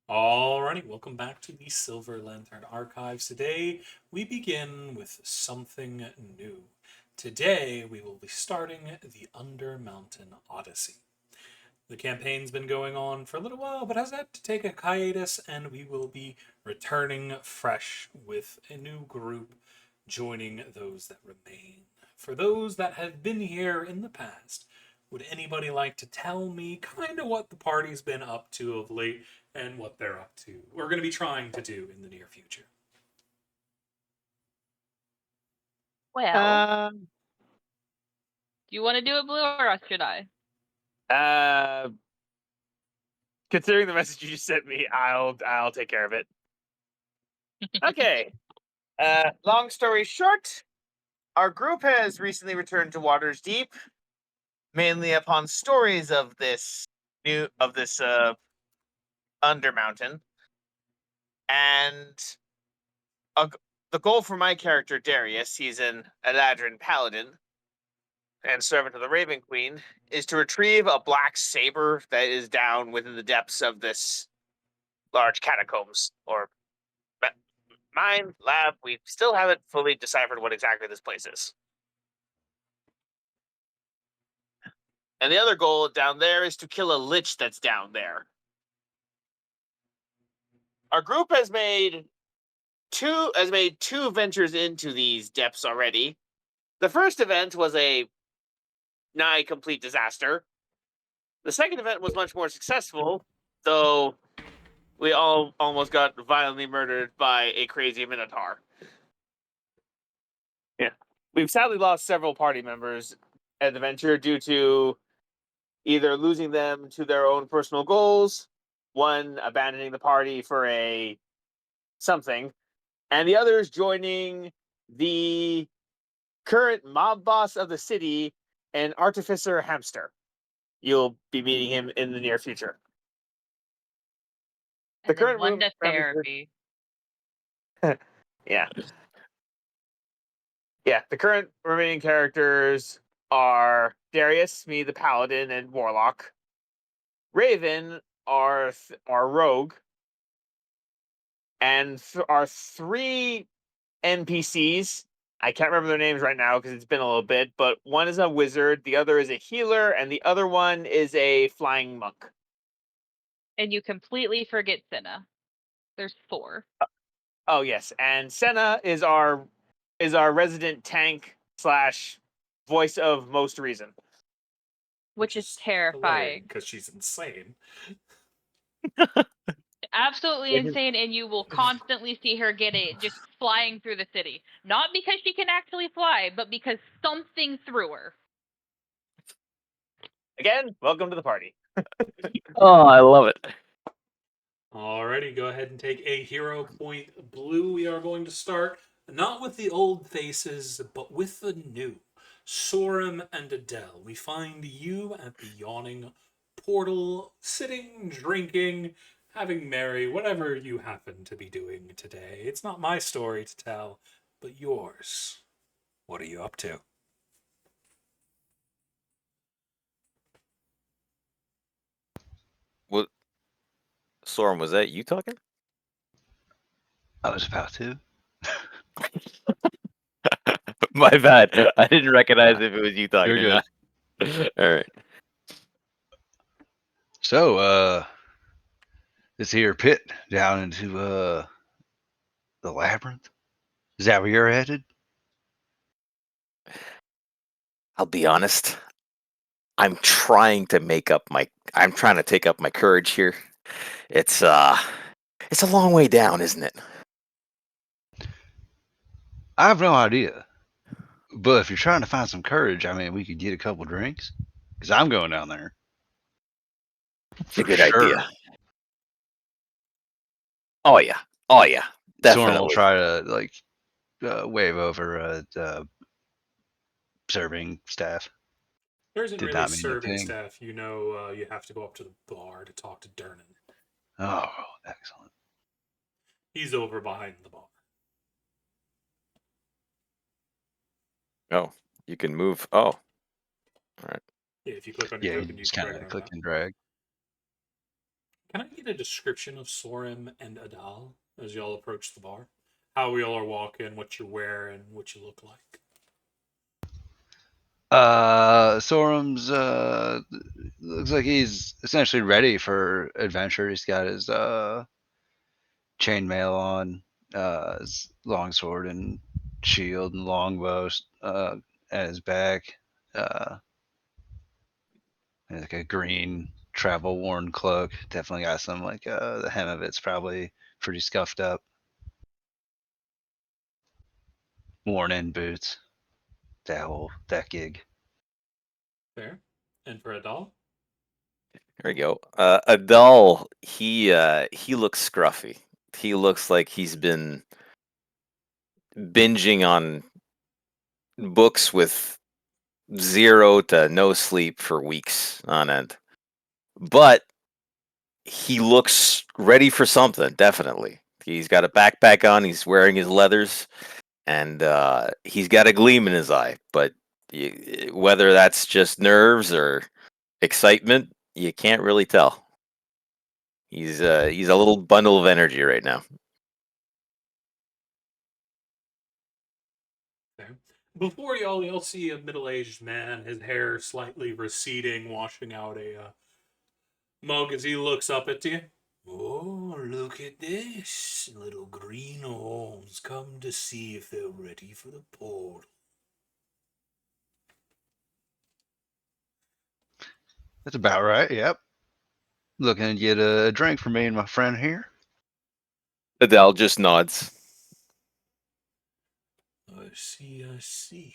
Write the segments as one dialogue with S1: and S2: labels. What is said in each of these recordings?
S1: Alrighty, welcome back to the Silver Lantern Archives. Today we begin with something new. Today we will be starting the Undermountain Odyssey. The campaign's been going on for a little while, but has had to take a hiatus, and we will be returning fresh with a new group joining those that remain. For those that have been here in the past, would anybody like to tell me kind of what the party's been up to of late and what they're up to? We're going to be trying to do in the near future.
S2: Well,
S3: Um,
S2: do you want to do it, Blue, or should I?
S3: uh, Considering the message you just sent me, I'll take care of it. Okay. Long story short, our group has recently returned to Waterdeep, mainly upon stories of this Undermountain, and a, the goal for my character Darius, he's an Eladrin paladin and servant of the Raven Queen, is to retrieve a black saber that is down within the depths of this large catacombs or mine lab. We still haven't fully deciphered what exactly this place is. And the other goal down there is to kill a lich that's down there. Our group has made two ventures into these depths already. The first event was a nigh complete disaster. The second event was much more successful, though we all almost got violently murdered by a crazy minotaur. Yeah. We've sadly lost several party members at the venture due to either losing them to their own personal goals, one abandoning the party for a something, and the others joining the current mob boss of the city, an artificer hamster. You'll be meeting him in the near future.
S2: And
S3: The current
S2: then one
S3: room
S2: to therapy.
S3: Yeah. Yeah, the current remaining characters are Darius, me the paladin and warlock. Raven, our rogue, and our three NPCs. I can't remember their names right now because it's been a little bit, but one is a wizard, the other is a healer, and the other one is a flying monk.
S2: And you completely forget Senna. There's 4.
S3: Oh yes, and Senna is our resident tank slash voice of most reason.
S2: Which is terrifying.
S1: Because she's insane.
S2: Absolutely insane, and you will constantly see her just flying through the city. Not because she can actually fly, but because something threw her.
S3: Again, welcome to the party.
S4: Oh, I love it.
S1: Alrighty, go ahead and take a hero point. Blue, we are going to start not with the old faces, but with the new. Sorum and Adele. We find you at the Yawning Portal, sitting, drinking, having merry, whatever you happen to be doing today. It's not my story to tell, but yours. What are you up to?
S4: What, Storm, was that you talking?
S5: I was about to.
S4: My bad. I didn't recognize if it was you talking
S5: You're
S4: or not. All right.
S5: So, this here pit down into the labyrinth. Is that where you're headed?
S4: I'll be honest. I'm trying to take up my courage here. It's a long way down, isn't it?
S5: I have no idea. But if you're trying to find some courage, I mean, we could get a couple drinks. Because I'm going down there.
S4: It's a good
S5: sure.
S4: idea. Oh yeah.
S5: Someone will
S4: Definitely.
S5: try to wave over serving staff.
S1: There isn't
S5: Did
S1: really
S5: not mean to
S1: serving
S5: ping.
S1: staff. You know, you have to go up to the bar to talk to Dernan.
S5: Oh, excellent.
S1: He's over behind the bar.
S4: Oh, you can move. Oh. All right.
S1: Yeah, if you click on your
S5: Yeah,
S1: token,
S5: you
S1: you
S5: just
S1: can
S5: kind
S1: drag it
S5: of click
S1: around.
S5: and drag.
S1: Can I get a description of Sorim and Adal as y'all approach the bar? How y'all are walking, what you're wearing, what you look like.
S5: Sorum's looks like he's essentially ready for adventure. He's got his chainmail on, his longsword and shield and longbow at his back. Uh, like a green travel worn cloak. Definitely got some the hem of it's probably pretty scuffed up. Worn in boots. That gig.
S1: Fair. And for Adal?
S4: There we go. Adal, he looks scruffy. He looks like he's been binging on books with 0 to no sleep for weeks on end. But he looks ready for something, definitely. He's got a backpack on, he's wearing his leathers, and he's got a gleam in his eye. But whether that's just nerves or excitement, you can't really tell. He's a little bundle of energy right now.
S1: Fair. Before y'all see a middle-aged man, his hair slightly receding, washing out a mug as he looks up at you. Oh, look at this. Little greenhorns come to see if they're ready for the portal.
S5: That's about right. Yep. Looking to get a drink for me and my friend here.
S4: Adele just nods.
S1: I see, I see.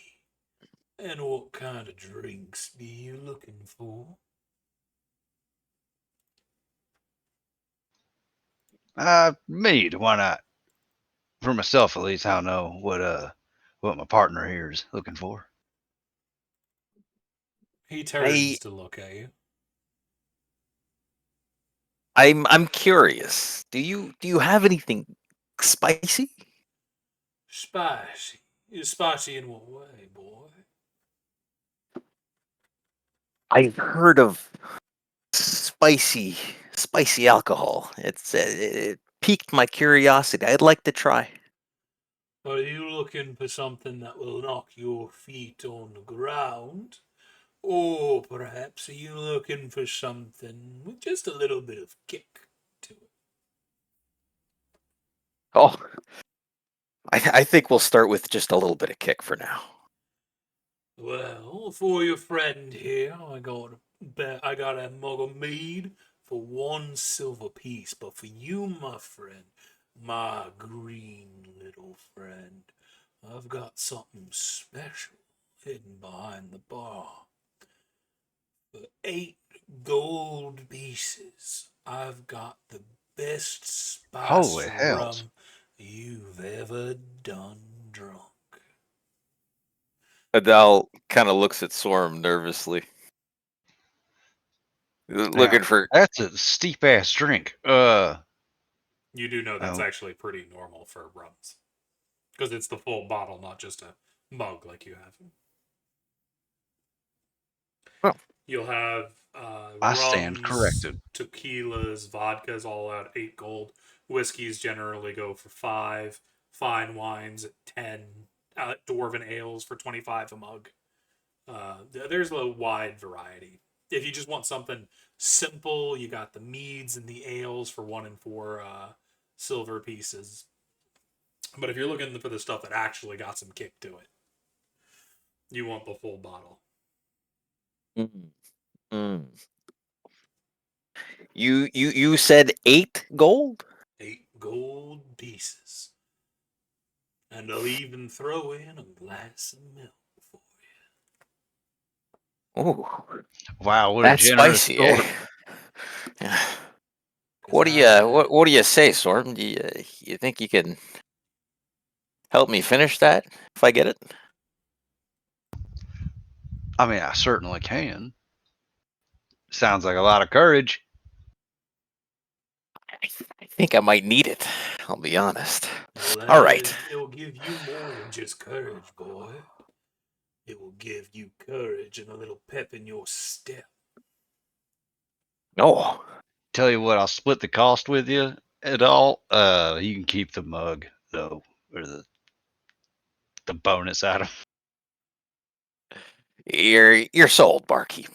S1: And what kind of drinks be you looking for?
S5: Mead. Why not? For myself, at least, I don't know what my partner here is looking for.
S1: He turns to look at you.
S4: I'm curious. Do you have anything spicy?
S1: Spicy. Spicy in what way, boy?
S4: I've heard of spicy alcohol. It piqued my curiosity. I'd like to try.
S1: Are you looking for something that will knock your feet on the ground? Or perhaps are you looking for something with just a little bit of kick to it?
S4: Oh, I think we'll start with just a little bit of kick for now.
S1: Well, for your friend here, I got a mug of mead for 1 silver piece. But for you, my friend, my green little friend, I've got something special hidden behind the bar. For 8 gold pieces, I've got the best
S5: Holy
S1: spice
S5: hells.
S1: rum you've ever done drunk.
S4: Adele kind of looks at Sorm nervously,
S5: Now,
S4: looking for.
S5: that's a steep ass drink.
S1: You do know that's
S5: Oh,
S1: actually pretty normal for rums. Because it's the full bottle, not just a mug like you have.
S4: Well,
S1: You'll have
S5: I stand
S1: rums,
S5: corrected.
S1: tequilas, vodkas all at 8 gold. Whiskeys generally go for 5. Fine wines at 10. Dwarven ales for 25 a mug. There's a wide variety. If you just want something simple, you got the meads and the ales for 1 and 4 silver pieces. But if you're looking for the stuff that actually got some kick to it, you want the full bottle.
S4: mm, mm. You said 8 gold?
S1: 8 gold pieces. And I'll even throw in a glass of milk for
S4: Oh,
S5: Wow, what a
S4: that's
S5: generous
S4: spicy, eh?
S5: source.
S4: Yeah.
S1: you. Because I,
S4: What do you say, Sorm? You think you can help me finish that if I get it?
S5: I mean, I certainly can. Sounds like a lot of courage.
S4: I think I might need it. I'll be honest.
S1: well,
S4: All right.
S1: it will give you more than just courage, boy. It will give you courage and a little pep in your step.
S4: Oh,
S5: Tell you what, I'll split the cost with you at all. You can keep the mug though, or the bonus item.
S4: You're sold, barkeep.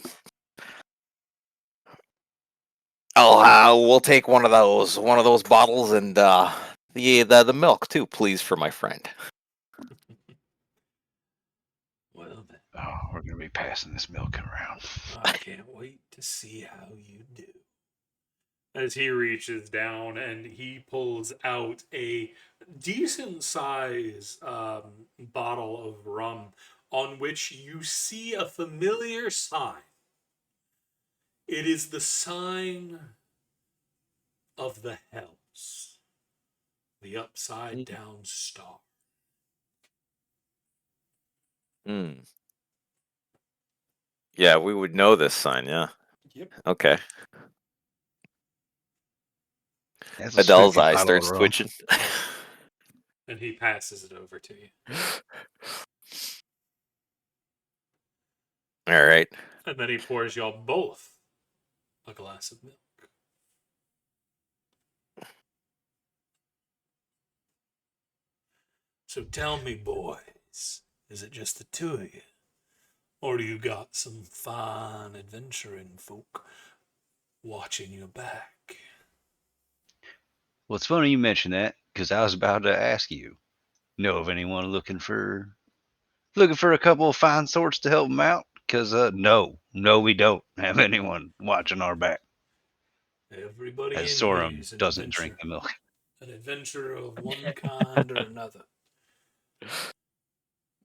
S4: Oh, we'll take one of those bottles, and the milk too, please, for my friend.
S1: Well then,
S5: Oh, we're gonna be passing this milk around.
S1: I can't wait to see how you do. As he reaches down and he pulls out a decent size bottle of rum on which you see a familiar sign. It is the sign of the hells, the upside down star.
S4: Hmm. Yeah, we would know this sign. Yeah.
S1: Yep.
S4: Okay.
S5: That's a
S4: Adele's
S5: spooky
S4: eye
S5: bottle of
S4: starts
S5: rum.
S4: twitching.
S1: And he passes it over to you.
S4: All right.
S1: And then he pours y'all both a glass of milk. So tell me, boys, is it just the two of you? Or do you got some fine adventuring folk watching your back?
S5: Well, it's funny you mention that because I was about to ask you. Know of anyone looking for a couple of fine sorts to help them out? Because no, we don't have anyone watching our back.
S1: Everybody
S5: As
S1: in here
S5: Sorum
S1: is
S5: doesn't drink the milk.
S1: an adventurer of one kind or another.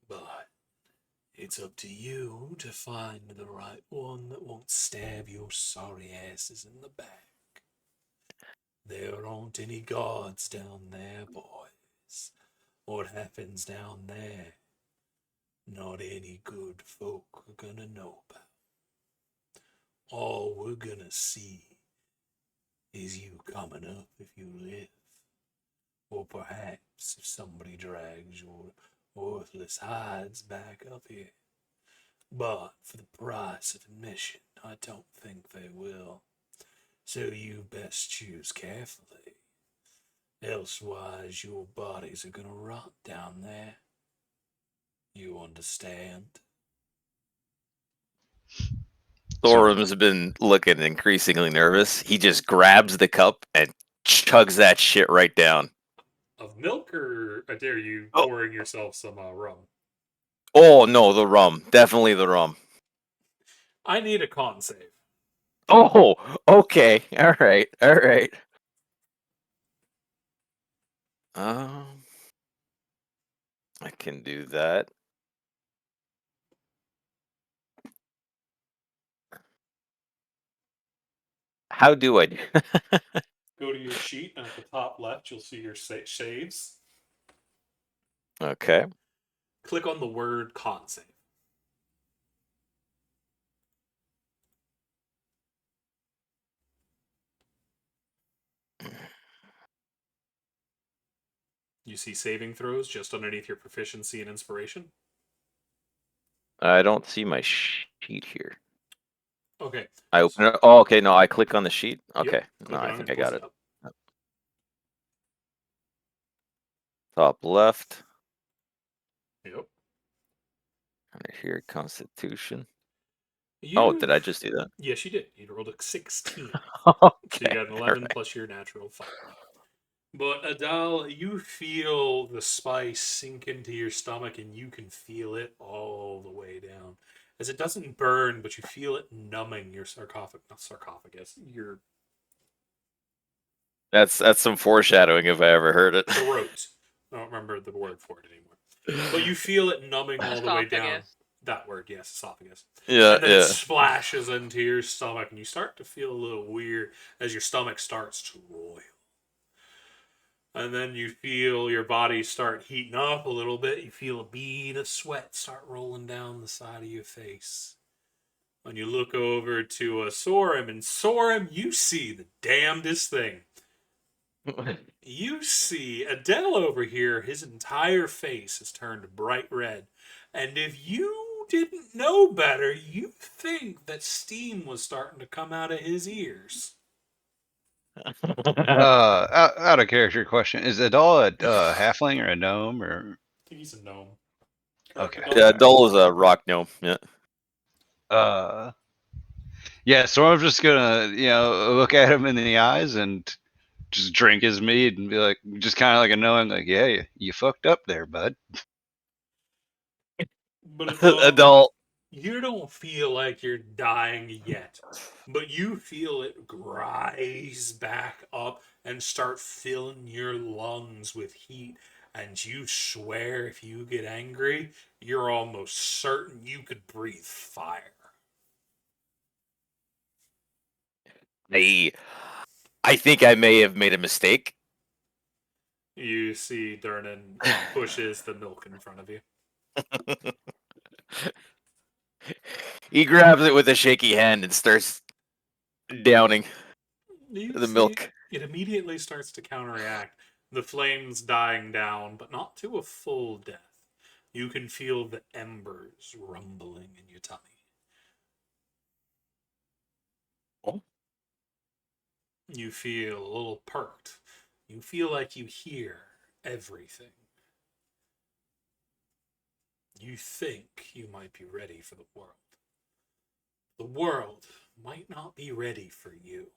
S1: But it's up to you to find the right one that won't stab your sorry asses in the back. There aren't any gods down there, boys. What happens down there, not any good folk are gonna know about. All we're gonna see is you coming up if you live. Or perhaps if somebody drags your worthless hides back up here. But for the price of admission, I don't think they will. So you best choose carefully. Elsewise, your bodies are gonna rot down there. You understand?
S4: Thorum's been looking increasingly nervous. He just grabs the cup and chugs that shit right down.
S1: Of milk, or dare you
S4: Oh.
S1: pouring yourself some rum?
S4: Oh no, the rum. Definitely the rum.
S1: I need a con save.
S4: Oh, okay. All right. All right. I can do that. How do I do?
S1: Go to your sheet, and at the top left, you'll see your saves.
S4: Okay.
S1: Click on the word con save. You see saving throws just underneath your proficiency and inspiration.
S4: I don't see my sheet here.
S1: Okay.
S4: I open it. Oh, okay. No, I click on the sheet. Okay.
S1: Yep.
S4: No,
S1: Click
S4: I
S1: on
S4: think
S1: it
S4: I
S1: and pulls
S4: got
S1: it
S4: it.
S1: up.
S4: Top left.
S1: Yep.
S4: Right here, Constitution.
S1: You,
S4: Oh, did I just do that?
S1: Yes, you did. You rolled a 16.
S4: Okay.
S1: So you got an 11 plus your natural 5. But Adele, you feel the spice sink into your stomach, and you can feel it all the way down. As it doesn't burn, but you feel it numbing your sarcophagus, your
S4: That's some foreshadowing if I ever heard it.
S1: throat. I don't remember the word for it anymore. But you feel it numbing all the way down.
S2: Esophagus.
S1: That word, yes, esophagus.
S4: Yeah,
S1: And then it
S4: yeah.
S1: splashes into your stomach, and you start to feel a little weird as your stomach starts to roil. And then you feel your body start heating up a little bit. You feel a bead of sweat start rolling down the side of your face. When you look over to Sorum, and Sorum, you see the damnedest thing. You see Adele over here, his entire face is turned bright red. And if you didn't know better, you think that steam was starting to come out of his ears.
S5: Out of character question: is Adol a halfling or a gnome or?
S1: I think he's a gnome.
S5: Okay.
S1: Adult?
S4: Yeah, Dole is a rock gnome. Yeah.
S5: Yeah. So I'm just gonna, look at him in the eyes and just drink his mead and be like, just kind of like a knowing, like, yeah, you fucked up there, bud.
S1: But Adult,
S4: Adult.
S1: you don't feel like you're dying yet, but you feel it rise back up and start filling your lungs with heat. And you swear if you get angry, you're almost certain you could breathe fire.
S4: I think I may have made a mistake.
S1: You see Durnan pushes the milk in front of you.
S4: He grabs it with a shaky hand and starts downing
S1: You
S4: the
S1: see
S4: milk.
S1: it immediately starts to counteract, the flames dying down, but not to a full death. You can feel the embers rumbling in your tummy.
S4: Oh.
S1: You feel a little perked. You feel like you hear everything. You think you might be ready for the world. The world might not be ready for you.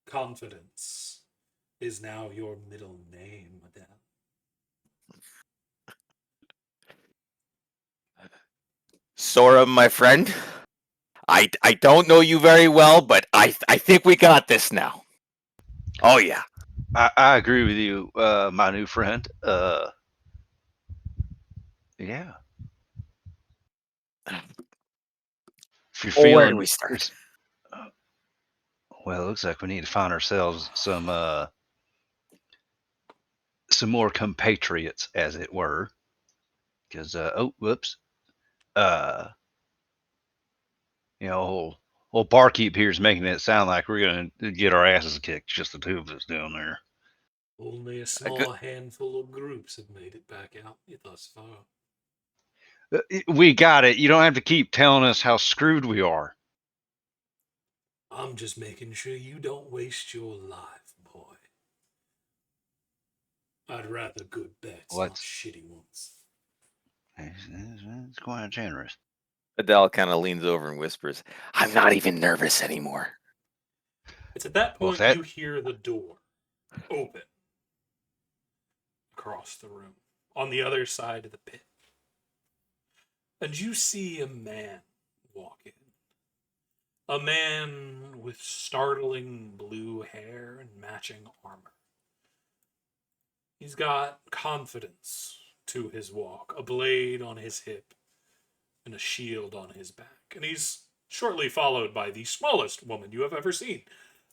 S1: Confidence is now your middle name, madame.
S4: Sora, my friend, I don't know you very well, but I think we got this now. Oh yeah.
S5: I agree with you, my new friend. Yeah. If you're
S4: Well, where do
S5: feeling,
S4: we start?
S5: well, it looks like we need to find ourselves some more compatriots, as it were. Because whoops, uh, old barkeep here is making it sound like we're gonna get our asses kicked, just the two of us down there.
S1: Only a
S4: A good,
S1: small handful of groups have made it back out thus far.
S5: We got it. You don't have to keep telling us how screwed we are.
S1: I'm just making sure you don't waste your life, boy. I'd rather good bets, not
S5: What's
S1: shitty ones.
S5: it's quite generous.
S4: Adele kind of leans over and whispers, "I'm not even nervous anymore."
S1: It's at that
S5: Well, if
S1: point
S5: that
S1: you hear the door open across the room on the other side of the pit. And you see a man walk in. A man with startling blue hair and matching armor. He's got confidence to his walk, a blade on his hip and a shield on his back. And he's shortly followed by the smallest woman you have ever seen.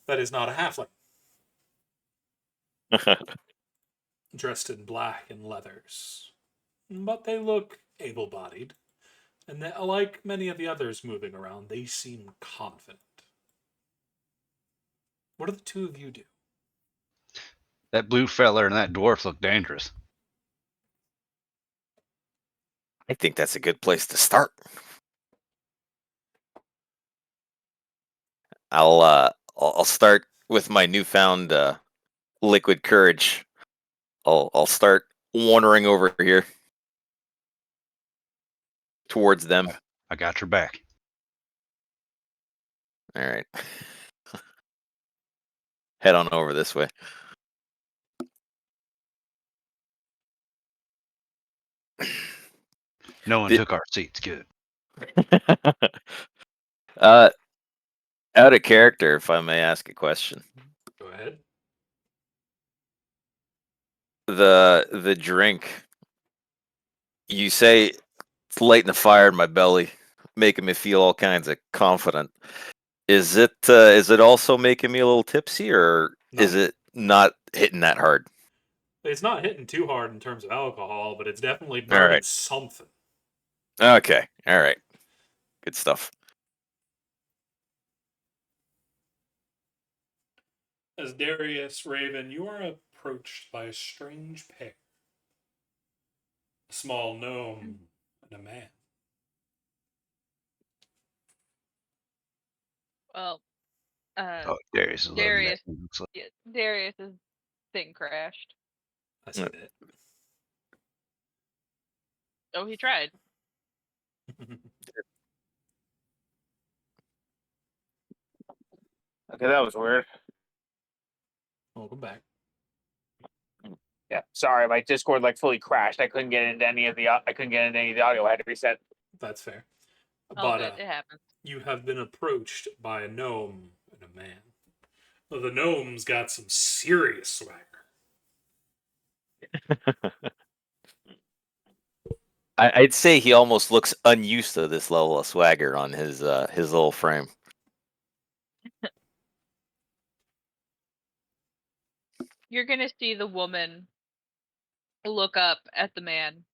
S1: That is not a halfling. Dressed in black and leathers. But they look able bodied. And they, like many of the others moving around, they seem confident. What do the two of you do?
S5: blue feller and that dwarf look dangerous.
S4: I think that's a good place to start. I'll start with my newfound liquid courage. I'll start wandering over here towards them.
S5: I got your back.
S4: All right. Head on over this way.
S5: No one
S4: The-
S5: took our seats. Good.
S4: uh, out of character, if I may ask a question.
S1: Go ahead.
S4: The drink. You say it's lighting a fire in my belly, making me feel all kinds of confident. Is it also making me a little tipsy, or is
S1: No.
S4: it not hitting that hard?
S1: It's not hitting too hard in terms of alcohol, but it's definitely
S4: All
S1: burning
S4: right.
S1: something.
S4: Okay. All right. Good stuff.
S1: As Darius Raven, you are approached by a strange pair. A small gnome and a man.
S2: Well,
S5: Oh, Darius is loving
S2: Darius.
S5: that. Looks like.
S2: Yeah, Darius's thing crashed.
S1: I said it.
S2: Oh, he tried.
S3: Okay, that was weird.
S1: Welcome back.
S3: Yeah, sorry, my Discord fully crashed. I couldn't get into any of the audio. I had to reset.
S1: That's fair.
S2: Oh,
S1: But
S2: good. It happens.
S1: you have been approached by a gnome and a man. Well, the gnome's got some serious swagger.
S4: I'd say he almost looks unused to this level of swagger on his little frame.
S2: You're gonna see the woman look up at the man.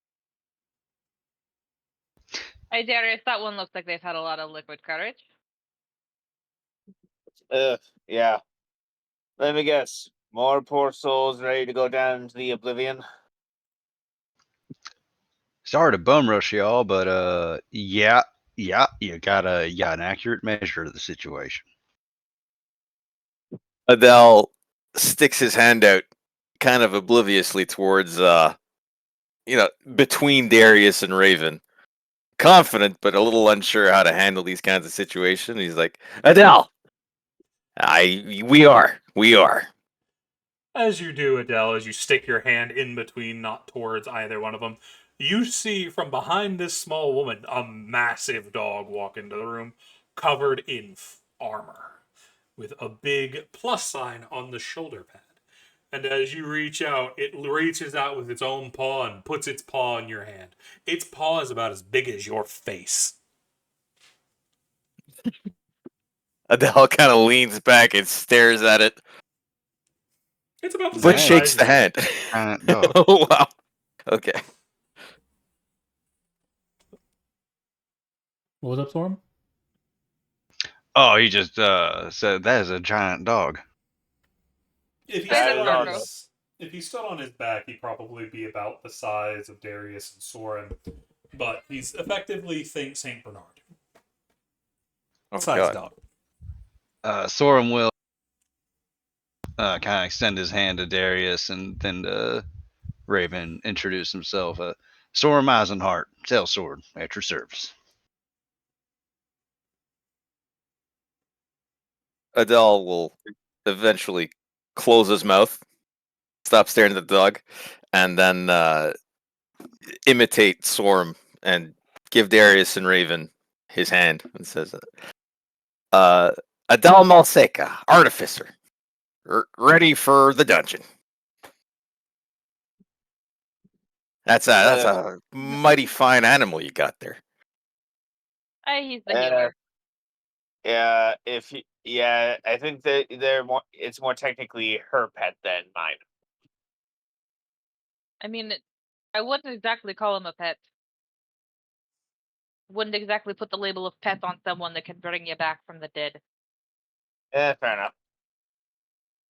S2: Hey, Darius, that one looks like they've had a lot of liquid courage.
S3: Yeah. Let me guess. More poor souls ready to go down into the oblivion.
S5: Sorry to bum rush y'all, but yeah, you got an accurate measure of the situation.
S4: Adele sticks his hand out, kind of obliviously towards, between Darius and Raven. Confident, but a little unsure how to handle these kinds of situations. He's like, Adele, we are.
S1: As you do, Adele, as you stick your hand in between, not towards either one of them, you see from behind this small woman a massive dog walk into the room, covered in armor, with a big plus sign on the shoulder pad. And as you reach out, it reaches out with its own paw and puts its paw in your hand. Its paw is about as big as your face.
S4: Adele kind of leans back and stares at it,
S1: It's about the
S4: but
S1: same
S4: shakes
S1: size
S4: the
S1: as you.
S4: hand.
S5: Giant dog.
S4: Oh, wow. Okay.
S1: What was up, Storm?
S5: Oh, he just said that is a giant dog.
S1: If he,
S2: Hey,
S1: stood
S2: that's
S1: on
S2: Darko.
S1: if he stood on his back, he'd probably be about the size of Darius and Soren, but he's effectively think Saint Bernard.
S4: Oh,
S1: Size
S4: God.
S5: Uh, Soren will kind of extend his hand to Darius and then to Raven introduce himself. Soren Eisenhart, sellsword at your service.
S4: Adele will eventually close his mouth, stop staring at the dog, and then imitate Sorm and give Darius and Raven his hand and says, Adele Malseca, artificer, ready for the dungeon. That's a mighty fine animal you got there.
S2: Hey, he's the healer.
S3: Yeah, I think that it's more technically her pet than mine.
S2: I mean, I wouldn't exactly call him a pet. Wouldn't exactly put the label of pet on someone that can bring you back from the dead.
S3: Fair enough.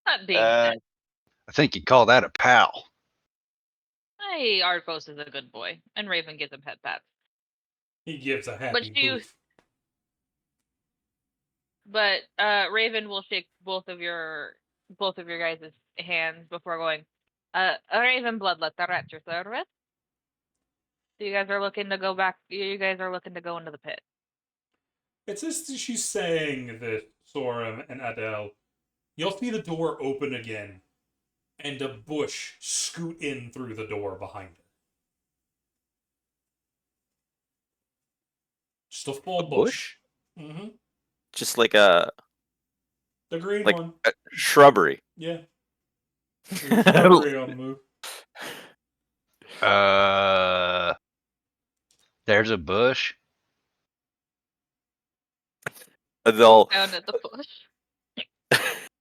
S2: That being said,
S5: I think you call that a pal.
S2: hey, Argos is a good boy, and Raven gives him pet pats.
S1: He gives a happy boof.
S2: But Raven will shake both of your guys' hands before going. Raven Bloodlet, they're at your service. So you guys are looking to go back. You guys are looking to go into the pit.
S1: It's just she's saying that Sorum and Adele, you'll see the door open again, and a bush scoot in through the door behind her. Just a full bush. Mm-hmm.
S4: Just like a
S1: The green
S4: like
S1: one.
S4: a shrubbery.
S1: Yeah. Shrubbery on the move.
S5: There's a bush.
S4: Adele
S2: Down at the bush.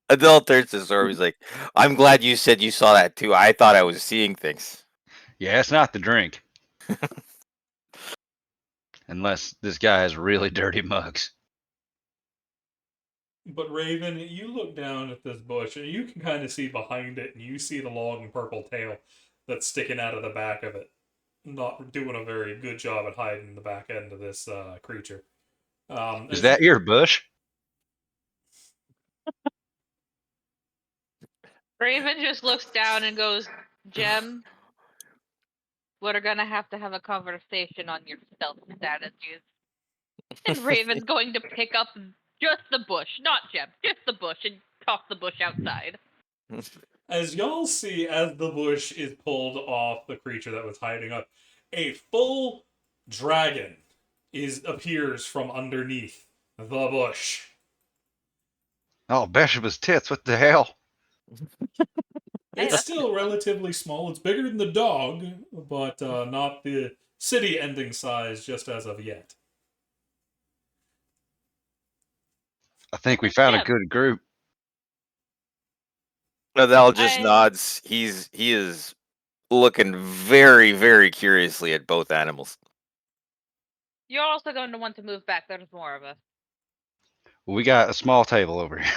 S4: Adele turns to Sorm. He's like, I'm glad you said you saw that too. I thought I was seeing things.
S5: Yeah, it's not the drink. Unless this guy has really dirty mugs.
S1: But Raven, you look down at this bush, and you can kind of see behind it, and you see the long purple tail that's sticking out of the back of it. Not doing a very good job at hiding the back end of this creature.
S5: Is that your bush?
S2: Raven just looks down and goes, Gem, we're gonna have to have a conversation on your stealth strategies. And Raven's going to pick up just the bush, not Gem, just the bush, and toss the bush outside.
S1: As y'all see, as the bush is pulled off the creature that was hiding up, a full dragon appears from underneath the bush.
S5: Oh, Bishop's tits! What the hell?
S2: Hey,
S1: It's
S2: that's a
S1: still
S2: new one.
S1: relatively small. It's bigger than the dog, but not the city-ending size just as of yet.
S5: I think we found a
S2: Yeah.
S5: good group.
S4: Adele just
S2: I-
S4: nods. He is looking very, very curiously at both animals.
S2: You're also going to want to move back. There's more of us.
S5: We got a small table over here.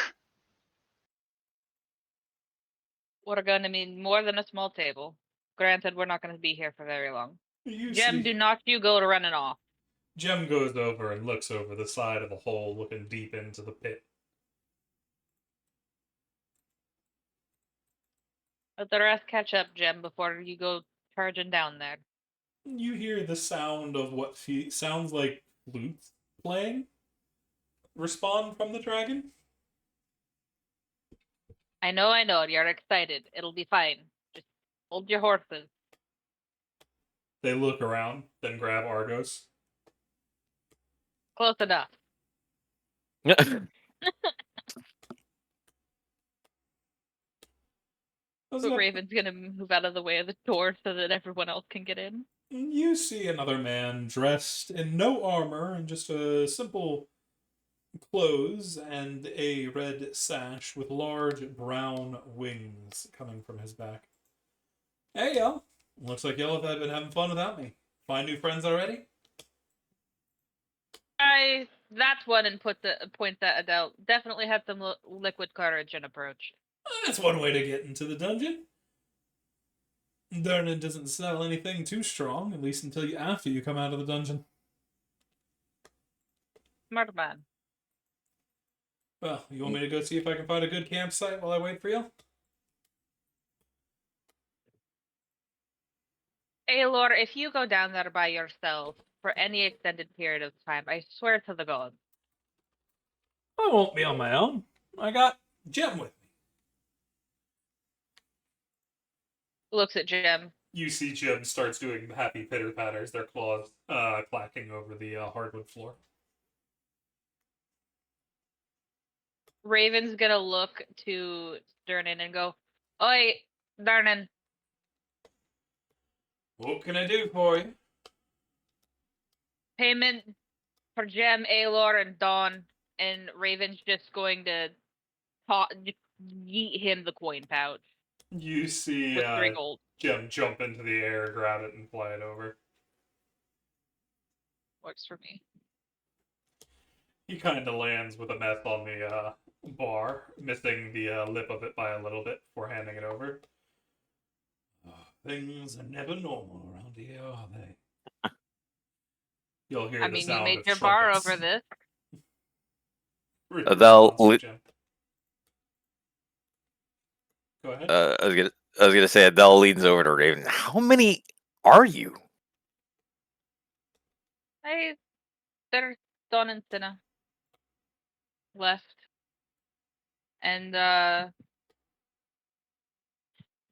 S2: We're going to need more than a small table. Granted, we're not going to be here for very long.
S1: You
S2: Gem,
S1: see,
S2: do not you go to running off.
S1: Jem goes over and looks over the side of the hole, looking deep into the pit.
S2: Let the rest catch up, Gem, before you go charging down there.
S1: You hear the sound of what sounds like flutes playing respond from the dragon.
S2: I know, you're excited. It'll be fine. Just hold your horses.
S1: They look around, then grab Argos.
S2: Close enough. But Raven's gonna move out of the way of the door so that everyone else can get in.
S1: You see another man dressed in no armor and just a simple clothes and a red sash with large brown wings coming from his back. Hey, y'all. Looks like y'all have been having fun without me. Find new friends already?
S2: That's one and points at Adele. Definitely had some liquid courage and approach.
S1: That's one way to get into the dungeon. Darn, doesn't sell anything too strong, at least after you come out of the dungeon.
S2: Smart man.
S1: Well, you want me to go see if I can find a good campsite while I wait for you?
S2: Hey, Laura, if you go down there by yourself for any extended period of time, I swear to the gods.
S1: I won't be on my own. I got Jem with me.
S2: Looks at Jim.
S1: You see Jem starts doing happy pitter patters, their claws clacking over the hardwood floor.
S2: Raven's gonna look to Dernan and go, Oi, Dernan.
S1: What can I do for you?
S2: Payment for Jem, Aelor, and Dawn. And Raven's just going to yeet him the coin pouch
S1: You see
S2: with 3 gold.
S1: Jem jump into the air, grab it, and fly it over.
S2: Works for me.
S1: He kind of lands with a mess on the bar, missing the lip of it by a little bit before handing it over. Oh, things are never normal around here, are they? You'll hear
S2: I
S1: the
S2: mean,
S1: sound
S2: you made
S1: of
S2: your bar
S1: trumpets.
S2: over this.
S4: They'll
S1: Go ahead.
S4: I was gonna say Adele leans over to Raven. How many are you?
S2: There's Dawn and Cinna left. And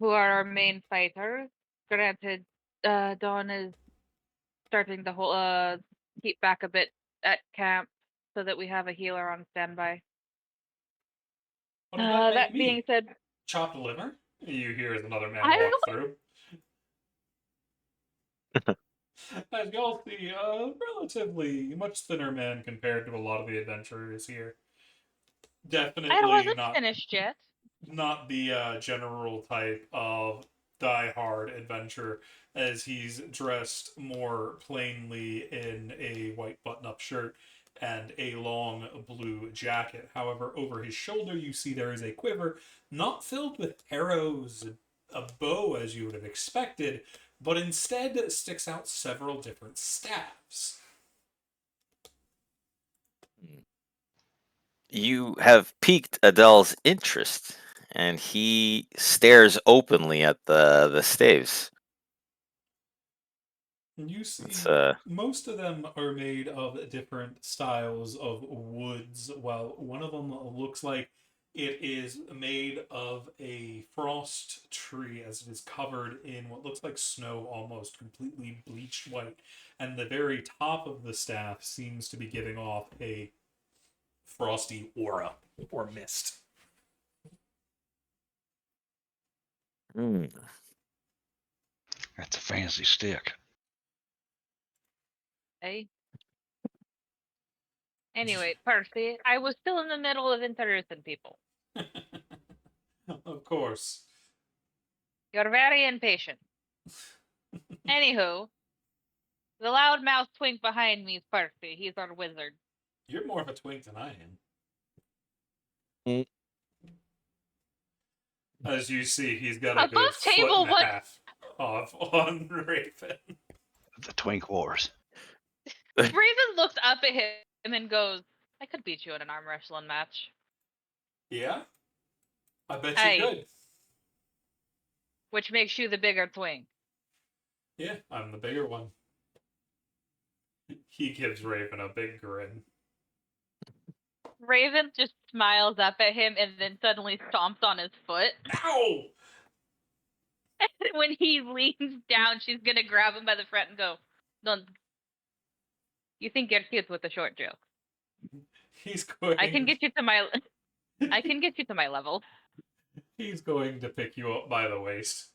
S2: who are our main fighters. Granted, Dawn is starting to keep back a bit at camp so that we have a healer on standby.
S1: What does that make
S2: That
S1: me?
S2: being said,
S1: Chopped liver? You hear as another man
S2: I
S1: walks through. As y'all see, a relatively much thinner man compared to a lot of the adventurers here. Definitely
S2: I wasn't
S1: not
S2: finished yet.
S1: not the general type of die-hard adventurer, as he's dressed more plainly in a white button-up shirt and a long blue jacket. However, over his shoulder you see there is a quiver, not filled with arrows, a bow as you would have expected, but instead sticks out several different staves.
S4: You have piqued Adele's interest, and he stares openly at the staves.
S1: And you
S4: It's
S1: see, most of them are made of different styles of woods, while one of them looks like it is made of a frost tree as it is covered in what looks like snow, almost completely bleached white. And the very top of the staff seems to be giving off a frosty aura or mist.
S5: That's a fancy stick.
S2: Hey. Anyway, Percy, I was still in the middle of introducing people.
S1: Of course.
S2: You're very impatient. Anywho, the loudmouth twink behind me is Percy. He's our wizard.
S1: You're more of a twink than I am.
S4: Mm.
S1: As you see, he's got a
S2: Above
S1: good foot
S2: table,
S1: and a
S2: what?
S1: half off on Raven.
S5: The Twink Wars.
S2: Raven looks up at him and goes, I could beat you in an arm wrestling match.
S1: Yeah? I bet
S2: Hey.
S1: you could.
S2: Which makes you the bigger twink.
S1: Yeah, I'm the bigger one. He gives Raven a big grin.
S2: Raven just smiles up at him and then suddenly stomps on his foot.
S1: Ow!
S2: And when he leans down, she's gonna grab him by the front and go, "Don't. You think you're cute with a short joke?
S1: He's going.
S2: I can get you to my. I can get you to my level."
S1: He's going to pick you up by the waist.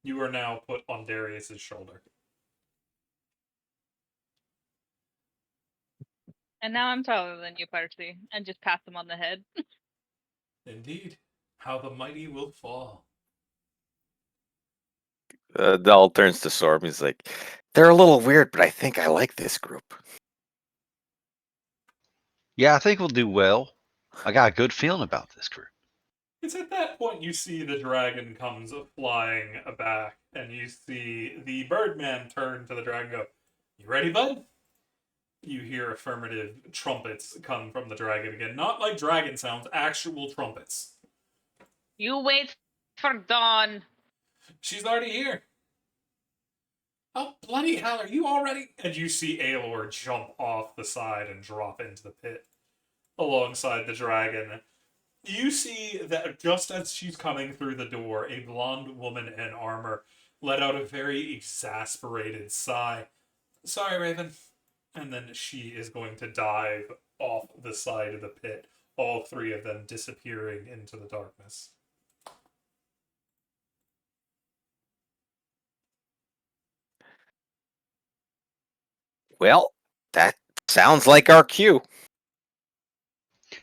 S1: You are now put on Darius's shoulder.
S2: And now I'm taller than you, Percy, and just pat him on the head.
S1: Indeed. How the mighty will fall.
S4: Adele turns to Sorb. He's like, "They're a little weird, but I think I like this group."
S5: Yeah, I think we'll do well. I got a good feeling about this group.
S1: It's at that point you see the dragon comes flying back, and you see the birdman turn to the dragon and go, "You ready, bud?" You hear affirmative trumpets come from the dragon again. Not like dragon sounds, actual trumpets.
S2: You wait for dawn.
S1: She's already here. Oh, bloody hell, are you already? And you see Aelor jump off the side and drop into the pit alongside the dragon. You see that just as she's coming through the door, a blonde woman in armor let out a very exasperated sigh. Sorry, Raven. And then she is going to dive off the side of the pit, all three of them disappearing into the darkness.
S4: Well, that sounds like our cue.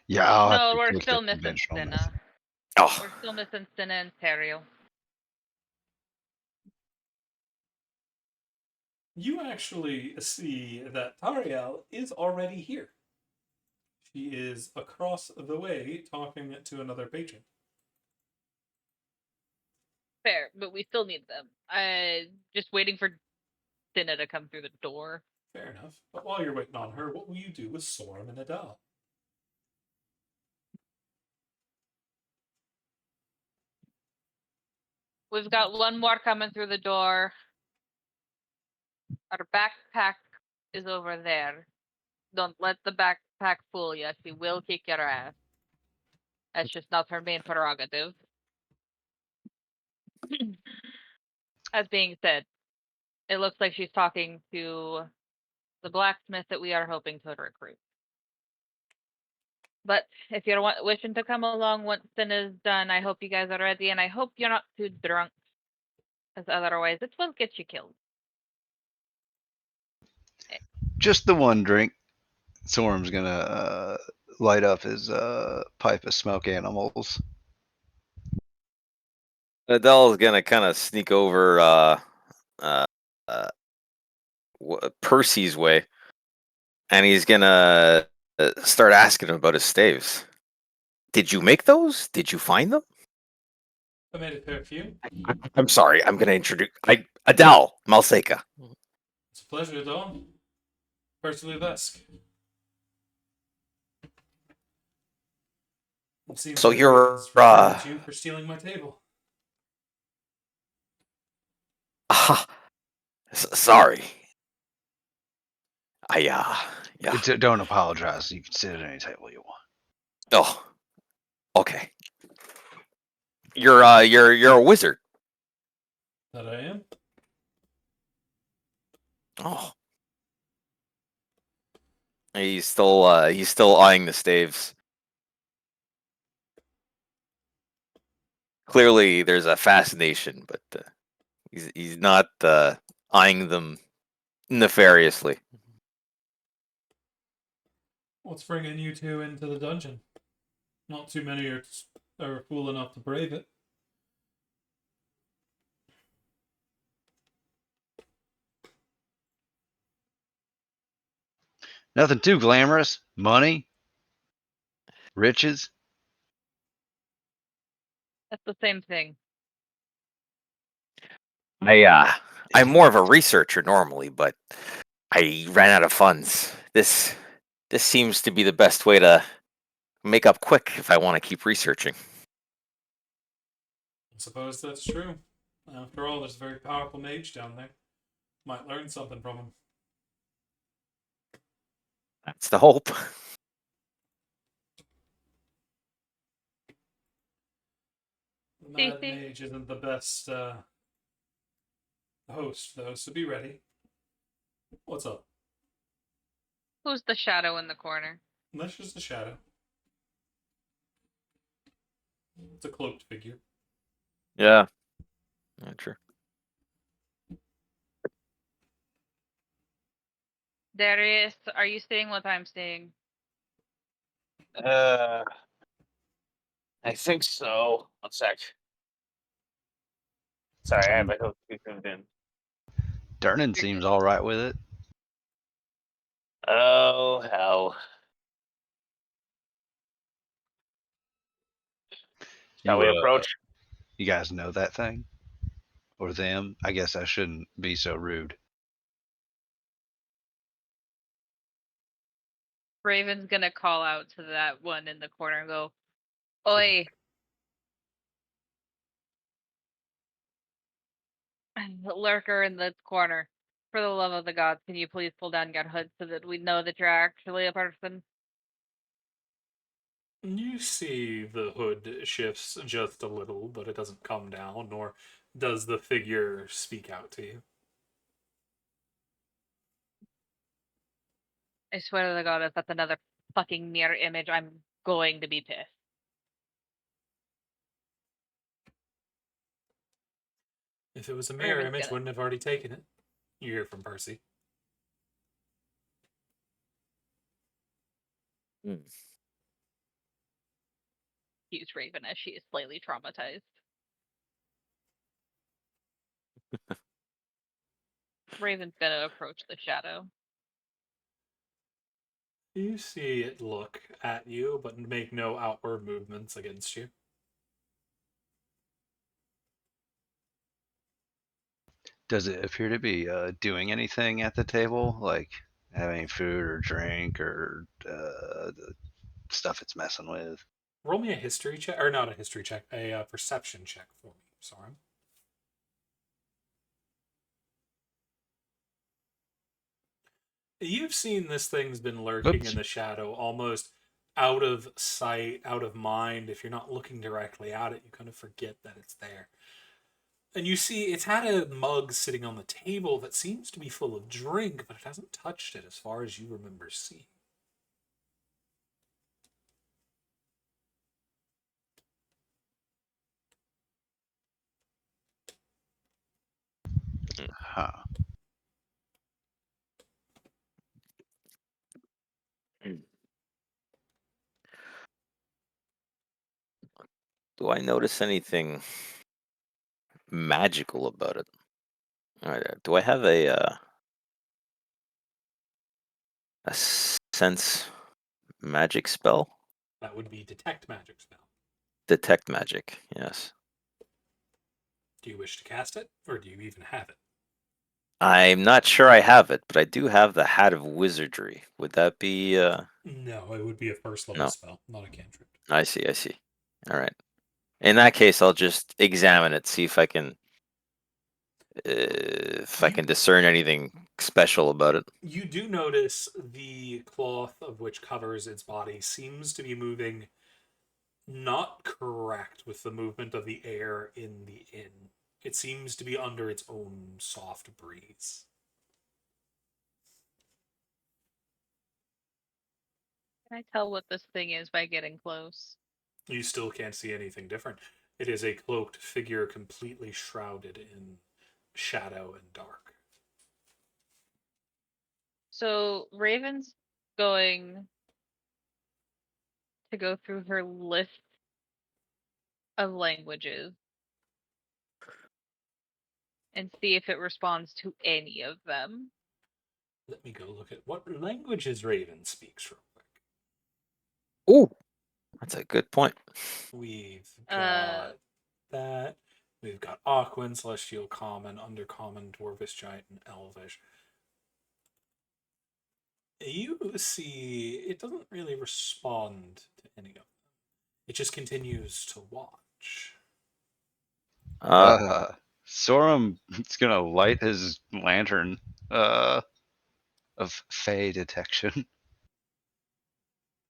S5: Yeah, I'll have
S2: No,
S5: to
S2: we're
S5: take
S2: still
S5: the
S2: missing
S5: conventional
S2: Cinna.
S5: method.
S4: Oh,
S2: We're still missing Cinna and Teriel.
S1: You actually see that Tariel is already here. She is across the way talking to another patron.
S2: Fair, but we still need them. Just waiting for Cinna to come through the door.
S1: Fair enough. But while you're waiting on her, what will you do with Sorum and Adele?
S2: We've got one more coming through the door. Our backpack is over there. Don't let the backpack fool you. She will kick your ass. That's just not her main prerogative. As being said, it looks like she's talking to the blacksmith that we are hoping to recruit. But if you're wishing to come along once din is done, I hope you guys are ready, and I hope you're not too drunk, because otherwise it will get you killed.
S5: Just the one drink. Sorm's gonna light up his pipe of smoke animals.
S4: Adele's gonna kind of sneak over Percy's way, and he's gonna start asking him about his staves. Did you make those? Did you find them?
S1: I made a perfume.
S4: I'm sorry. I'm gonna introduce Adele Malseca.
S1: It's a pleasure, Dawn. Percy Levesque. It seems
S4: So
S1: like
S4: you're,
S1: Raven's returned at you for stealing my table.
S4: sorry. Yeah.
S5: Don't apologize. You can sit at any table you want.
S4: Oh, okay. You're a wizard.
S1: That I am.
S4: Oh. He's still eyeing the staves. Clearly, there's a fascination, but he's not eyeing them nefariously.
S1: What's bringing you two into the dungeon? Not too many are fool enough to brave it.
S5: Nothing too glamorous. Money, riches.
S2: That's the same thing.
S4: I'm more of a researcher normally, but I ran out of funds. This seems to be the best way to make up quick if I want to keep researching.
S1: I suppose that's true. After all, there's a very powerful mage down there. Might learn something from him.
S4: That's the hope.
S1: The Mad
S2: Cece?
S1: Mage isn't the best host, though, so be ready. What's up?
S2: Who's the shadow in the corner?
S1: That's just a shadow. It's a cloaked figure.
S4: Yeah. True.
S2: Darius, are you seeing what I'm seeing?
S3: I think so. One sec. Sorry, I have my hook tuned in.
S5: Durnan seems all right with it.
S3: Oh hell! Shall we approach?
S5: You guys know that thing? Or them? I guess I shouldn't be so rude.
S2: Raven's gonna call out to that one in the corner and go, "Oi, lurker in the corner. For the love of the gods, can you please pull down your hood so that we know that you're actually a person?"
S1: You see the hood shifts just a little, but it doesn't come down, nor does the figure speak out to you.
S2: I swear to the god, if that's another fucking mirror image, I'm going to be pissed.
S1: If it was a mirror
S2: Raven's
S1: image,
S2: gonna-
S1: wouldn't have already taken it. You hear from Percy.
S2: Use Raven as she is slightly traumatized. Raven's gonna approach the shadow.
S1: You see it look at you, but make no outward movements against you.
S5: Does it appear to be doing anything at the table? Like having food or drink or the stuff it's messing with?
S1: Roll me a history check, or not a history check, a perception check for me. Sorry. You've seen this thing's been lurking
S5: Oops.
S1: in the shadow, almost out of sight, out of mind. If you're not looking directly at it, you kind of forget that it's there. And you see it's had a mug sitting on the table that seems to be full of drink, but it hasn't touched it as far as you remember seeing.
S5: Huh.
S4: Do I notice anything magical about it? All right. Do I have a sense magic spell?
S1: That would be detect magic spell.
S4: Detect magic. Yes.
S1: Do you wish to cast it, or do you even have it?
S4: I'm not sure I have it, but I do have the Hat of Wizardry. Would that be
S1: No, it would be a first level
S4: No.
S1: spell, not a cantrip.
S4: I see. All right. In that case, I'll just examine it, see if I can discern anything special about it.
S1: You do notice the cloth of which covers its body seems to be moving not correct with the movement of the air in the inn. It seems to be under its own soft breeze.
S2: Can I tell what this thing is by getting close?
S1: You still can't see anything different. It is a cloaked figure completely shrouded in shadow and dark.
S2: So Raven's going to go through her list of languages and see if it responds to any of them.
S1: Let me go look at what languages Raven speaks real quick.
S4: Ooh, that's a good point.
S1: We've
S2: Uh,
S1: got that. We've got Aquan, Celestial, Common, Undercommon, Dwarvish, Giant, and Elvish. You see, it doesn't really respond to any of them. It just continues to watch.
S5: Sorum is gonna light his lantern of Fey detection.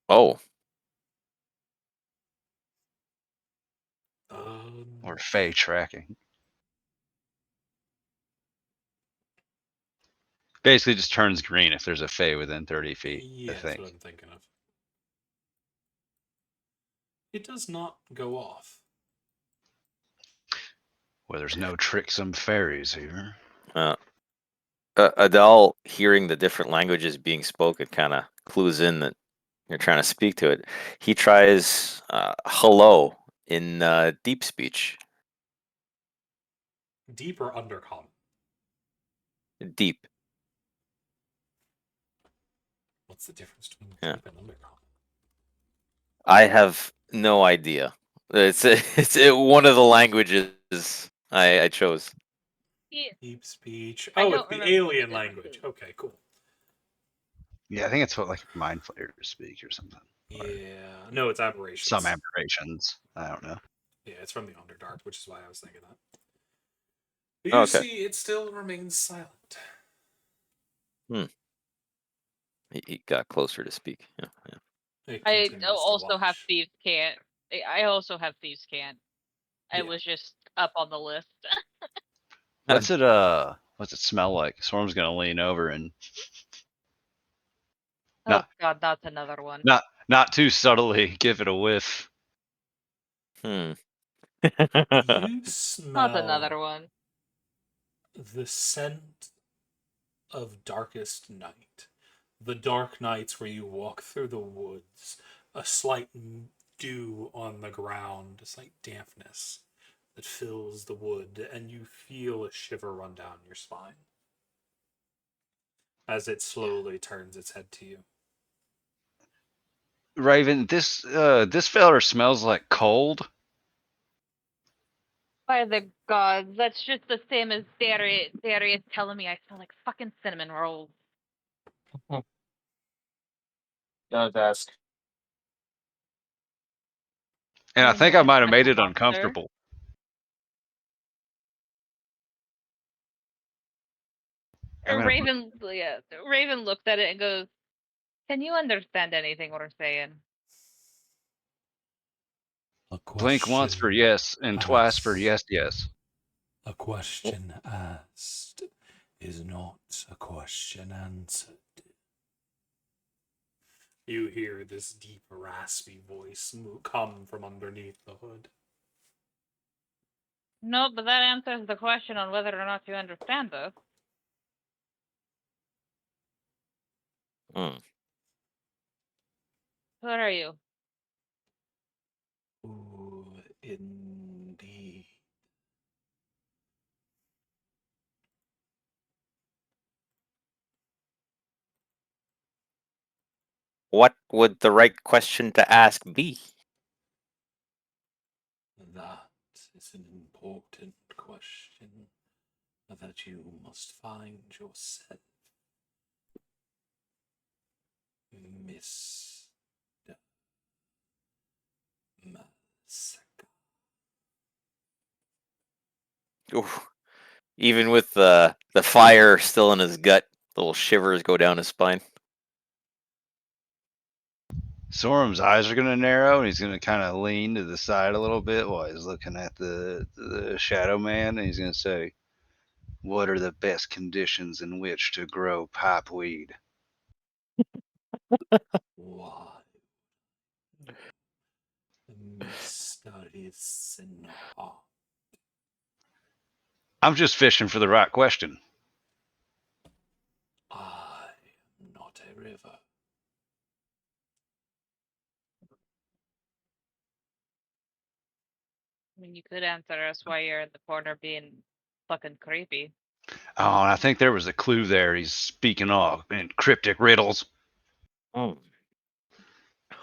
S4: Oh,
S5: Or Fey tracking. Basically just turns green if there's a Fey within 30 feet,
S1: yeah,
S5: I
S1: that's
S5: think.
S1: what I'm thinking of. It does not go off.
S5: Well, there's no tricksome fairies here.
S4: Adele hearing the different languages being spoken kind of clues in that you're trying to speak to it. He tries hello in deep speech.
S1: Deep or undercommon?
S4: Deep.
S1: What's the difference between
S4: Yeah.
S1: deep and undercommon?
S4: I have no idea. It's one of the languages I chose.
S2: yeah,
S1: Deep speech.
S2: I
S1: Oh, it's
S2: don't
S1: the
S2: remember what the
S1: alien
S2: difference
S1: language.
S2: is.
S1: Okay, cool.
S5: Yeah, I think it's what like mind flayers speak or something. Or
S1: Yeah. No, it's aberrations.
S5: some aberrations. I don't know.
S1: Yeah, it's from the Underdark, which is why I was thinking that. But
S4: Oh,
S1: you
S4: okay.
S1: see, it still remains silent.
S4: He got closer to speak. Yeah.
S1: It
S2: I
S1: continues to
S2: also have
S1: watch.
S2: thieves can't. I also have thieves can't. I
S1: Yeah.
S2: was just up on the list.
S5: What's it smell like? Storm's gonna lean over and
S2: Oh
S5: not
S2: god, that's another one.
S5: not too subtly give it a whiff.
S4: Hmm.
S1: You
S2: That's
S1: smell
S2: another one.
S1: the scent of darkest night. The dark nights where you walk through the woods, a slight dew on the ground, a slight dampness that fills the wood, and you feel a shiver run down your spine as it slowly turns its head to you.
S5: Raven, this feller smells like cold.
S2: By the gods, that's just the same as Darius telling me I smell like fucking cinnamon rolls.
S3: Don't ask.
S5: And I
S2: Doesn't
S5: think
S2: mean
S5: I
S2: I'm
S5: might have
S2: not a
S5: made it
S2: monster.
S5: uncomfortable. I'm gonna
S2: Raven looked at it and goes, "Can you understand anything we're saying?"
S1: A
S5: blink once for
S1: question
S5: yes and twice for
S1: asked.
S5: yes.
S1: A question asked is not a question answered. You hear this deep, raspy voice come from underneath the hood.
S2: No, but that answers the question on whether or not you understand us.
S4: Hmm.
S2: What are you?
S1: Ooh, indeed.
S4: What would the right question to ask be?
S1: That is an important question that you must find yourself. Miss Masaka.
S4: Oof. Even with the fire still in his gut, little shivers go down his spine.
S5: Sorum's eyes are going to narrow, and he's going to kind of lean to the side a little bit while he's looking at the shadow man, and he's going to say, "What are the best conditions in which to grow pipeweed?"
S1: Why? The mystery is in heart.
S5: I'm just fishing for the right question.
S1: I am not a river.
S2: I mean, you could answer us why you're in the corner being fucking creepy.
S5: Oh, and I think there was a clue there. He's speaking off in cryptic riddles.
S4: Mm.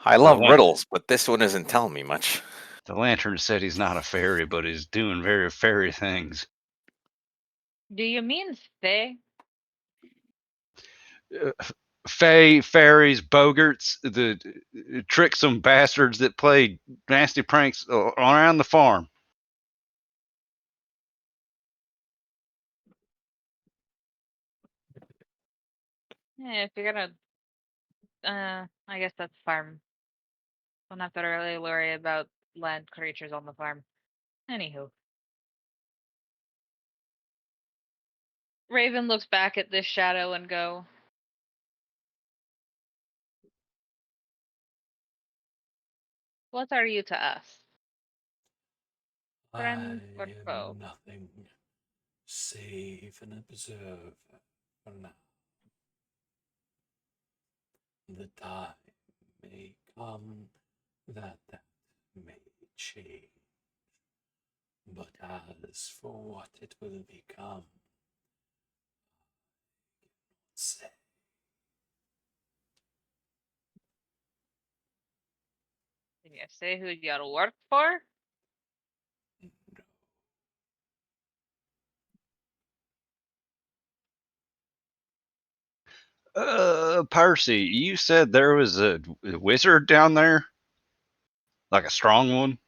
S4: I
S5: The,
S4: love
S5: lan-
S4: riddles, but this one isn't telling me much.
S5: the lantern said he's not a fairy, but he's doing very fairy things.
S2: Do you mean Fae?
S5: Fae, fairies, bogarts, the tricksome bastards that play nasty pranks around the farm.
S2: Yeah, if you're gonna, I guess that's farm. Don't have to really worry about land creatures on the farm. Anywho. Raven looks back at this shadow and go, "What are you to us?
S1: I
S2: Friend or foe?"
S1: am nothing save an observer for now. The time may come that may change. But as for what it will become, say
S2: Can you say who you work for?
S1: no.
S5: Percy, you said there was a wizard down there, like a strong one.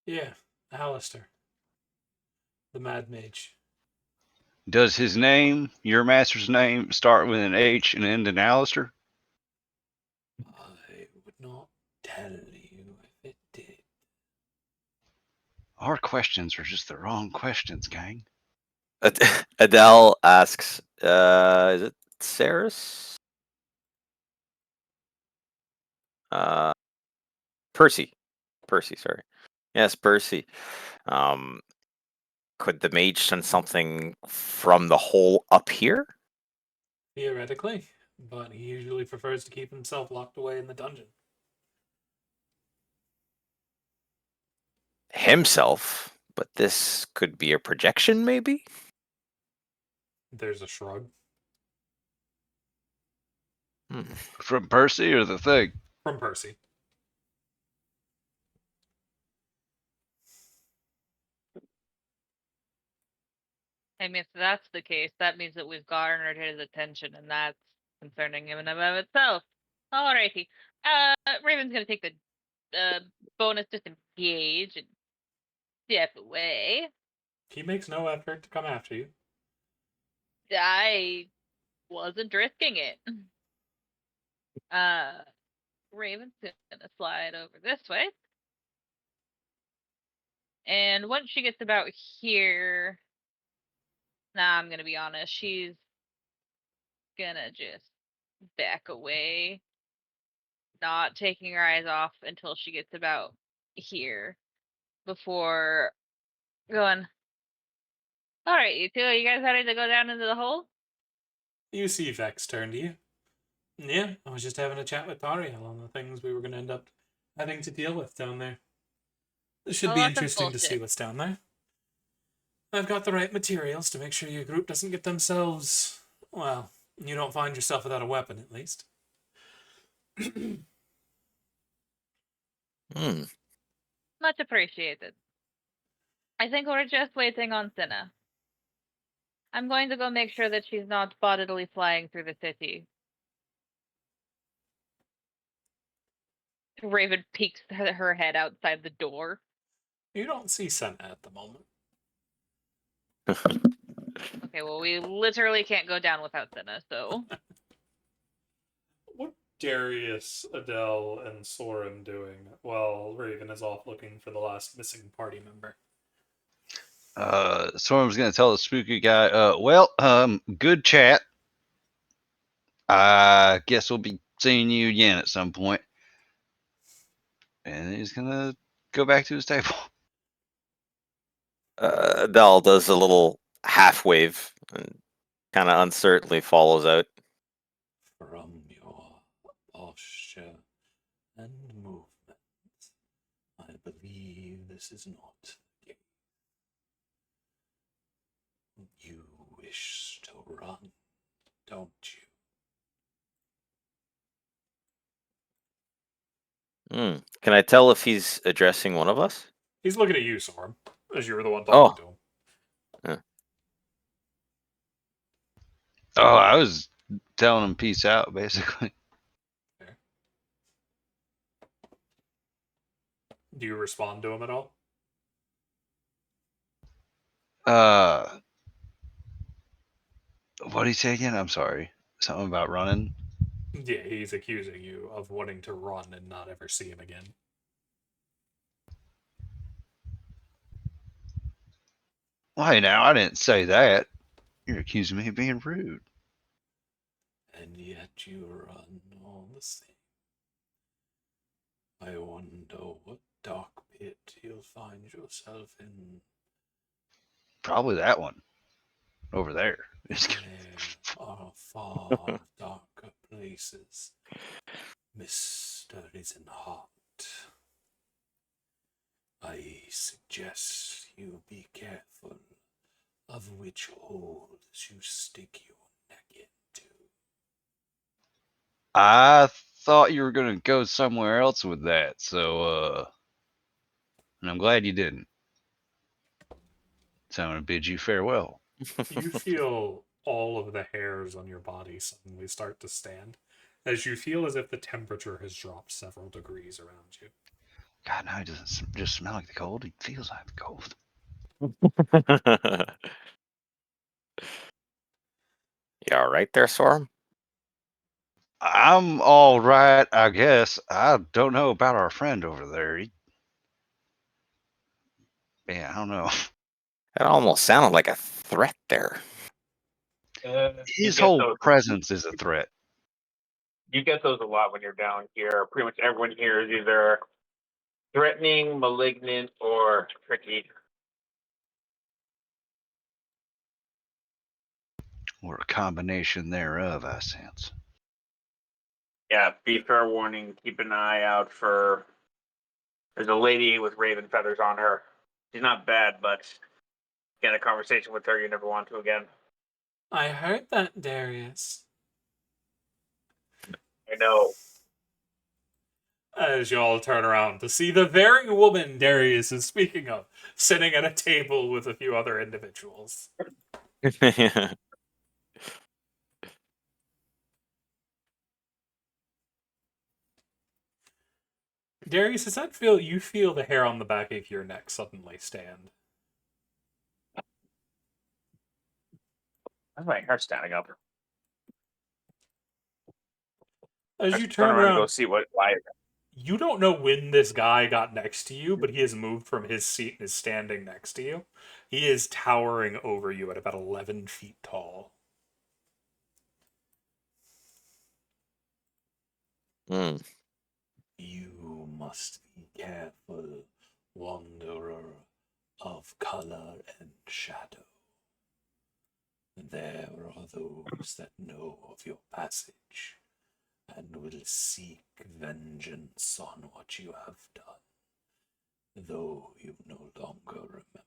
S1: Yeah, Halaster, the Mad Mage.
S5: Does his name, your master's name, start with an H and end in Alistair?
S1: I would not tell you if it did.
S5: Our questions are just the wrong questions, gang.
S4: Adele asks, is it Saris? Percy. Percy, sorry. Yes, Percy. Um, could the mage send something from the hole up here?
S1: Theoretically, but he usually prefers to keep himself locked away in the dungeon.
S4: Himself, but this could be a projection, maybe?
S1: There's a shrug
S4: Hmm.
S5: From Percy or the thing?
S1: from Percy.
S2: I mean, if that's the case, that means that we've garnered his attention, and that's concerning in and of itself. Alrighty. Raven's gonna take the bonus disengage and step away.
S1: He makes no effort to come after you.
S2: I wasn't risking it. Raven's gonna slide over this way. And once she gets about here, nah, I'm gonna be honest, she's gonna just back away, not taking her eyes off until she gets about here before going, "Alright, you two, are you guys ready to go down into the hole?"
S1: You see Vex turn to you. Yeah, I was just having a chat with Tariel on the things we were going to end up having to deal with down there. It should
S2: A
S1: be
S2: lot of
S1: interesting to see
S2: bullshit.
S1: what's down there. I've got the right materials to make sure your group doesn't get themselves. Well, you don't find yourself without a weapon, at least.
S4: Hmm.
S2: Much appreciated. I think we're just waiting on Cinna. I'm going to go make sure that she's not bodily flying through the city. Raven peeks her head outside the door.
S1: You don't see Senna at the moment.
S2: Okay, well, we literally can't go down without Senna, so.
S1: What Darius, Adele, and Soren doing while Raven is off looking for the last missing party member?
S5: Storm's gonna tell the spooky guy, good chat. I guess we'll be seeing you again at some point. And he's gonna go back to his table.
S4: Adele does a little half wave and kind of uncertainly follows out.
S1: From your posture and movement, I believe this is not the case. You wish to run, don't you?
S4: Can I tell if he's addressing one of us?
S1: He's looking at you, Soren, as you were the one talking to him.
S5: Oh, I was telling him peace out, basically.
S1: Do you respond to him at all?
S5: What did he say again? I'm sorry. Something about running.
S1: Yeah, he's accusing you of wanting to run and not ever see him again.
S5: Why now? I didn't say that. You're accusing me of being rude.
S1: And yet you run all the same. I wonder what dark pit you'll find yourself in.
S5: Probably that one. Over there.
S1: There are far darker places. Mysteries and heart. I suggest you be careful of which holes you stick your neck into.
S5: I thought you were gonna go somewhere else with that, so and I'm glad you didn't. So I'm gonna bid you farewell.
S1: You feel all of the hairs on your body suddenly start to stand, as you feel as if the temperature has dropped several degrees around you.
S5: God, now it doesn't just smell like the cold. It feels like the cold.
S4: You all right there, Sorum?
S5: I'm all right, I guess. I don't know about our friend over there. Yeah, I don't know.
S4: That almost sounded like a threat there.
S5: His whole presence is a threat.
S3: You get those a lot when you're down here. Pretty much everyone here is either threatening, malignant, or tricky.
S5: Or a combination thereof, I sense.
S3: Yeah, be fair warning. Keep an eye out for. There's a lady with raven feathers on her. She's not bad, but get a conversation with her you never want to again.
S1: I heard that, Darius.
S3: I know.
S1: As y'all turn around to see the very woman Darius is speaking of, sitting at a table with a few other individuals. Darius, does that feel you feel the hair on the back of your neck suddenly stand?
S3: Why's my hair standing up?
S1: As
S3: I
S1: you
S3: turn
S1: turn
S3: around and go
S1: around,
S3: see why.
S1: you don't know when this guy got next to you, but he has moved from his seat and is standing next to you. He is towering over you at about 11 feet tall. You must be careful, wanderer of color and shadow. There are those that know of your passage and will seek vengeance on what you have done, though you no longer remember.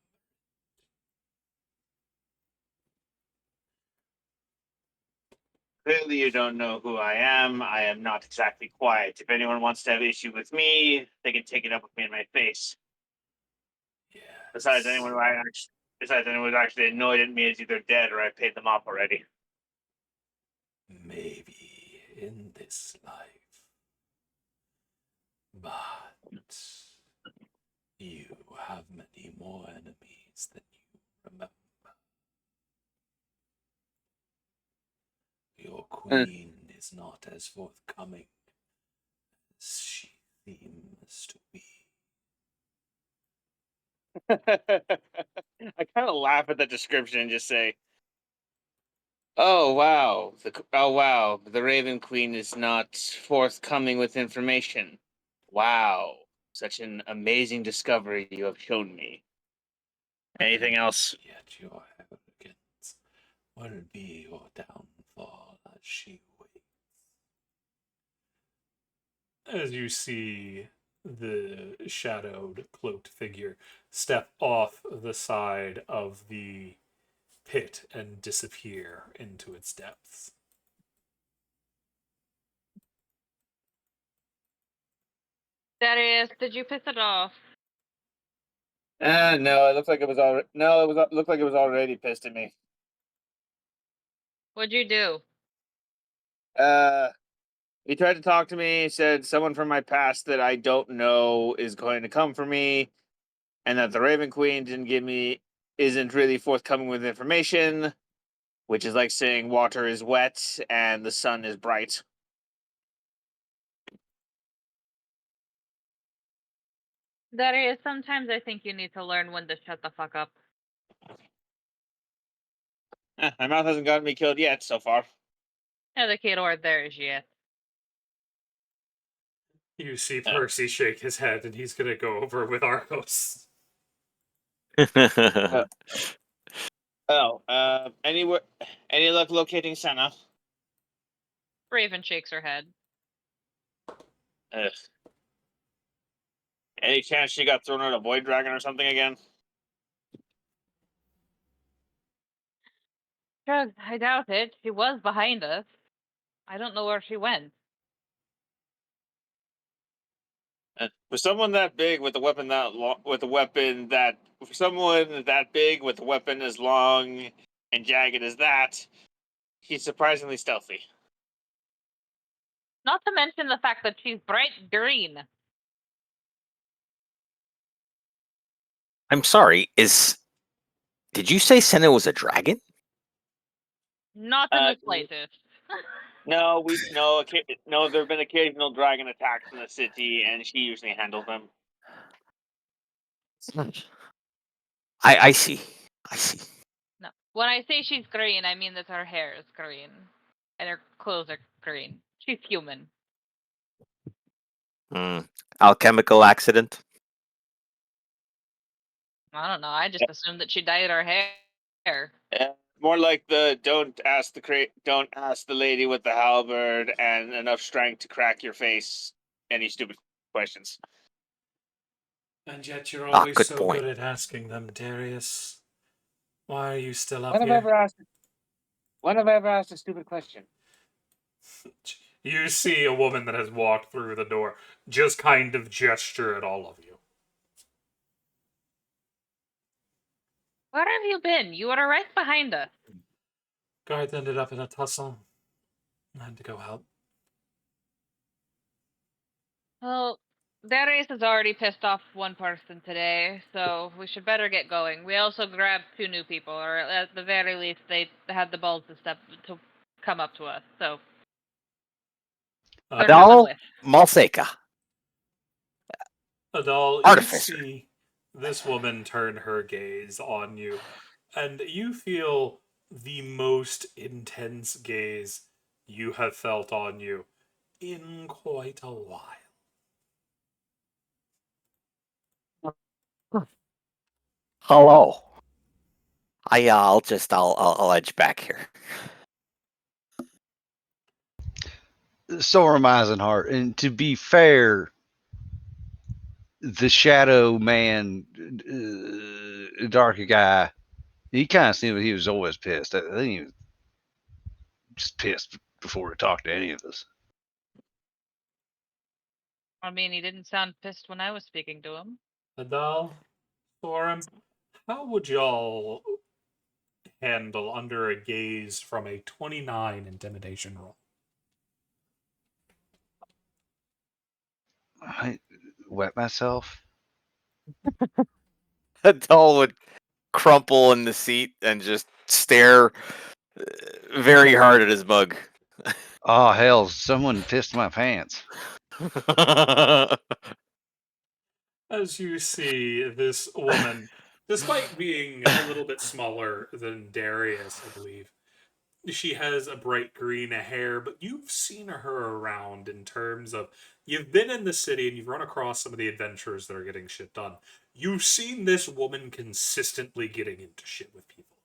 S3: Clearly, you don't know who I am. I am not exactly quiet. If anyone wants to have issue with me, they can take it up with me in my face.
S1: Yes.
S3: Besides, anyone who's actually annoyed at me is either dead or I paid them off already.
S1: Maybe in this life. But you have many more enemies than you remember. Your queen is not as forthcoming as she seems to be.
S3: I kind of laugh at the description and just say, "Oh wow, the Raven Queen is not forthcoming with information. Wow, such an amazing discovery you have shown me." Anything else?
S1: Yet your arrogance will be your downfall as she waits. As you see the shadowed, cloaked figure step off the side of the pit and disappear into its depths.
S2: Darius, did you piss it off?
S3: No, it looked like it was already. No, it looked like it was already pissed at me.
S2: What'd you do?
S3: He tried to talk to me. Said someone from my past that I don't know is going to come for me, and that the Raven Queen isn't really forthcoming with information, which is like saying water is wet and the sun is bright.
S2: Darius, sometimes I think you need to learn when to shut the fuck up.
S3: My mouth hasn't gotten me killed yet so far.
S2: Yeah, the key word there is yes.
S1: You see Percy shake his head, and he's going to go over with Argos.
S3: Any luck locating Senna?
S2: Raven shakes her head.
S3: Ugh. Any chance she got thrown out a void dragon or something again?
S2: Drugs, I doubt it. She was behind us. I don't know where she went.
S3: For someone that big with a weapon for someone that big with a weapon as long and jagged as that, he's surprisingly stealthy.
S2: Not to mention the fact that she's bright green.
S4: I'm sorry. Did you say Senna was a dragon?
S2: Not in the slightest.
S3: No, no. There have been occasional dragon attacks in the city, and she usually handles them.
S4: I see. I see.
S2: No. When I say she's green, I mean that her hair is green. And her clothes are green. She's human.
S4: Alchemical accident.
S2: I don't know. I just assumed that she dyed her hair.
S3: More like the don't ask the lady with the halberd and enough strength to crack your face any stupid questions.
S1: And yet you're always
S4: good
S1: so
S4: point.
S1: good at asking them, Darius. Why are you still up
S3: When have I ever asked a stupid question?
S1: You see a woman that has walked through the door just kind of gesture at all of you.
S2: Where have you been? You were right behind us.
S1: Guards ended up in a tussle. I had to go help.
S2: Well, Darius has already pissed off one person today, so we should better get going. We also grabbed 2 new people, or at the very least, they had the balls to come up to us. So they're coming
S4: Adal
S2: with.
S4: Malseca.
S1: Adal, you
S4: Artificer.
S1: see this woman turn her gaze on you, and you feel the most intense gaze you have felt on you in quite a while.
S4: Hello. I'll edge back here.
S5: So am Eisenhart. And to be fair, the shadow man, darker guy, he kind of seemed he was always pissed. I think he was just pissed before he talked to any of us.
S2: I mean, he didn't sound pissed when I was speaking to him.
S1: Adal, Thorum, how would y'all handle under a gaze from a 29 intimidation roll?
S5: wet myself.
S4: Adele would crumple in the seat and just stare very hard at his mug.
S5: Oh hell! Someone pissed my pants.
S1: As you see this woman, despite being a little bit smaller than Darius, I believe, she has a bright green hair, but you've seen her around in terms of you've been in the city and you've run across some of the adventurers that are getting shit done. You've seen this woman consistently getting into shit with people.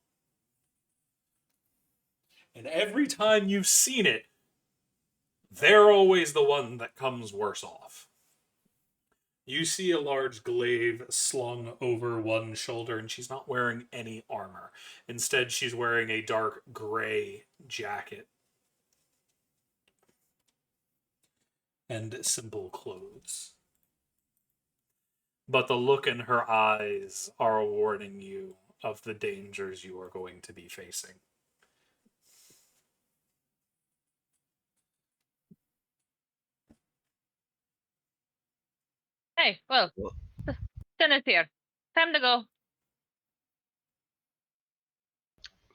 S1: And every time you've seen it, they're always the one that comes worse off. You see a large glaive slung over one shoulder, and she's not wearing any armor. Instead, she's wearing a dark gray jacket and simple clothes. But the look in her eyes are warning you of the dangers you are going to be facing.
S2: Hey, well,
S5: Well-
S2: dinner's here. Time to go.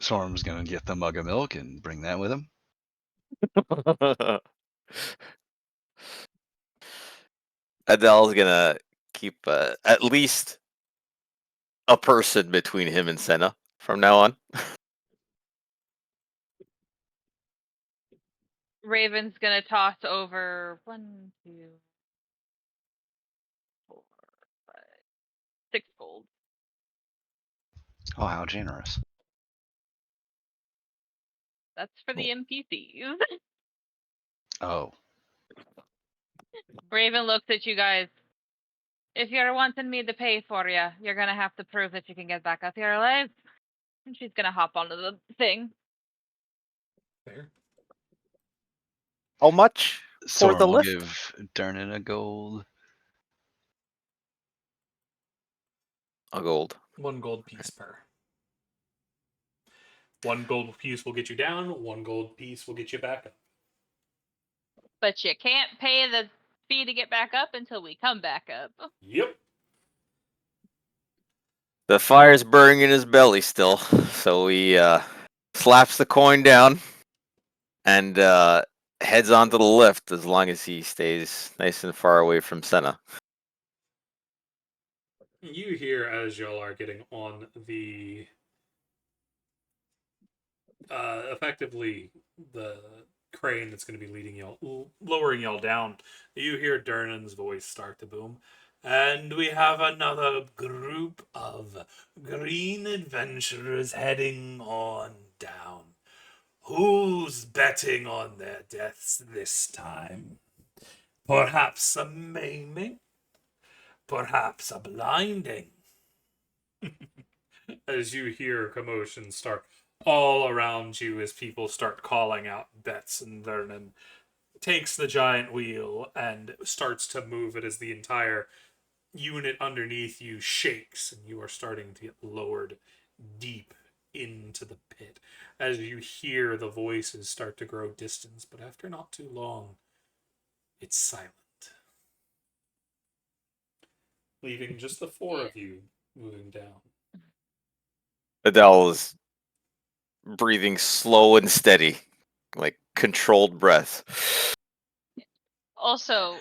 S5: Storm's gonna get the mug of milk and bring that with him.
S4: Adele's gonna keep at least a person between him and Senna from now on.
S2: Raven's gonna toss over 1, 2, 4, 5, 6 gold.
S5: Oh, how generous!
S2: That's for the NPCs.
S5: Oh,
S2: Raven looks at you guys. If you're wanting me to pay for you, you're gonna have to prove that you can get back up here alive. And she's gonna hop onto the thing.
S1: Fair.
S4: How much for
S5: Storm
S4: the
S5: will
S4: lift?
S5: give Durnan a gold.
S4: A gold.
S1: 1 gold piece per. 1 gold piece will get you down, 1 gold piece will get you back up.
S2: But you can't pay the fee to get back up until we come back up.
S1: Yep.
S4: The fire's burning in his belly still, so he slaps the coin down and heads onto the lift as long as he stays nice and far away from Senna.
S1: You hear as y'all are getting on the effectively the crane that's going to be leading y'all, lowering y'all down. You hear Durnan's voice start to boom. And we have another group of green adventurers heading on down. Who's betting on their deaths this time? Perhaps a maiming? Perhaps a blinding? As you hear commotion start all around you as people start calling out bets, and Vernon takes the giant wheel and starts to move it as the entire unit underneath you shakes and you are starting to get lowered deep into the pit as you hear the voices start to grow distant, but after not too long it's silent, leaving just the 4 of you moving down.
S4: Adele is breathing slow and steady, like controlled breath.
S2: Also,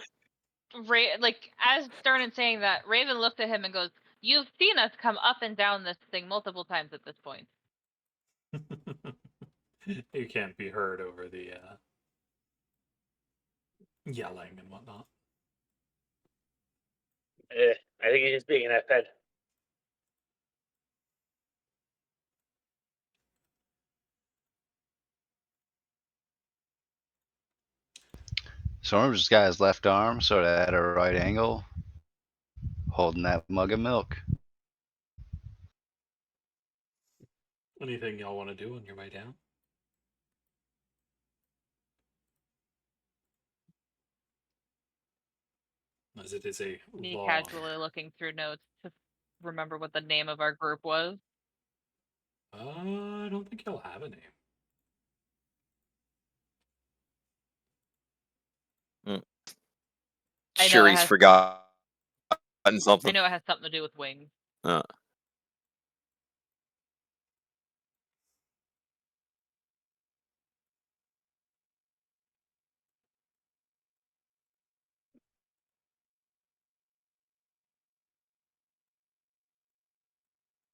S2: like as Durnan's saying that, Raven looked at him and goes, "You've seen us come up and down this thing multiple times at this point."
S1: You can't be heard over the yelling and whatnot.
S3: I think he's just being an fed.
S5: Storm's got his left arm sort of at a right angle, holding that mug of milk.
S1: Anything y'all want to do on your way down? As it is a
S2: Me
S1: long...
S2: casually looking through notes to remember what the name of our group was.
S1: I don't think y'all have a name.
S2: I know
S4: Sure,
S2: it
S4: he's
S2: has-
S4: forgot And
S2: I
S4: something.
S2: know it has something to do with wings.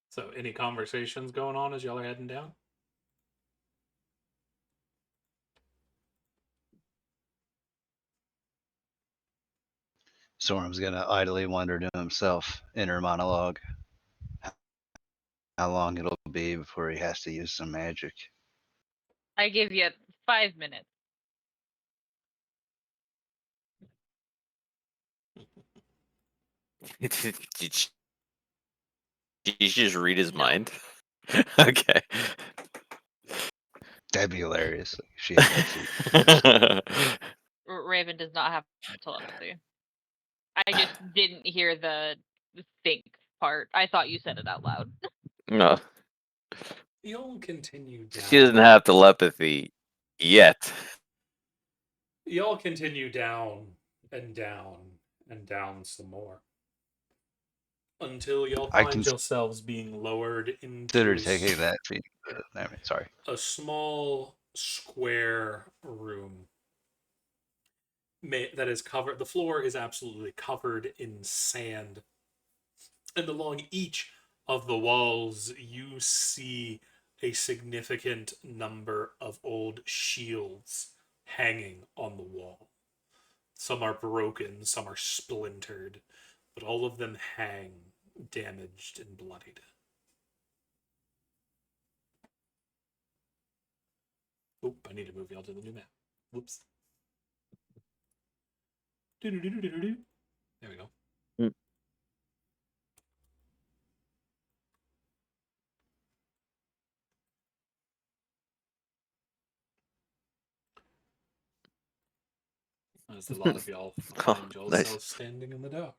S1: So, any conversations going on as y'all are heading down?
S5: Storm's gonna idly wonder to himself, inner monologue, how long it'll be before he has to use some magic.
S2: I give you 5 minutes.
S4: Did you just read his
S2: No.
S4: mind? Okay.
S5: That'd be hilarious. Like, she had that feat.
S2: Raven does not have telepathy. I just didn't hear the think part. I thought you said it out loud.
S4: No,
S1: Y'all continue down.
S4: she doesn't have telepathy yet.
S1: Y'all continue down and down and down some more. Until y'all
S5: I
S1: find yourselves being lowered
S5: consider
S1: into
S5: taking that feat. Sorry.
S1: a small square room that is covered. The floor is absolutely covered in sand, and along each of the walls you see a significant number of old shields hanging on the wall. Some are broken, some are splintered, but all of them hang damaged and bloodied. Oop, I need to move y'all to the new map. Whoops. There we go. As a lot of y'all find yourselves
S4: Nice.
S1: standing in the dark.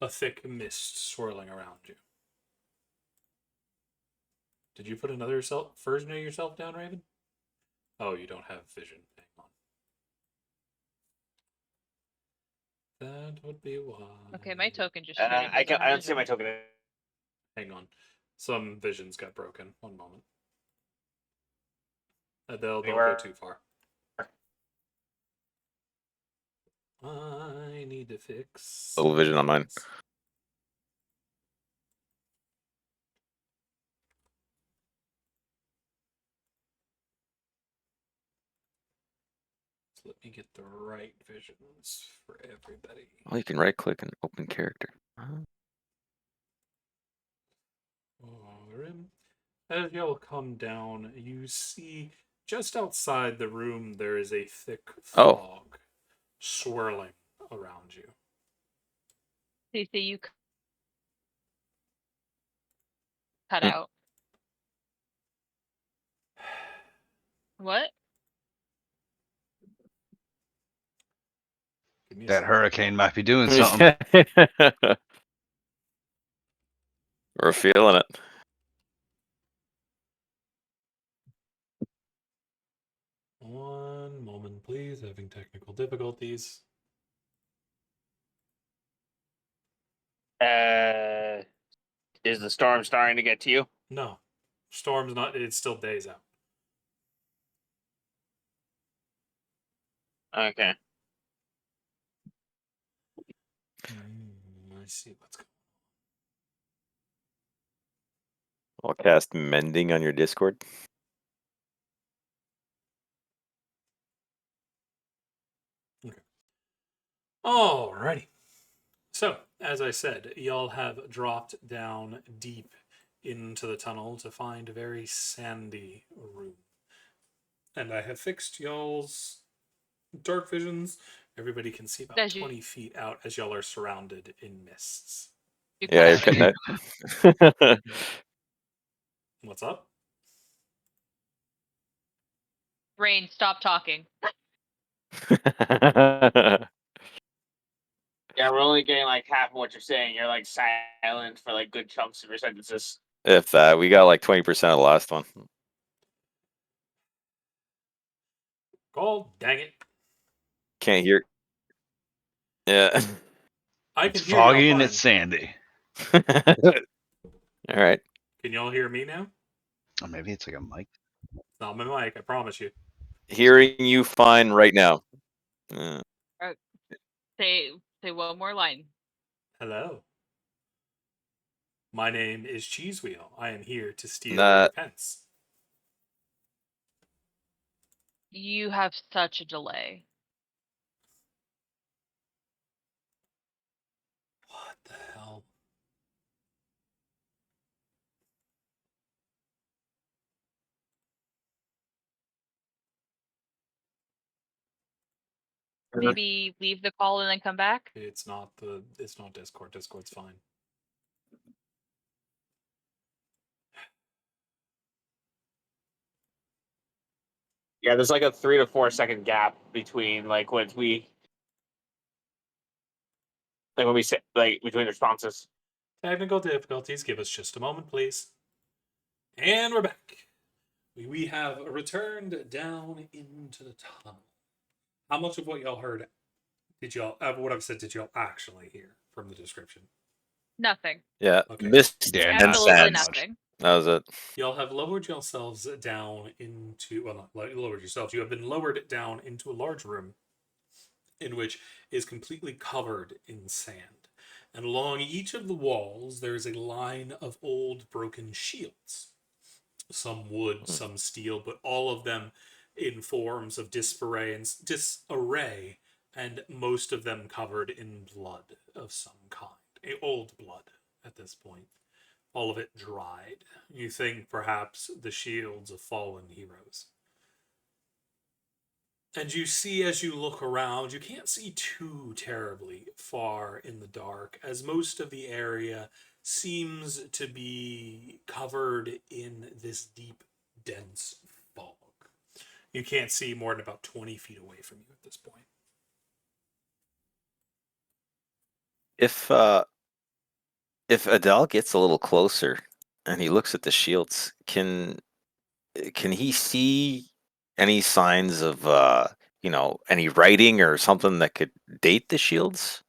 S1: A thick mist swirling around you. Did you put another version of yourself down, Raven? Oh, you don't have vision. Hang on. That would be why.
S2: Okay, my token just
S3: I don't see my token.
S1: Hang on. Some visions got broken. One moment. They'll go too far. I need to fix
S4: Little vision on mine.
S1: things. So let me get the right visions for everybody.
S4: Oh, you can right click and open character.
S1: As y'all come down, you see just outside the room there is a thick fog swirling around you.
S2: CC, you cut out. What?
S1: Give me a
S5: That
S1: second.
S5: hurricane might be doing something.
S4: We're feeling it.
S1: One moment, please. Having technical difficulties.
S3: Is the storm starting to get to you?
S1: No. Storm's not, it's still days out.
S3: Okay.
S1: I see what's going
S4: I'll cast mending on your Discord.
S1: on. Alrighty. So, as I said, y'all have dropped down deep into the tunnel to find a very sandy room. And I have fixed y'all's dark visions. Everybody can see about
S2: Does you-
S1: 20 feet out as y'all are surrounded in mists.
S2: You
S4: Yeah,
S2: cut
S4: you're
S2: out.
S4: cutting it.
S1: What's up?
S2: Rain, stop talking.
S3: Yeah, we're only getting like half of what you're saying. You're like silent for like good chunks of your sentences.
S4: If that, we got like 20% of the last one.
S1: Oh, dang it.
S4: Can't hear. Yeah.
S1: I
S5: It's
S1: can hear y'all
S5: foggy and
S1: fine.
S5: it's sandy.
S4: All right.
S1: Can y'all hear me now?
S5: Or maybe it's like a mic.
S1: It's not my mic, I promise you.
S4: Hearing you fine right now.
S2: Say one more line.
S1: Hello. My name is Cheese Wheel. I am here to steal
S4: Nah.
S1: your pence.
S2: You have such a delay.
S1: What the hell?
S2: Maybe leave the call and then come back.
S1: It's not Discord. Discord's fine.
S3: Yeah, there's like a 3 to 4 second gap between when we say between responses.
S1: Technical difficulties. Give us just a moment, please. And we're back. We have returned down into the tunnel. How much of what y'all heard did y'all, what I've said, did y'all actually hear from the description?
S2: Nothing.
S4: Yeah.
S1: Okay.
S4: Mist
S5: Yeah,
S4: and
S5: not
S2: Absolutely
S4: sands.
S2: nothing.
S4: That was it.
S1: Y'all have lowered yourselves down into, well, not lowered yourselves, you have been lowered down into a large room in which is completely covered in sand. And along each of the walls, there's a line of old broken shields. Some wood, some steel, but all of them in forms of disarray, and most of them covered in blood of some kind. Old blood at this point. All of it dried. You think perhaps the shields of fallen heroes. And you see, as you look around, you can't see too terribly far in the dark, as most of the area seems to be covered in this deep, dense fog. You can't see more than about 20 feet away from you at this point.
S4: If Adele gets a little closer and he looks at the shields, can he see any signs of any writing or something that could date the shields?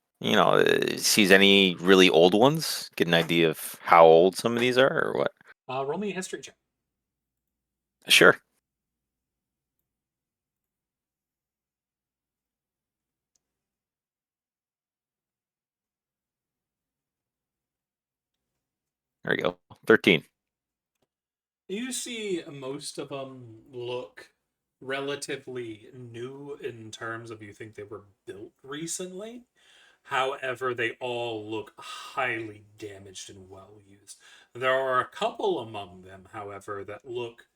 S4: Sees any really old ones? Get an idea of how old some of these are, or what?
S1: Roll me a history check.
S4: Sure. There you go. 13.
S1: You see most of them look relatively new in terms of you think they were built recently. However, they all look highly damaged and well used. There are a couple among them, however, that look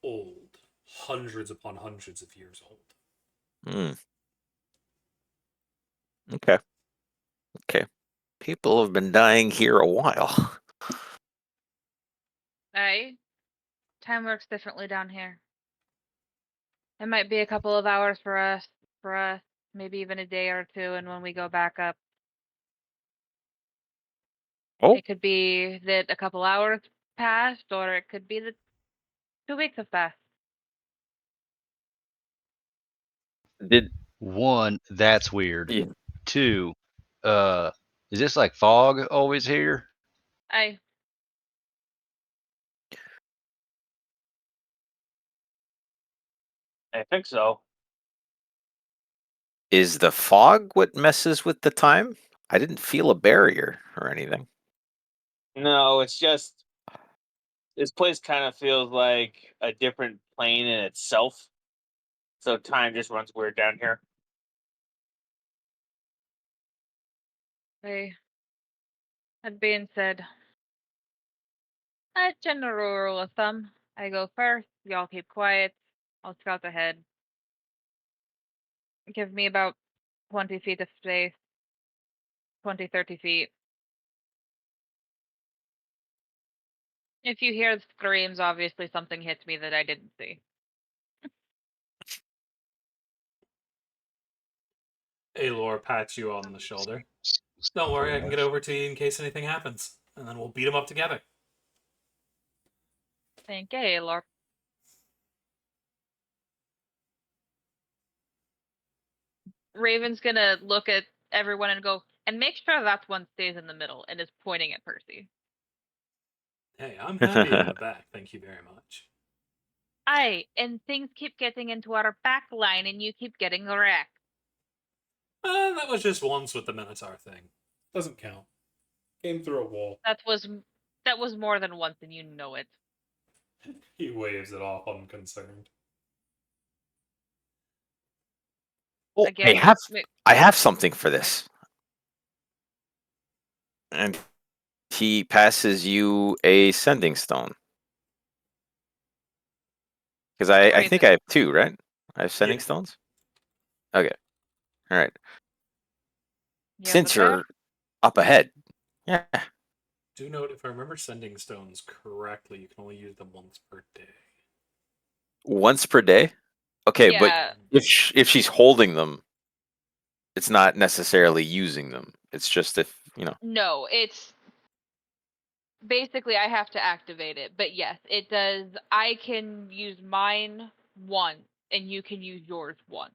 S1: old, hundreds upon hundreds of years old.
S4: Okay. People have been dying here a while.
S2: Aye. Time works differently down here. It might be a couple of hours for us, maybe even a day or two, and when we go back up,
S4: Oh.
S2: it could be that a couple hours passed, or it could be that 2 weeks have passed.
S4: Did
S5: One, that's weird.
S4: yeah.
S5: 2, is this like fog always here?
S2: I
S3: think so.
S4: Is the fog what messes with the time? I didn't feel a barrier or anything.
S3: No, it's just this place kind of feels like a different plane in itself. So time just runs weird down here.
S2: That being said, a general rule of thumb: I go first, y'all keep quiet, I'll scout ahead. Give me about 20 feet of space, 20, 30 feet. If you hear screams, obviously something hits me that I didn't see.
S1: Aelor pats you on the shoulder. Don't worry, I can get over to you in case anything happens, and then we'll beat them up together.
S2: Thank you, Aelor. Raven's gonna look at everyone and go, And make sure that one stays in the middle and is pointing at Percy.
S1: Hey, I'm happy in the back. Thank you very much.
S2: Aye, and things keep getting into our back line and you keep getting wrecked.
S1: That was just once with the Minotaur thing. Doesn't count. Came through a wall.
S2: That was more than once and you know it.
S1: He waves it off unconcerned.
S4: Oh,
S2: Again,
S4: I have something for this. And he passes you a sending stone. Because I think I have 2, right? I have sending
S1: Yeah.
S4: stones? Okay. All right.
S2: You have
S4: Since
S2: the pack?
S4: you're up ahead. Yeah.
S1: Do note, if I remember sending stones correctly, you can only use them once per day.
S4: Once per day? Okay, but
S2: Yeah.
S4: if she's holding them, it's not necessarily using them. It's just if,
S2: No, it's basically I have to activate it. But yes, it does. I can use mine once and you can use yours once.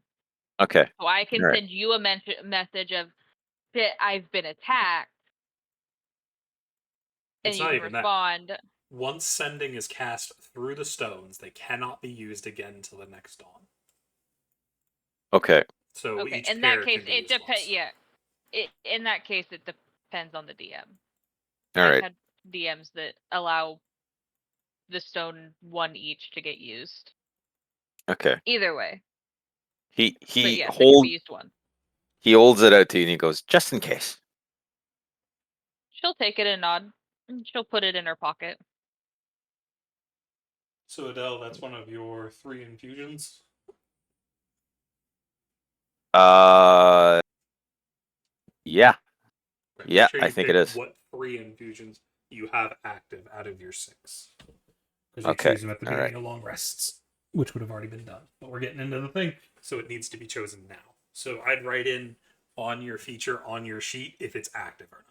S4: Okay.
S2: So I can
S4: All right.
S2: send you a message of that I've been attacked. And
S1: It's
S2: you
S1: not
S2: can
S1: even
S2: respond.
S1: that. Once sending is cast through the stones, they cannot be used again until the next dawn.
S4: Okay.
S1: So
S2: Okay,
S1: each
S2: in
S1: pair
S2: that case,
S1: can be
S2: it
S1: used
S2: depends.
S1: once.
S2: Yeah, in that case, it depends on the DM.
S4: All
S2: I've
S4: right.
S2: had DMs that allow the stone one each to get used.
S4: Okay.
S2: Either way,
S4: He
S2: but yes, it can be used once.
S4: he holds it out to you and he goes, just in case.
S2: She'll take it and nod, and she'll put it in her pocket.
S1: So Adele, that's one of your 3 infusions?
S4: Yeah.
S1: Right,
S4: Yeah,
S1: make sure
S4: I
S1: you
S4: think it
S1: pick
S4: is.
S1: what 3 infusions you have active out of your 6. Because you
S4: Okay.
S1: choose them at the
S4: All
S1: beginning
S4: right.
S1: of long rests, which would have already been done. But we're getting into the thing, so it needs to be chosen now. So I'd write in on your feature on your sheet if it's active or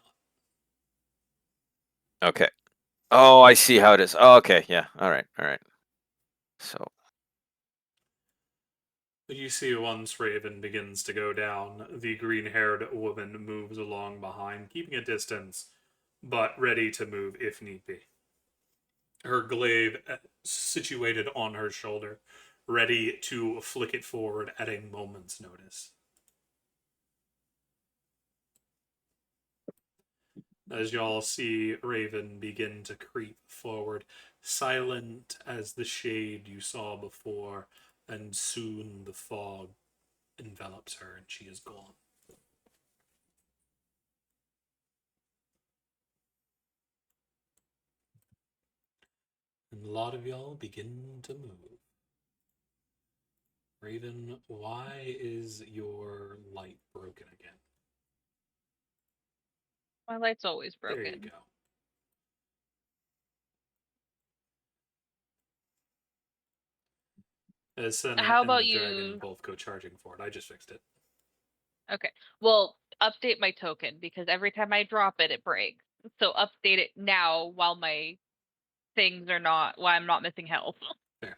S1: not.
S4: Okay. Oh, I see how it is. Oh, okay. Yeah. All right. All right. So,
S1: You see once Raven begins to go down, the green-haired woman moves along behind, keeping a distance, but ready to move if need be. Her glaive situated on her shoulder, ready to flick it forward at a moment's notice. As y'all see Raven begin to creep forward, silent as the shade you saw before, and soon the fog envelops her and she is gone. And a lot of y'all begin to move. Raven, why is your light broken again?
S2: My light's always broken.
S1: There you go. As Senna
S2: How
S1: and
S2: about
S1: the dragon
S2: you?
S1: both go charging for it. I just fixed it.
S2: Okay. Well, update my token because every time I drop it, it breaks. So update it now while my things are not. While I'm not missing health.
S1: There.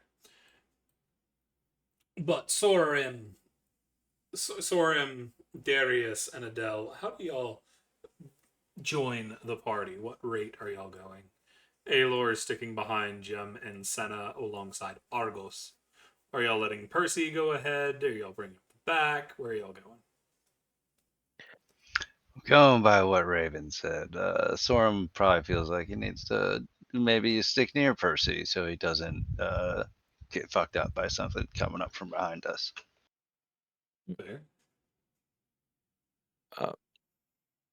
S1: But Sorim, Darius, and Adele, how do y'all join the party? What rate are y'all going? Aelor is sticking behind Jem and Senna alongside Argos. Are y'all letting Percy go ahead? Are y'all bringing him back? Where are y'all going?
S5: Going by what Raven said, Sorum probably feels like he needs to maybe stick near Percy so he doesn't get fucked up by something coming up from behind us.
S1: Fair.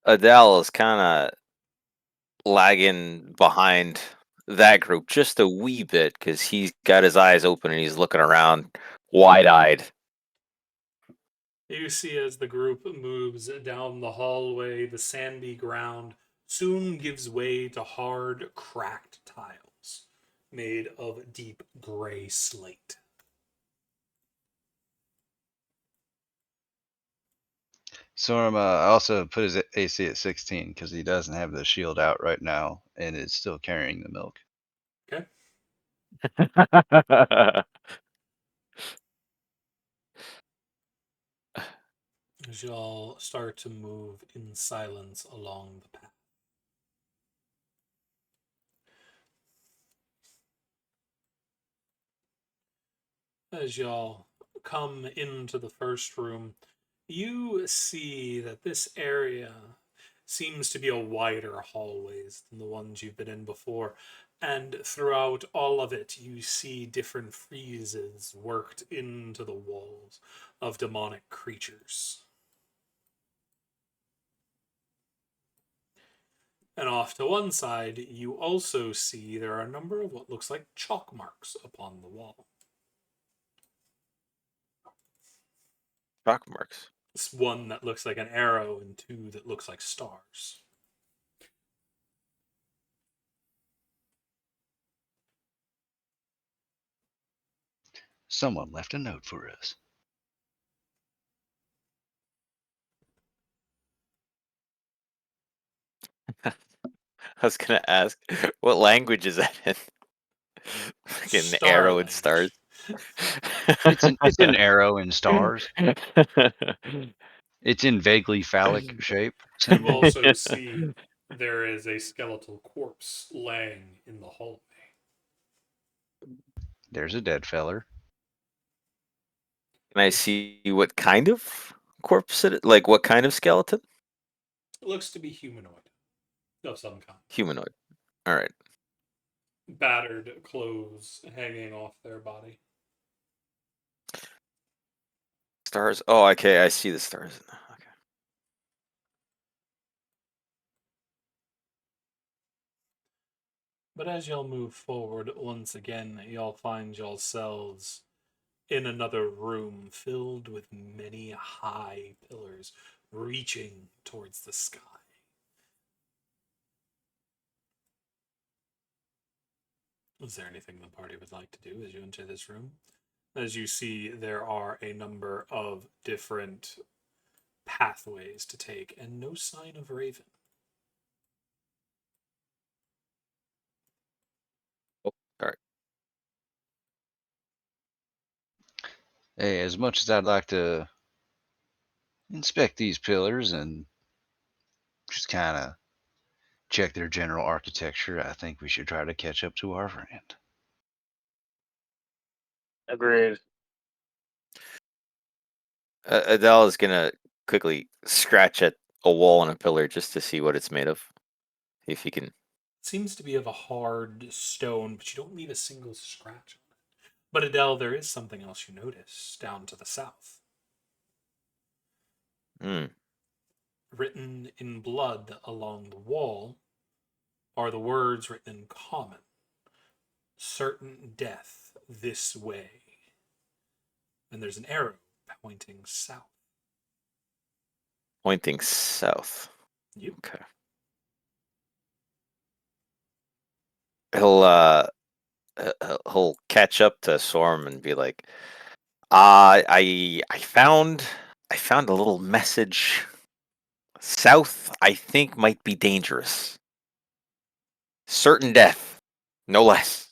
S4: Adele is kind of lagging behind that group just a wee bit because he's got his eyes open and he's looking around wide-eyed.
S1: You see as the group moves down the hallway, the sandy ground soon gives way to hard, cracked tiles made of deep gray slate.
S5: Sorum also put his AC at 16 because he doesn't have the shield out right now and is still carrying the milk.
S1: Okay. as y'all start to move in silence along the path. As y'all come into the first room, you see that this area seems to be a wider hallways than the ones you've been in before. And throughout all of it, you see different friezes worked into the walls of demonic creatures. And off to one side, you also see there are a number of what looks like chalk marks upon the wall.
S4: Chalk marks.
S1: It's one that looks like an arrow and two that looks like stars.
S5: Someone left a note for us.
S4: I was gonna ask, what language is that in? Fucking
S1: Star
S4: arrow and
S1: language.
S4: stars.
S5: It's an arrow and stars. It's in vaguely phallic shape.
S1: You
S5: Symbol.
S1: also see there is a skeletal corpse laying in the hallway.
S5: There's a dead feller.
S4: Can I see what kind of corpse it is? Like what kind of skeleton?
S1: It looks to be humanoid of some kind.
S4: Humanoid. All right.
S1: Battered clothes hanging off their body.
S4: Stars. Oh, okay. I see the stars. Okay.
S1: But as y'all move forward, once again, y'all find yourselves in another room filled with many high pillars reaching towards the sky. Is there anything the party would like to do as you enter this room? As you see, there are a number of different pathways to take, and no sign of Raven.
S4: Oh, all right.
S5: Hey, as much as I'd like to inspect these pillars and just kind of check their general architecture, I think we should try to catch up to our friend.
S3: Agreed.
S4: Adele is gonna quickly scratch at a wall on a pillar just to see what it's made of. If he can.
S1: It seems to be of a hard stone, but you don't leave a single scratch on it. But Adele, there is something else you notice down to the south.
S4: Hmm.
S1: Written in blood along the wall are the words written in common: certain death this way. And there's an arrow pointing south.
S4: Pointing south.
S1: You.
S4: Okay. He'll he'll catch up to Storm and be like, I found a little message. South, I think, might be dangerous. Certain death, no less."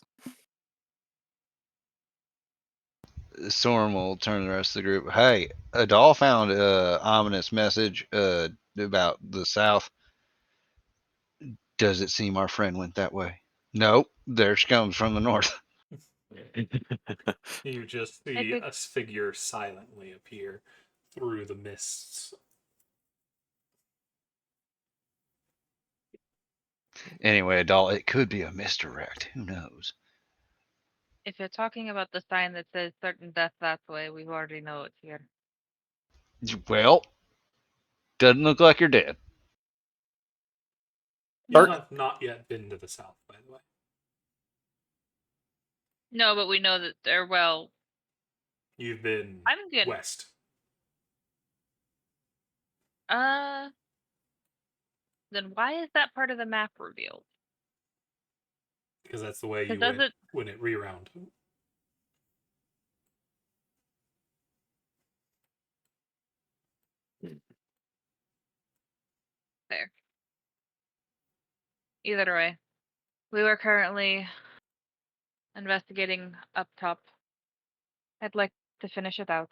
S5: Storm will turn to the rest of the group. Hey, Adal found a ominous message about the south. Does it seem our friend went that way? Nope. There she comes from the north.
S1: You just see a figure silently appear through the mists.
S5: Anyway, Adal, it could be a misdirect. Who knows?
S2: If you're talking about the sign that says certain death that way, we already know it's here.
S5: Well, doesn't look like you're dead.
S1: You
S4: Start-
S1: have not yet been to the south, by the way.
S2: No, but we know that they're well.
S1: You've been
S2: I'm good.
S1: west.
S2: Then why is that part of the map revealed?
S1: Because that's the way you
S2: Does
S1: went
S2: it?
S1: when it reround.
S2: There. Either way, we were currently investigating up top. I'd like to finish it out.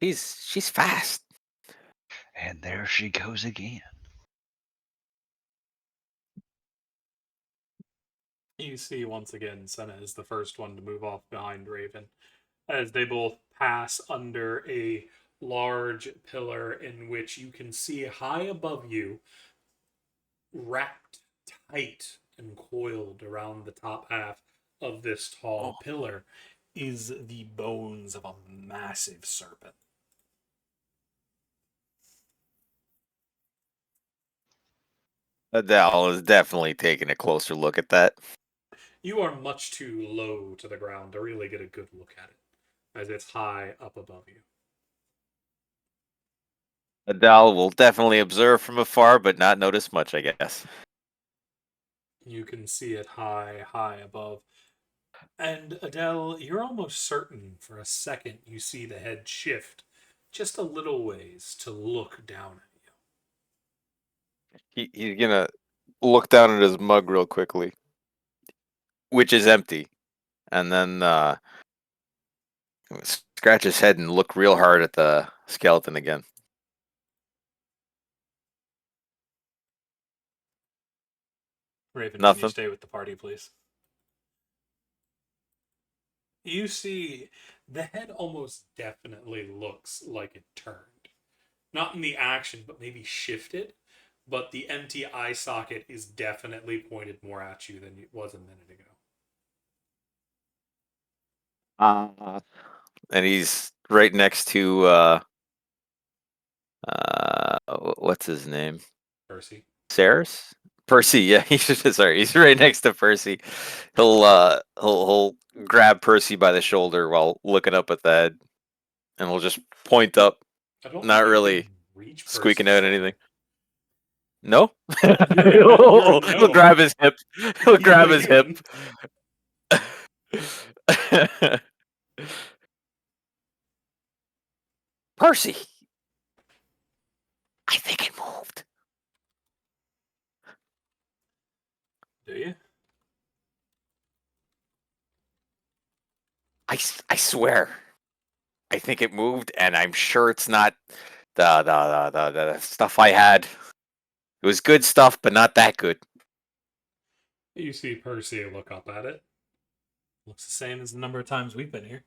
S4: She's fast.
S5: And there she goes again.
S1: You see once again, Senna is the first one to move off behind Raven, as they both pass under a large pillar in which you can see high above you, wrapped tight and coiled around the top half of this tall pillar, is the bones of a massive serpent.
S4: Adele is definitely taking a closer look at that.
S1: You are much too low to the ground to really get a good look at it, as it's high up above you.
S4: Adele will definitely observe from afar, but not notice much, I guess.
S1: You can see it high, high above. And Adele, you're almost certain for a second you see the head shift just a little ways to look down at you.
S4: He's gonna look down at his mug real quickly, which is empty, and then scratch his head and look real hard at the skeleton again.
S1: Raven, can you
S4: Nothing.
S1: stay with the party, please? You see, the head almost definitely looks like it turned. Not in the action, but maybe shifted. But the empty eye socket is definitely pointed more at you than it was a minute ago.
S4: And he's right next to what's his name?
S1: Percy.
S4: Saris? Percy, yeah, sorry, he's right next to Percy. He'll grab Percy by the shoulder while looking up at the head, and we'll just point up,
S1: I don't
S4: not
S1: think you
S4: really
S1: can reach
S4: squeaking
S1: Percy's
S4: out
S1: shoulder.
S4: anything. No?
S1: You're a
S4: He'll
S1: no.
S4: grab his hip. He'll
S1: He's
S4: grab his hip.
S1: leaving.
S4: Percy, I think it moved.
S1: Do you?
S4: I swear, I think it moved, and I'm sure it's not the stuff I had. It was good stuff, but not that good.
S1: You see Percy look up at it. Looks the same as the number of times we've been here.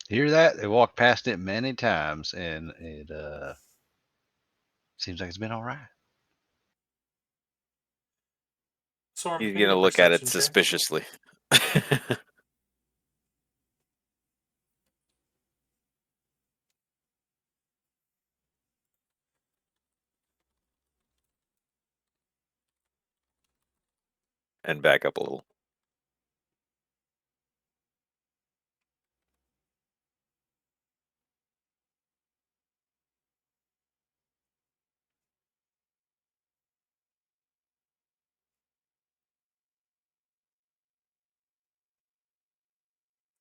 S5: Hear that? They walked past it many times, and it seems like it's been all right.
S1: Storm,
S4: He's
S1: can I get
S4: gonna
S1: a
S4: look at it
S1: perception check?
S4: suspiciously. And back up a little.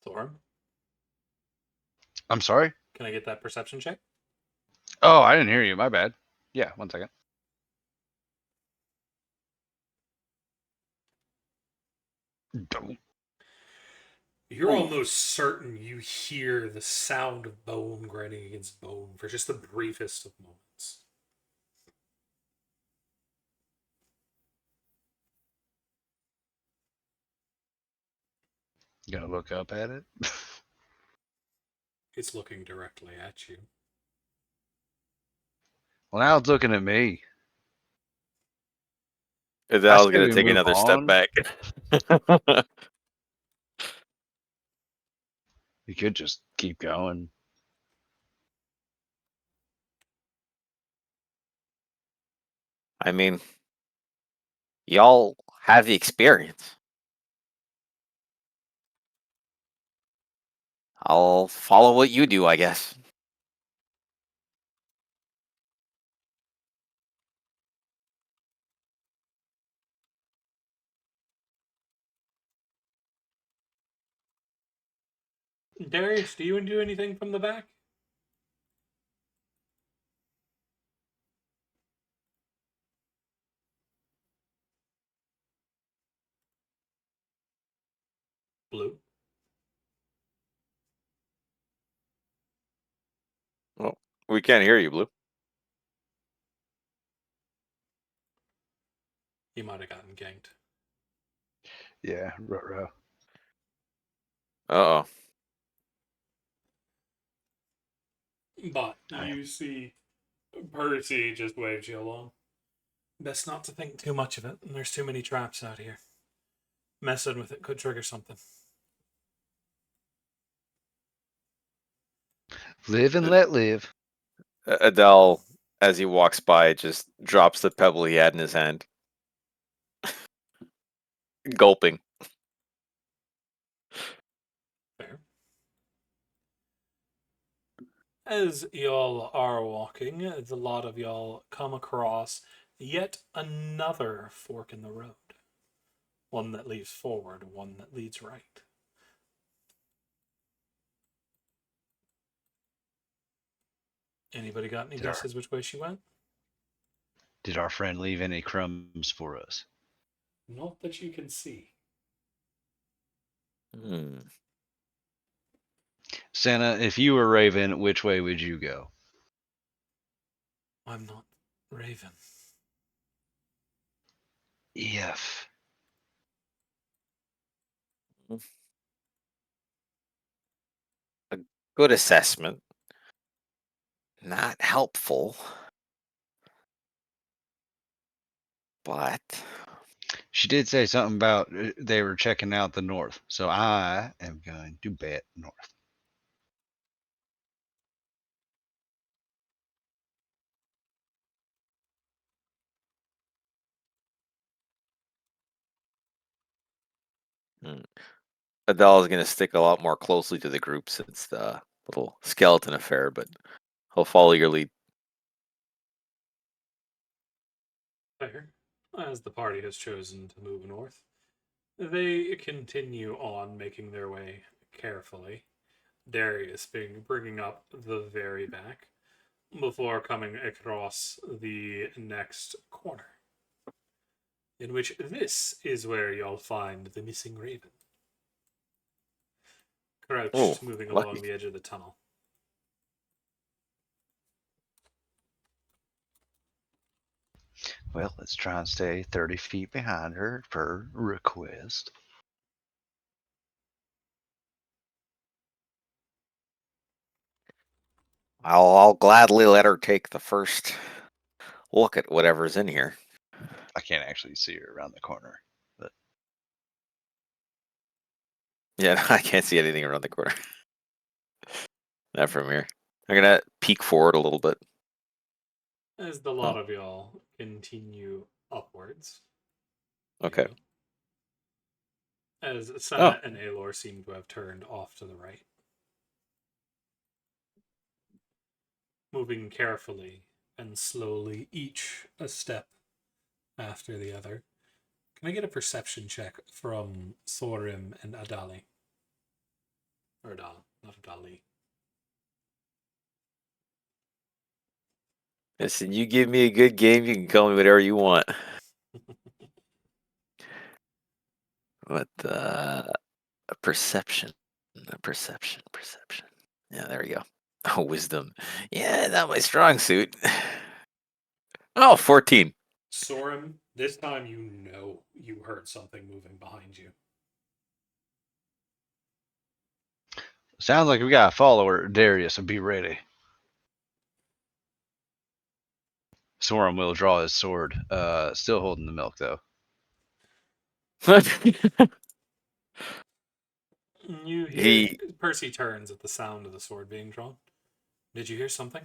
S1: Storm,
S5: I'm sorry?
S1: can I get that perception check?
S5: Oh, I didn't hear you. My bad. Yeah, 1 second. Don't.
S1: You're
S4: Ooh.
S1: almost certain you hear the sound of bone grinding against bone for just the briefest of moments.
S5: You gonna look up at it?
S1: It's looking directly at you.
S5: Well, now it's looking at me.
S4: Adele's
S5: say
S4: gonna
S5: we
S4: take
S5: move
S4: another step
S5: on.
S4: back.
S5: You could just keep going.
S4: I mean, y'all have the experience. I'll follow what you do, I guess.
S1: Darius, do you do anything from the back?
S4: We can't hear you, Blue.
S1: He might have gotten ganked.
S5: Yeah, ruh-roh.
S4: Uh-oh.
S1: But you see Percy just waves you along. Best not to think too much of it. There's too many traps out here. Messing with it could trigger something.
S5: Live and let live.
S4: Adele, as he walks by, just drops the pebble he had in his hand. Gulping.
S1: Fair. As y'all are walking, the lot of y'all come across yet another fork in the road. One that leads forward, one that leads right. Anybody got any
S5: Did our-
S1: guesses which way she went?
S5: Did our friend leave any crumbs for us?
S1: Not that you can see.
S4: Hmm.
S5: Santa, if you were Raven, which way would you go?
S1: I'm not Raven.
S5: If.
S4: A good assessment. Not helpful. But
S5: She did say something about they were checking out the north, so I am going to bet north.
S4: Adele is going to stick a lot more closely to the group since the little skeleton affair, but he'll follow your lead.
S1: Fair. As the party has chosen to move north, they continue on making their way carefully. Darius bringing up the very back before coming across the next corner, in which this is where you'll find the missing raven. Crouched,
S4: Oh,
S1: moving
S4: lucky.
S1: along the edge of the tunnel.
S5: Well, let's try and stay 30 feet behind her per request.
S4: I'll gladly let her take the first look at whatever's in here.
S5: I can't actually see her around the corner. But
S4: Yeah, I can't see anything around the corner. Not from here. I'm gonna peek forward a little bit.
S1: As the lot of y'all continue upwards.
S4: Okay.
S1: As Senna and Aelor seem to have turned off to the right. Moving carefully and slowly, each a step after the other. Can I get a perception check from Thorim and Adali? Or Adal, not Adali.
S4: Listen, you give me a good game, you can call me whatever you want. But a perception. A perception. Yeah, there we go. Oh, wisdom. Yeah, not my strong suit. Oh, 14.
S1: Sorim, this time you know you heard something moving behind you.
S5: sounds like we got a follower, Darius, so be ready. Sorum will draw his sword. Still holding the milk though.
S1: You hear
S4: He
S1: Percy turns at the sound of the sword being drawn. Did you hear something?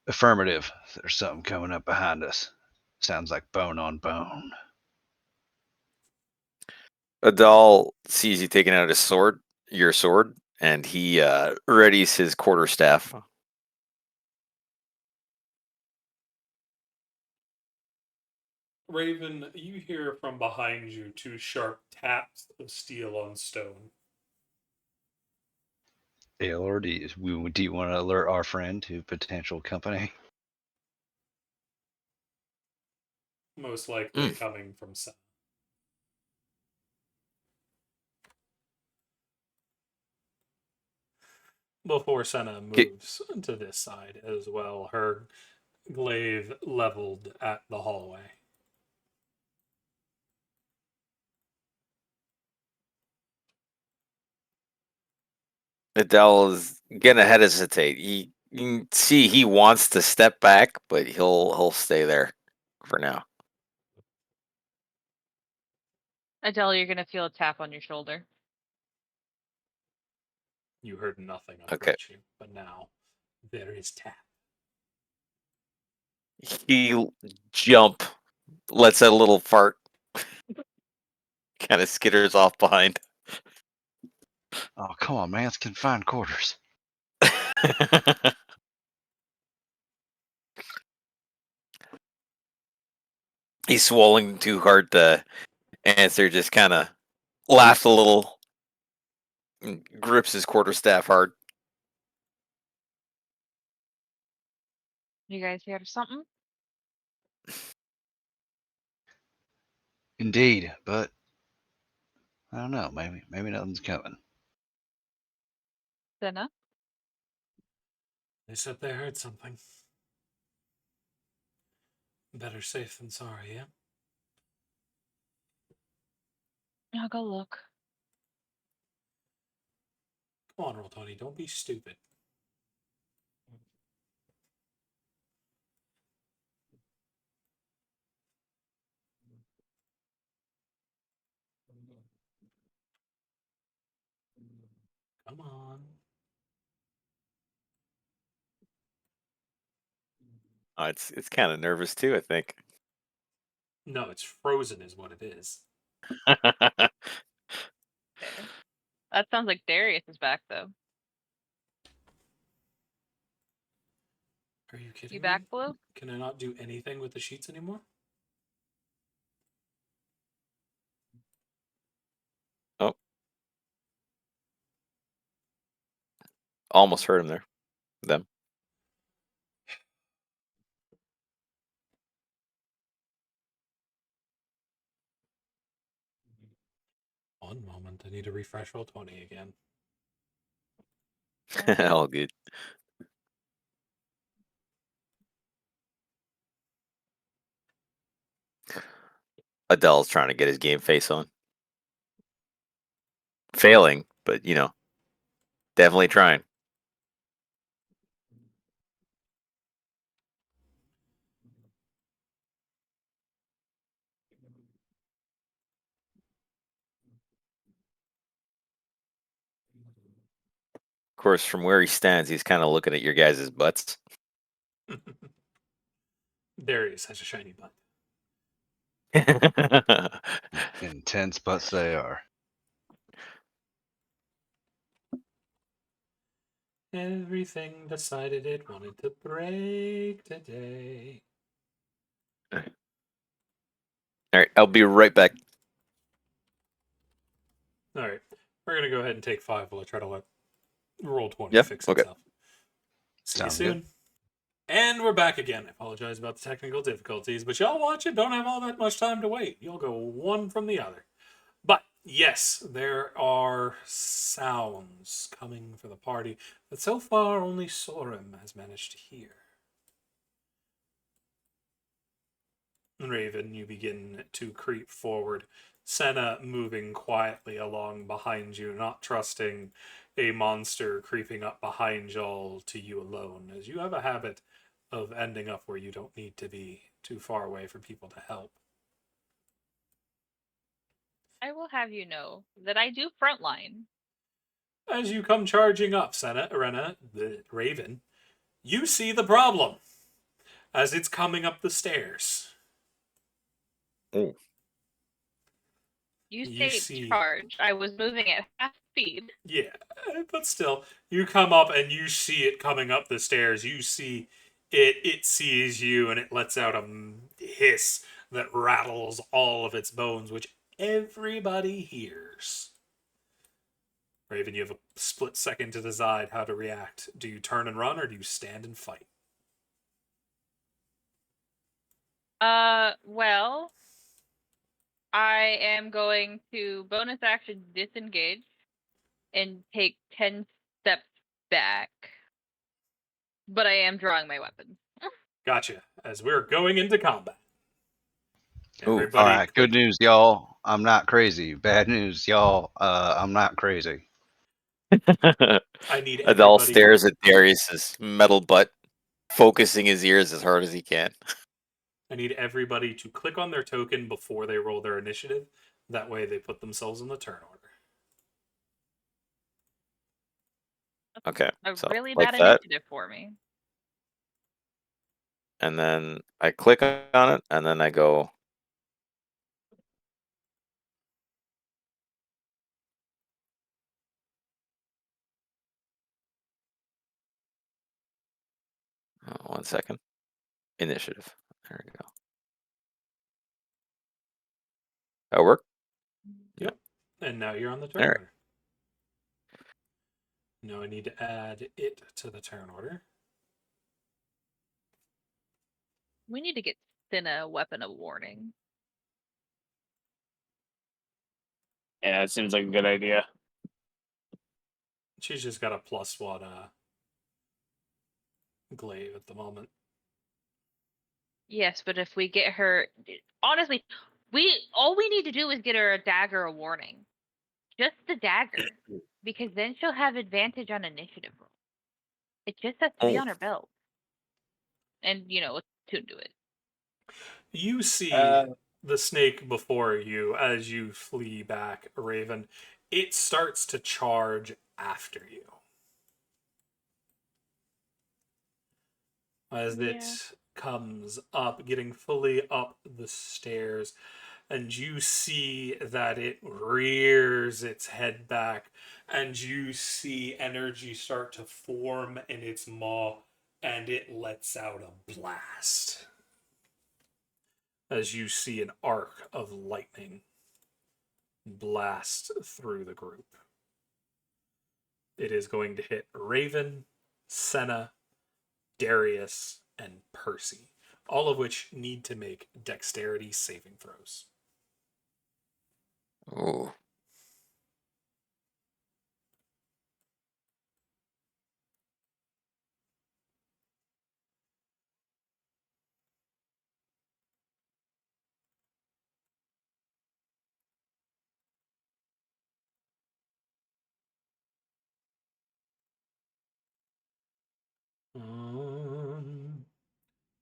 S5: Affirmative. There's something coming up behind us. Sounds like bone on bone.
S4: Adal sees you taking out his sword, your sword, and he readies his quarterstaff.
S1: Raven, you hear from behind you two sharp taps of steel on stone.
S5: Aylor, do you want to alert our friend to potential company?
S1: Most likely coming from Senna. Before Senna moves to this side as well, her glaive leveled at the hallway.
S4: Adele is gonna hesitate. You can see he wants to step back, but he'll stay there for now.
S2: Adele, you're gonna feel a tap on your shoulder.
S1: You heard nothing
S4: Okay.
S1: approach you, but now there is tap.
S4: He jump, lets out a little fart, kind of skitters off behind.
S5: Oh, come on, man. It's confined quarters.
S4: He's swallowing too hard to answer, just kind of laughs a little, and grips his quarterstaff hard.
S2: You guys hear something?
S5: Indeed, but I don't know. Maybe nothing's coming.
S2: Senna?
S1: They said they heard something. Better safe than sorry, yeah?
S2: I'll go look.
S1: Come on, Roll20, don't be stupid. Come on.
S4: Oh, it's kind of nervous too, I think.
S1: No, it's frozen is what it is.
S2: Okay. That sounds like Darius is back, though.
S1: Are you kidding
S2: You
S1: me?
S2: back, Blue?
S1: Can I not do anything with the sheets anymore?
S4: Oh, almost heard him there. Them.
S1: One moment, I need to refresh Roll20 again.
S4: All good. Adele's trying to get his game face on. Failing, but definitely trying. Of course, from where he stands, he's kind of looking at your guys' butts.
S1: Darius has a shiny butt.
S5: Intense butts they are.
S1: Everything decided it wanted to break today.
S4: All right, I'll be right back.
S1: All right, we're gonna go ahead and take 5 while I try to let Roll20
S4: Yeah,
S1: fix
S4: okay.
S1: itself. See
S5: Sounds
S1: you
S5: good.
S1: soon. And we're back again. I apologize about the technical difficulties, but y'all watching don't have all that much time to wait. You'll go one from the other. But yes, there are sounds coming for the party that so far only Sorum has managed to hear. Raven, you begin to creep forward. Senna moving quietly along behind you, not trusting a monster creeping up behind y'all to you alone, as you have a habit of ending up where you don't need to be too far away for people to help.
S2: I will have you know that I do frontline.
S1: As you come charging up, Rena, the Raven, you see the problem as it's coming up the stairs.
S4: Oh,
S2: You
S1: You
S2: say
S1: see,
S2: charge. I was moving at half speed.
S1: yeah, but still, you come up and you see it coming up the stairs. You see it sees you and it lets out a hiss that rattles all of its bones, which everybody hears. Raven, you have a split second to decide how to react. Do you turn and run or do you stand and fight?
S2: Well, I am going to bonus action disengage and take 10 steps back. But I am drawing my weapon.
S1: Gotcha. As we're going into combat.
S4: Ooh,
S1: Everybody,
S5: All right, good
S1: click.
S5: news, y'all. I'm not crazy. Bad news, y'all. I'm not crazy.
S1: I need
S4: Adele
S1: everybody.
S4: stares at Darius's metal butt, focusing his ears as hard as he can.
S1: I need everybody to click on their token before they roll their initiative. That way, they put themselves in the turn order.
S4: Okay,
S2: A
S4: so
S2: really
S4: like
S2: bad
S4: that,
S2: initiative for me.
S4: and then I click on it, and then I go. Oh, 1 second. Initiative. There we go. That work?
S1: Yep. And now you're on the turn
S4: All right.
S1: order. Now I need to add it to the turn order.
S2: We need to get Cinna a weapon of warning.
S3: Yeah, it seems like a good idea.
S1: She's just got a +1 glaive at the moment.
S2: Yes, but if we get her, honestly, all we need to do is get her a dagger of warning, just the dagger, because then she'll have advantage on initiative roll. It just has to be
S4: Oh.
S2: on her belt, and attune to it.
S1: You see the snake before you as you flee back, Raven. It starts to charge after you. As it comes up, getting fully up the stairs, and you see that it rears its head back, and you see energy start to form in its maw, and it lets out a blast. As you see an arc of lightning blast through the group. It is going to hit Raven, Senna, Darius, and Percy, all of which need to make dexterity saving throws.
S4: Ooh.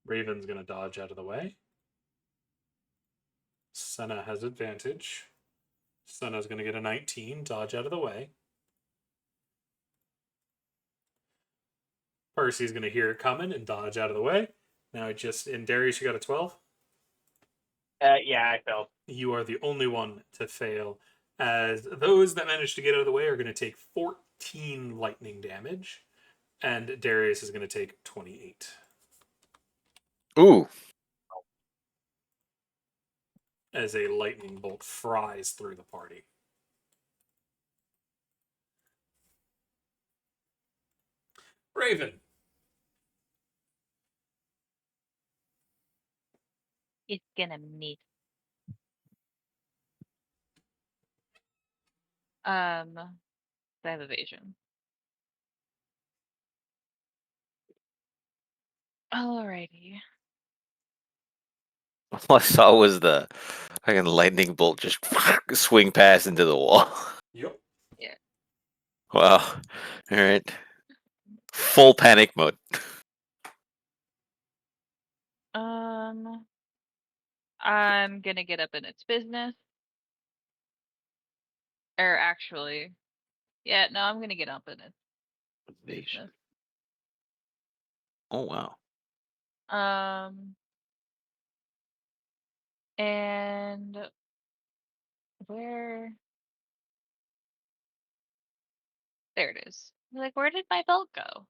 S1: Raven's going to dodge out of the way. Senna has advantage. Senna's going to get a 19, dodge out of the way. Percy's going to hear it coming and dodge out of the way. Now and Darius, you got a 12?
S3: Yeah, I failed.
S1: You are the only one to fail, as those that manage to get out of the way are going to take 14 lightning damage, and Darius is going to take 28.
S4: Ooh.
S1: As a lightning bolt fries through the party. Raven.
S2: It's gonna meet. I have evasion. Alrighty.
S4: All I saw was the fucking lightning bolt just swing past into the wall.
S1: Yep.
S2: Yeah.
S4: Wow. All right. Full panic mode.
S2: I'm gonna get up in its business. Or actually, yeah, no, I'm gonna get up in its business.
S4: Oh wow.
S2: And where? There it is. Like, where did my belt go?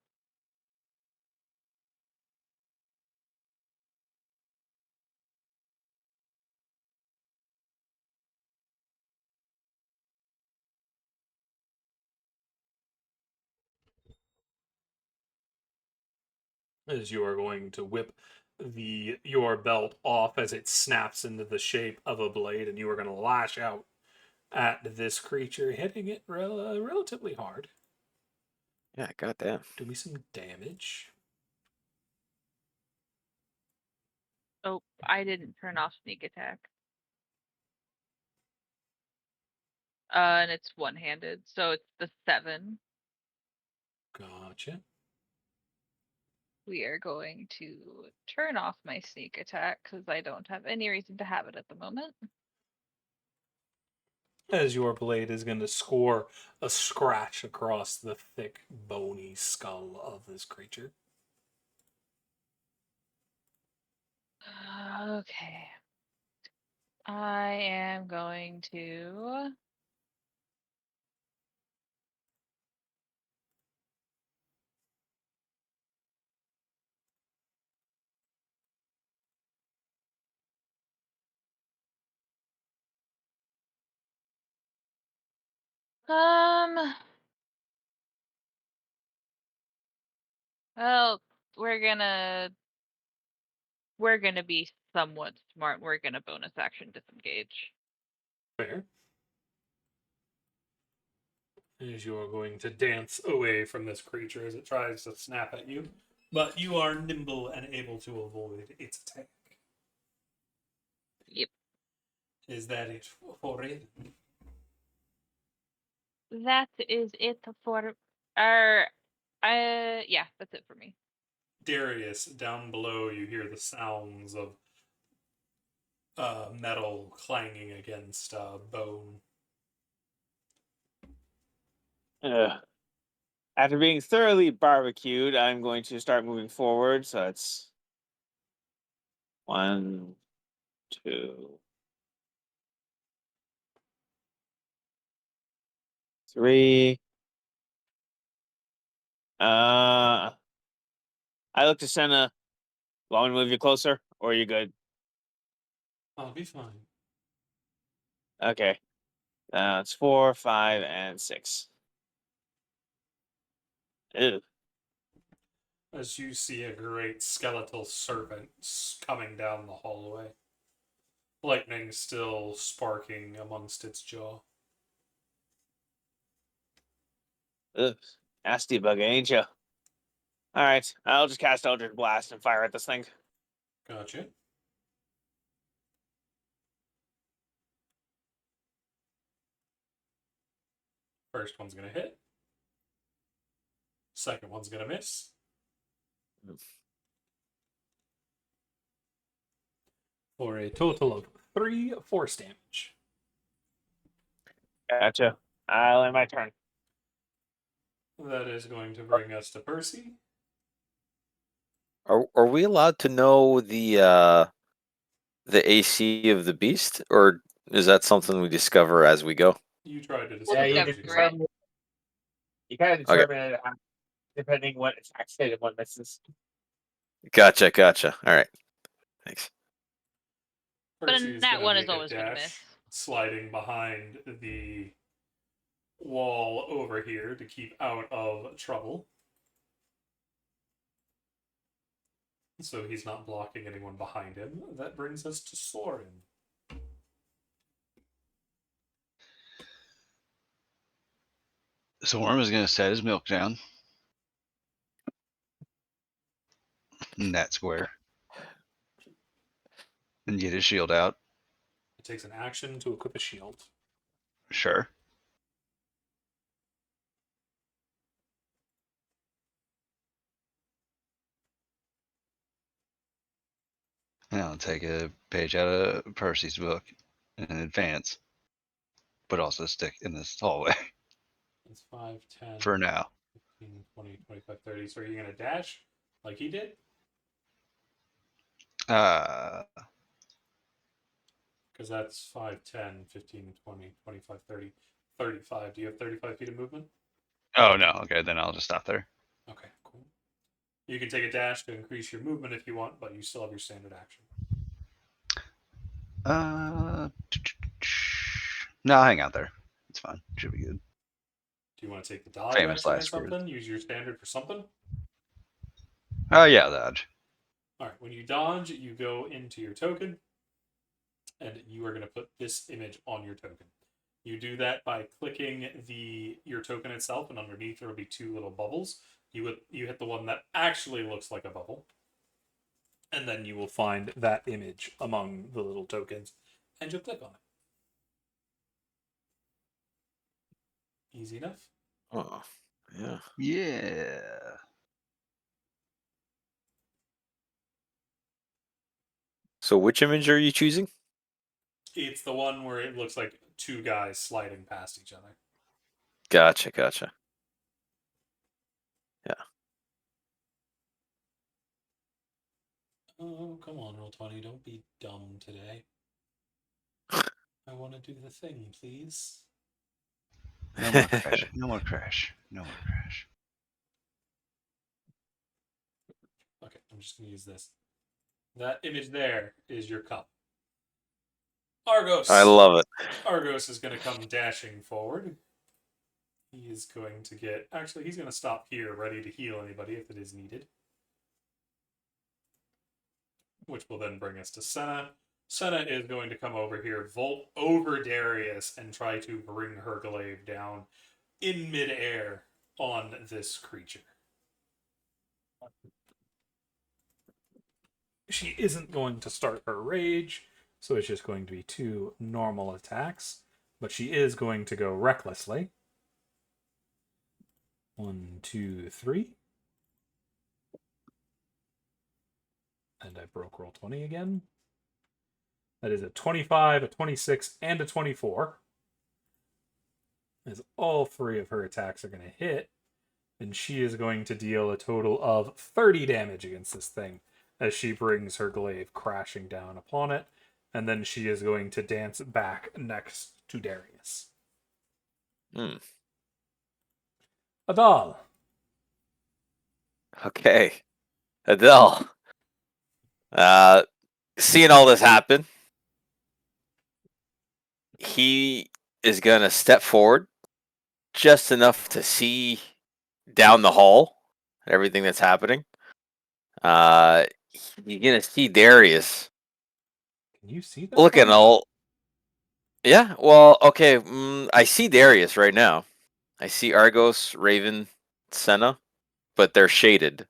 S1: As you are going to whip your belt off as it snaps into the shape of a blade, and you are going to lash out at this creature, hitting it relatively hard.
S4: Yeah, goddamn.
S1: Do me some damage.
S2: Oh, I didn't turn off sneak attack. And it's one-handed, so it's the 7.
S1: Gotcha.
S2: We are going to turn off my sneak attack because I don't have any reason to have it at the moment.
S1: As your blade is going to score a scratch across the thick, bony skull of this creature.
S2: Okay. I am going to well, we're gonna be somewhat smart. We're gonna bonus action disengage.
S1: Fair. As you are going to dance away from this creature as it tries to snap at you, but you are nimble and able to avoid its attack.
S2: Yep.
S1: Is that it for it?
S2: That is it for yeah, that's it for me.
S1: Darius, down below, you hear the sounds of metal clanging against bone.
S3: After being thoroughly barbecued, I'm going to start moving forward. So it's 1, 2, 3. I look to Senna. Want me to move you closer, or are you good?
S1: I'll be fine.
S3: Okay. It's 4, 5, and 6. Ew.
S1: As you see a great skeletal serpent coming down the hallway, lightning still sparking amongst its jaw.
S3: Ugh. Nasty bug, ain't you? All right. I'll just cast Eldritch Blast and fire at this thing.
S1: Gotcha. First one's gonna hit. Second one's gonna miss. For a total of 3 force damage.
S3: Gotcha. I'll end my turn.
S1: That is going to bring us to Percy.
S4: Are we allowed to know the AC of the beast, or is that something we discover as we go?
S1: You tried to
S2: We'll
S1: discover
S3: you
S1: as
S2: discover
S1: you go.
S2: it.
S3: You kind of
S4: Okay.
S3: determine it depending what attacks hit and what misses.
S4: Gotcha. All right. Thanks.
S2: But
S1: Percy's
S2: that
S1: gonna
S2: one
S1: make
S2: is
S1: a
S2: always gonna
S1: dash,
S2: miss.
S1: sliding behind the wall over here to keep out of trouble. So he's not blocking anyone behind him. That brings us to Soren.
S5: So Worm is going to set his milk down in that square and get his shield out.
S1: It takes an action to equip a shield.
S5: Sure. And I'll take a page out of Percy's book and advance, but also stick in this hallway
S1: It's 5, 10,
S5: for now.
S1: 15, 20, 25, 30. So are you going to dash like he did?
S5: Uh,
S1: Because that's 5, 10, 15, 20, 25, 30, 35. Do you have 35 feet of movement?
S5: oh no, okay, then I'll just stop there.
S1: Okay, cool. You can take a dash to increase your movement if you want, but you still have your standard action.
S5: No, I'll hang out there. It's fine. Should be good.
S1: Do you want to take the dodge
S5: Famous
S1: action or
S5: last words.
S1: something? Use your standard for something?
S5: Oh yeah, dodge.
S1: All right, when you dodge, you go into your token, and you are going to put this image on your token. You do that by clicking your token itself, and underneath there will be two little bubbles. You hit the one that actually looks like a bubble, and then you will find that image among the little tokens, and you'll click on it. Easy enough.
S4: Oh, yeah.
S5: Yeah.
S4: So which image are you choosing?
S1: It's the one where it looks like two guys sliding past each other.
S4: Gotcha. Yeah.
S1: Oh, come on, Roll20. Don't be dumb today. I want to do the thing, please.
S5: No more crash. No more crash. No more crash.
S1: Okay, I'm just going to use this. That image there is your cup. Argos!
S4: I love it.
S1: Argos is going to come dashing forward. He is going to get... Actually, he's going to stop here, ready to heal anybody if it is needed. Which will then bring us to Senna. Senna is going to come over here, vault over Darius, and try to bring her glaive down in midair on this creature. She isn't going to start her rage, so it's just going to be 2 normal attacks. But she is going to go recklessly. 1, 2, 3. And I broke Roll20 again. That is a 25, a 26, and a 24. As all 3 of her attacks are going to hit. And she is going to deal a total of 30 damage against this thing as she brings her glaive crashing down upon it. And then she is going to dance back next to Darius. Adal.
S4: Okay. Adele. Seeing all this happen, he is gonna step forward just enough to see down the hall everything that's happening. You're gonna see Darius
S1: Can you see that?
S4: looking all. Yeah, well, okay. I see Darius right now. I see Argos, Raven, Senna, but they're shaded.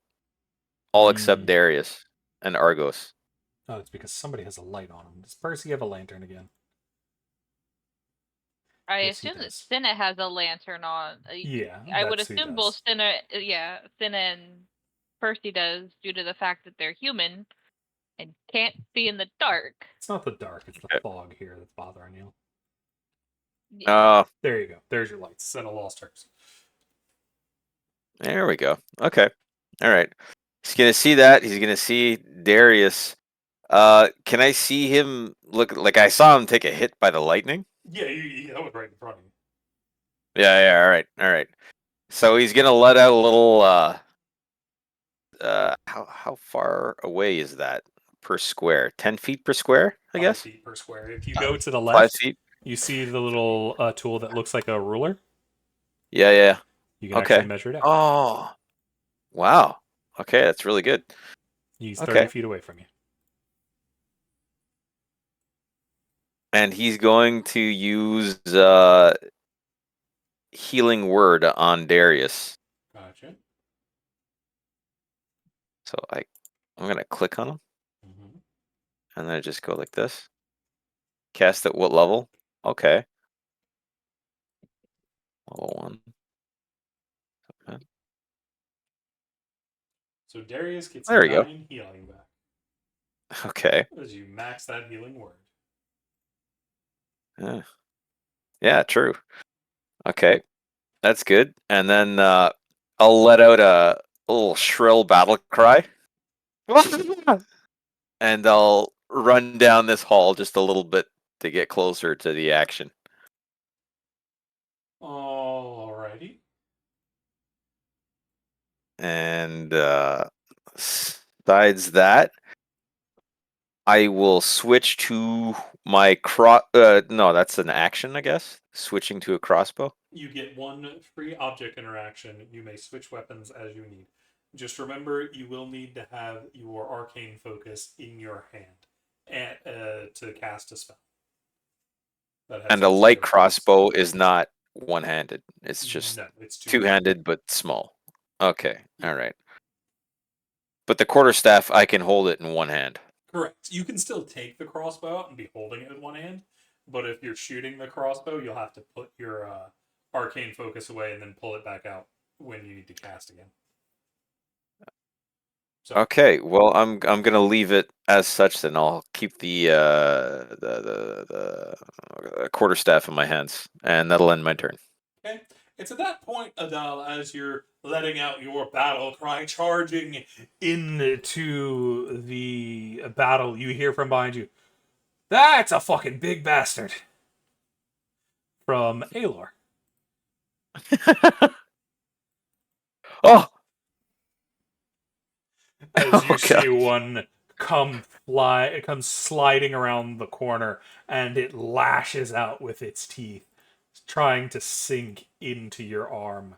S4: All except Darius and Argos.
S1: Oh, it's because somebody has a light on him. Does Percy have a lantern again?
S2: I
S1: Yes, he
S2: assume that
S1: does.
S2: Cinna has a lantern on.
S1: Yeah,
S2: I would
S1: that's who
S2: assume
S1: does.
S2: both Cinna, Cinna and Percy does, due to the fact that they're human and can't see in the dark.
S1: It's not the dark, it's the fog here that's bothering you. There you go. There's your lights. Senna lost hers.
S4: There we go. Okay. All right. He's gonna see that. He's gonna see Darius. Can I see him look like I saw him take a hit by the lightning?
S1: Yeah, that was right in front of you.
S4: Yeah, all right. So he's gonna let out a little how far away is that per square? 10 feet per square, I
S1: 5
S4: guess?
S1: feet per square. If you go to the
S4: 5
S1: left,
S4: feet?
S1: you see the little tool that looks like a ruler.
S4: Yeah.
S1: You can
S4: Okay.
S1: actually measure it out.
S4: Oh. Wow. Okay, that's really good.
S1: He's
S4: Okay.
S1: 30 feet away from you.
S4: And he's going to use healing word on Darius.
S1: Gotcha.
S4: So I'm gonna click on him,
S1: Mm-hmm.
S4: and then I just go like this. Cast at what level? Okay. Level 1. Okay.
S1: So Darius gets
S4: There we go.
S1: 9 healing back.
S4: Okay.
S1: As you max that healing word.
S4: Yeah, true. Okay. That's good. And then I'll let out a little shrill battle cry. And I'll run down this hall just a little bit to get closer to the action.
S1: Alrighty.
S4: And besides that, I will switch to my no, that's an action, I guess. Switching to a crossbow.
S1: You get 1 free object interaction. You may switch weapons as you need. Just remember, you will need to have your arcane focus in your hand to cast a spell. That has
S4: And a
S1: just
S4: light
S1: your base.
S4: crossbow is not one-handed. It's just
S1: No, it's
S4: two-handed but small. Okay, all right. But the quarterstaff, I can hold it in one hand.
S1: Correct. You can still take the crossbow out and be holding it in one hand, but if you're shooting the crossbow, you'll have to put your arcane focus away and then pull it back out when you need to cast again. So,
S4: Okay, well, I'm gonna leave it as such. Then I'll keep the quarterstaff in my hands, and that'll end my turn.
S1: okay. It's at that point, Adal, as you're letting out your battle cry, charging into the battle, you hear from behind you, "That's a fucking big bastard!" From Aelor.
S4: Oh,
S1: As you
S4: oh
S1: see
S4: god!
S1: one it comes sliding around the corner, and it lashes out with its teeth, trying to sink into your arm.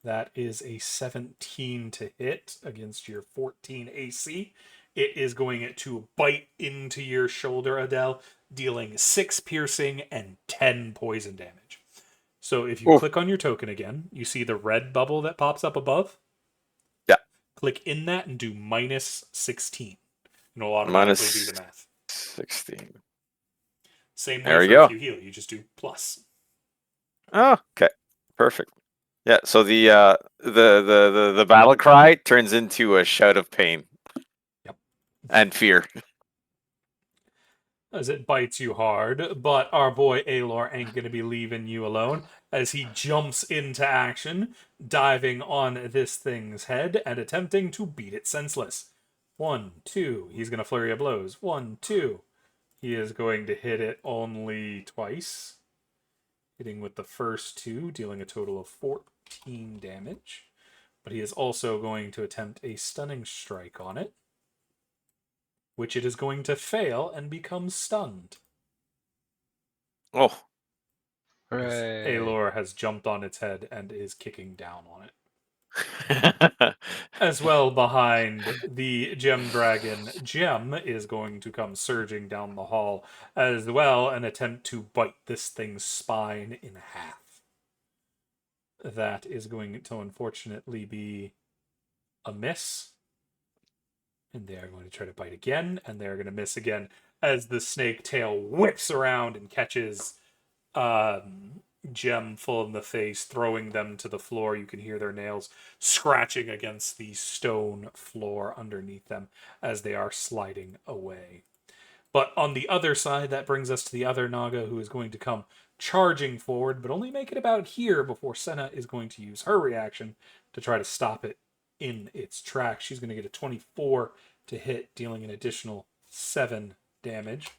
S1: That is a 17 to hit against your 14 AC. It is going to bite into your shoulder, Adele, dealing 6 piercing and 10 poison damage. So if you
S4: Oof.
S1: click on your token again, you see the red bubble that pops up above?
S4: Yeah.
S1: Click in that and do minus 16. And it'll automatically do
S4: Minus
S1: the math.
S4: 16.
S1: Same
S4: There
S1: way
S4: we
S1: for
S4: go.
S1: if you heal, you just do plus.
S4: Oh, okay, perfect. Yeah. So the battle cry turns into a shout of pain.
S1: Yep.
S4: And fear.
S1: As it bites you hard, but our boy Aelor ain't gonna be leaving you alone as he jumps into action, diving on this thing's head and attempting to beat it senseless. 1, 2. He's gonna flurry of blows. 1, 2. He is going to hit it only twice. Hitting with the first 2, dealing a total of 14 damage. But he is also going to attempt a stunning strike on it, which it is going to fail and become stunned.
S4: Oh.
S5: Hooray.
S1: Aelor has jumped on its head and is kicking down on it. As well, behind the gem dragon, Gem is going to come surging down the hall as well and attempt to bite this thing's spine in half. That is going to unfortunately be a miss. And they are going to try to bite again, and they're going to miss again as the snake tail whips around and catches Gem full in the face, throwing them to the floor. You can hear their nails scratching against the stone floor underneath them as they are sliding away. But on the other side, that brings us to the other Naga, who is going to come charging forward, but only make it about here before Senna is going to use her reaction to try to stop it in its tracks. She's going to get a 24 to hit, dealing an additional 7 damage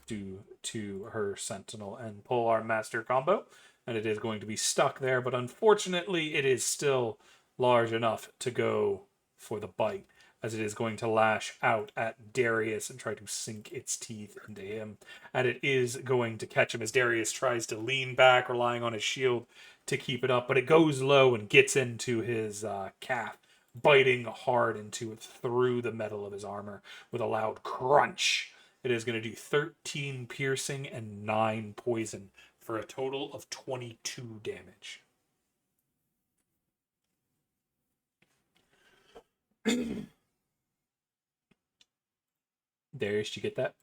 S1: due to her Sentinel and Polearm Master combo. And it is going to be stuck there, but unfortunately, it is still large enough to go for the bite, as it is going to lash out at Darius and try to sink its teeth into him. And it is going to catch him as Darius tries to lean back, relying on his shield to keep it up, but it goes low and gets into his calf, biting hard into it through the metal of his armor with a loud crunch. It is going to do 13 piercing and 9 poison for a total of 22 damage. Darius, did you get that?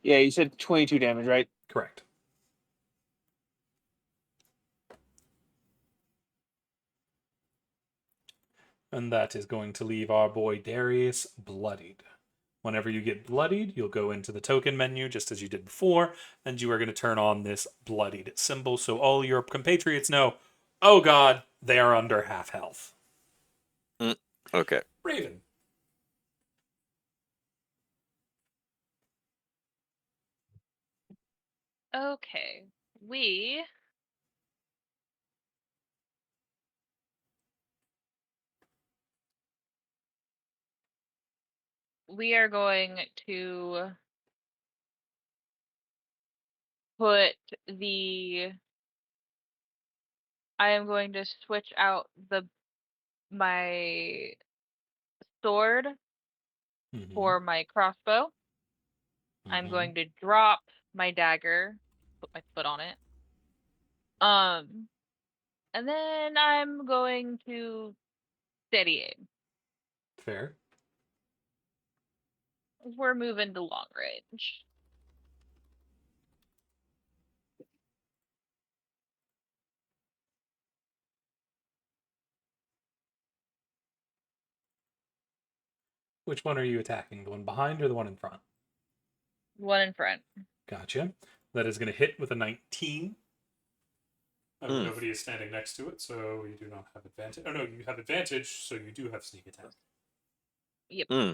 S6: Yeah, you said 22 damage, right?
S1: Correct. And that is going to leave our boy Darius bloodied. Whenever you get bloodied, you'll go into the token menu just as you did before, and you are going to turn on this bloodied symbol so all your compatriots know, oh god, they are under half health.
S4: Okay.
S1: Raven.
S2: Okay. We are going to put the I am going to switch out my sword
S1: Mm-hmm.
S2: for my crossbow. I'm
S1: Mhm.
S2: going to drop my dagger, put my foot on it. And then I'm going to steady aim.
S1: Fair.
S2: We're moving to long range.
S1: Which one are you attacking? The one behind or the one in front?
S2: One in front.
S1: Gotcha. That is going to hit with a 19.
S4: Hmm.
S1: Nobody is standing next to it, so you do not have advantage. Oh no, you have advantage, so you do have sneak attack.
S2: Yep.
S4: Hmm.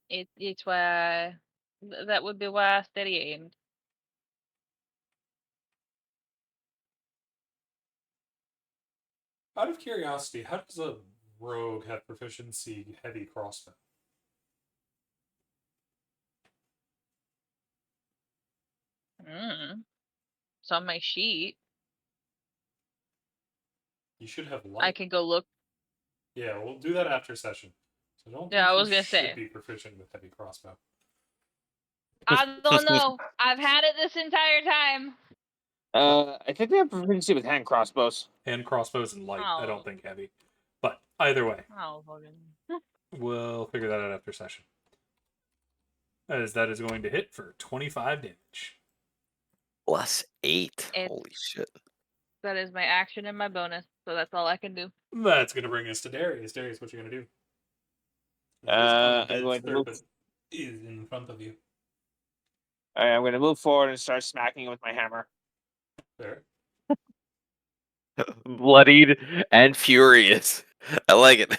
S2: It's why that would be why I steady aimed.
S1: Out of curiosity, how does a rogue have proficiency heavy crossbow?
S2: It's on my sheet.
S1: You should have
S2: I
S1: light.
S2: can go look.
S1: Yeah, we'll do that after session. So I don't
S2: Yeah,
S1: think
S2: I
S1: you
S2: was gonna
S1: should
S2: say.
S1: be proficient with heavy crossbow.
S2: I don't know. I've had it this entire time.
S6: I think they have proficiency with hand crossbows.
S1: Hand crossbows and light. I
S2: Oh.
S1: don't think heavy. But either way,
S2: Oh, fucking.
S1: we'll figure that out after session. As that is going to hit for 25 damage.
S4: +8.
S2: It's-
S4: Holy shit.
S2: That is my action and my bonus, so that's all I can do.
S1: That's going to bring us to Darius. Darius, what you going to do? This
S6: I'm
S1: undead
S6: going to move.
S1: serpent is in front of you.
S6: All right, I'm going to move forward and start smacking it with my hammer.
S1: There.
S4: Bloodied and furious. I like it.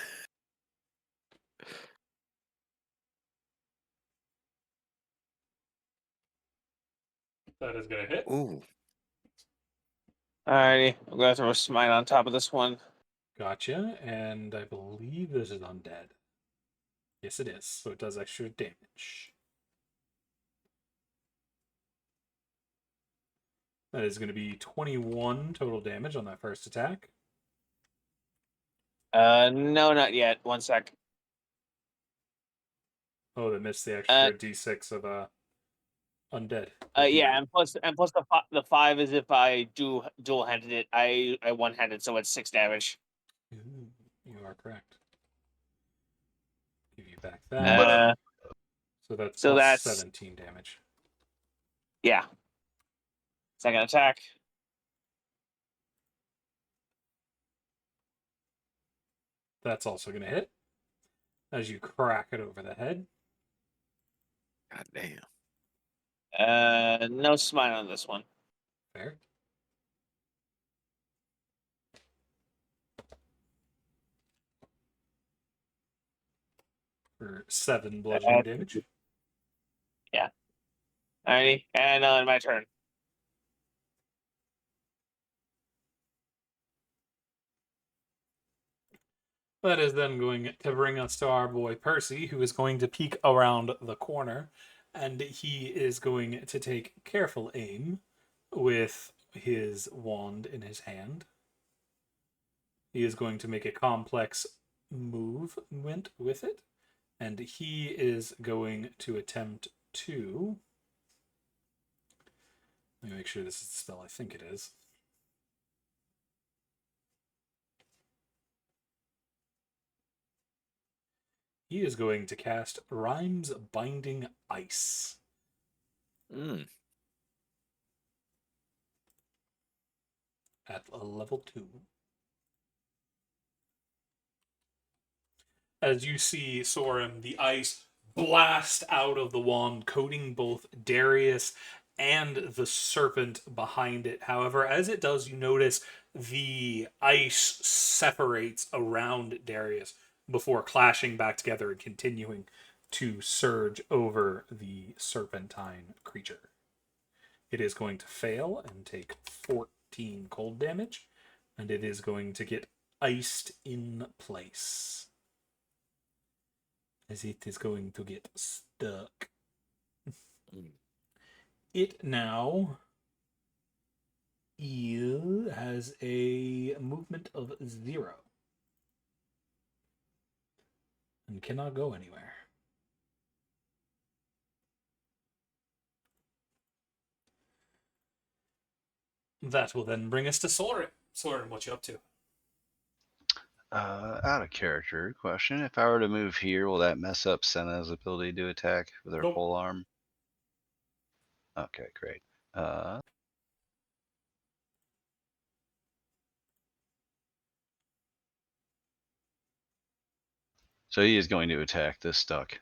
S1: That is going to hit.
S4: Ooh.
S6: Alrighty, I'm going to throw a smite on top of this one.
S1: Gotcha. And I believe this is undead. Yes, it is. So it does extra damage. That is going to be 21 total damage on that first attack.
S6: No, not yet. One sec.
S1: Oh, that missed the extra d6 of undead.
S6: Yeah, and plus the 5 is if I do dual-handed it. I one-handed, so it's 6 damage.
S1: Ooh, you are correct. Give you back that. So that's
S6: so
S1: plus
S6: that's
S1: 17 damage.
S6: yeah. Second attack.
S1: That's also going to hit as you crack it over the head.
S4: God damn.
S6: No smite on this one.
S1: Fair. For 7 bludgeoning damage.
S6: Yeah. Alrighty, and my turn.
S1: That is then going to bring us to our boy Percy, who is going to peek around the corner, and he is going to take careful aim with his wand in his hand. He is going to make a complex movement with it, and he is going to attempt to. Let me make sure this is the spell I think it is. He is going to cast Rhyme's Binding Ice. At a level 2. As you see Sorim, the ice blast out of the wand, coating both Darius and the serpent behind it. However, as it does, you notice the ice separates around Darius before clashing back together and continuing to surge over the serpentine creature. It is going to fail and take 14 cold damage, and it is going to get iced in place. As it is going to get stuck. It now has a movement of 0 and cannot go anywhere. That will then bring us to Soren. Soren, what you up to?
S5: Out of character question. If I were to move here, will that mess up Senna's ability to attack with her
S1: Nope.
S5: pole arm? Okay, great. So he is going to attack the stuck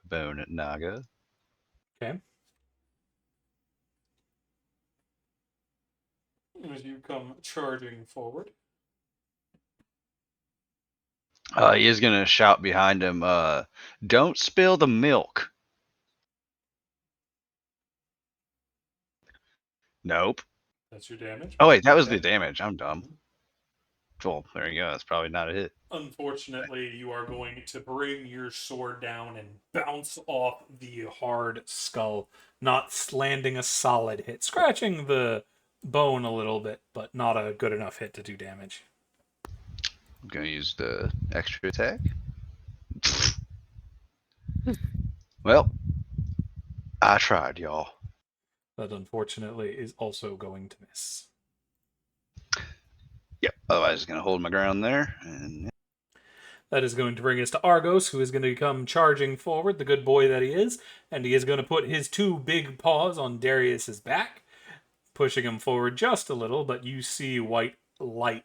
S5: bone Naga.
S1: Okay. As you come charging forward.
S5: He is going to shout behind him, don't spill the milk. Nope.
S1: That's your damage.
S5: Oh, wait, that was the
S1: Okay.
S5: damage. I'm dumb. Well, there you go. That's probably not a hit.
S1: Unfortunately, you are going to bring your sword down and bounce off the hard skull, not landing a solid hit, scratching the bone a little bit, but not a good enough hit to do damage.
S5: I'm going to use the extra attack. Well, I tried, y'all.
S1: That unfortunately is also going to miss.
S5: Yep. Otherwise, going to hold my ground there. And
S1: That is going to bring us to Argos, who is going to come charging forward, the good boy that he is, and he is going to put his two big paws on Darius's back, pushing him forward just a little, but you see white light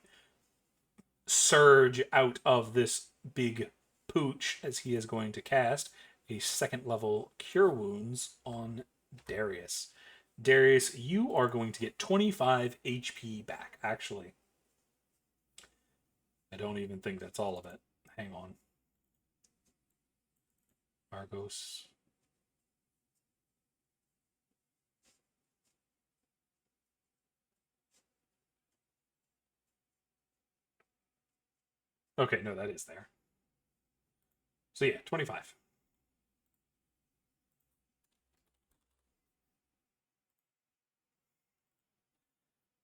S1: surge out of this big pooch as he is going to cast a second level Cure Wounds on Darius. Darius, you are going to get 25 HP back, actually. I don't even think that's all of it. Hang on. Argos. Okay, no, that is there. So yeah, 25.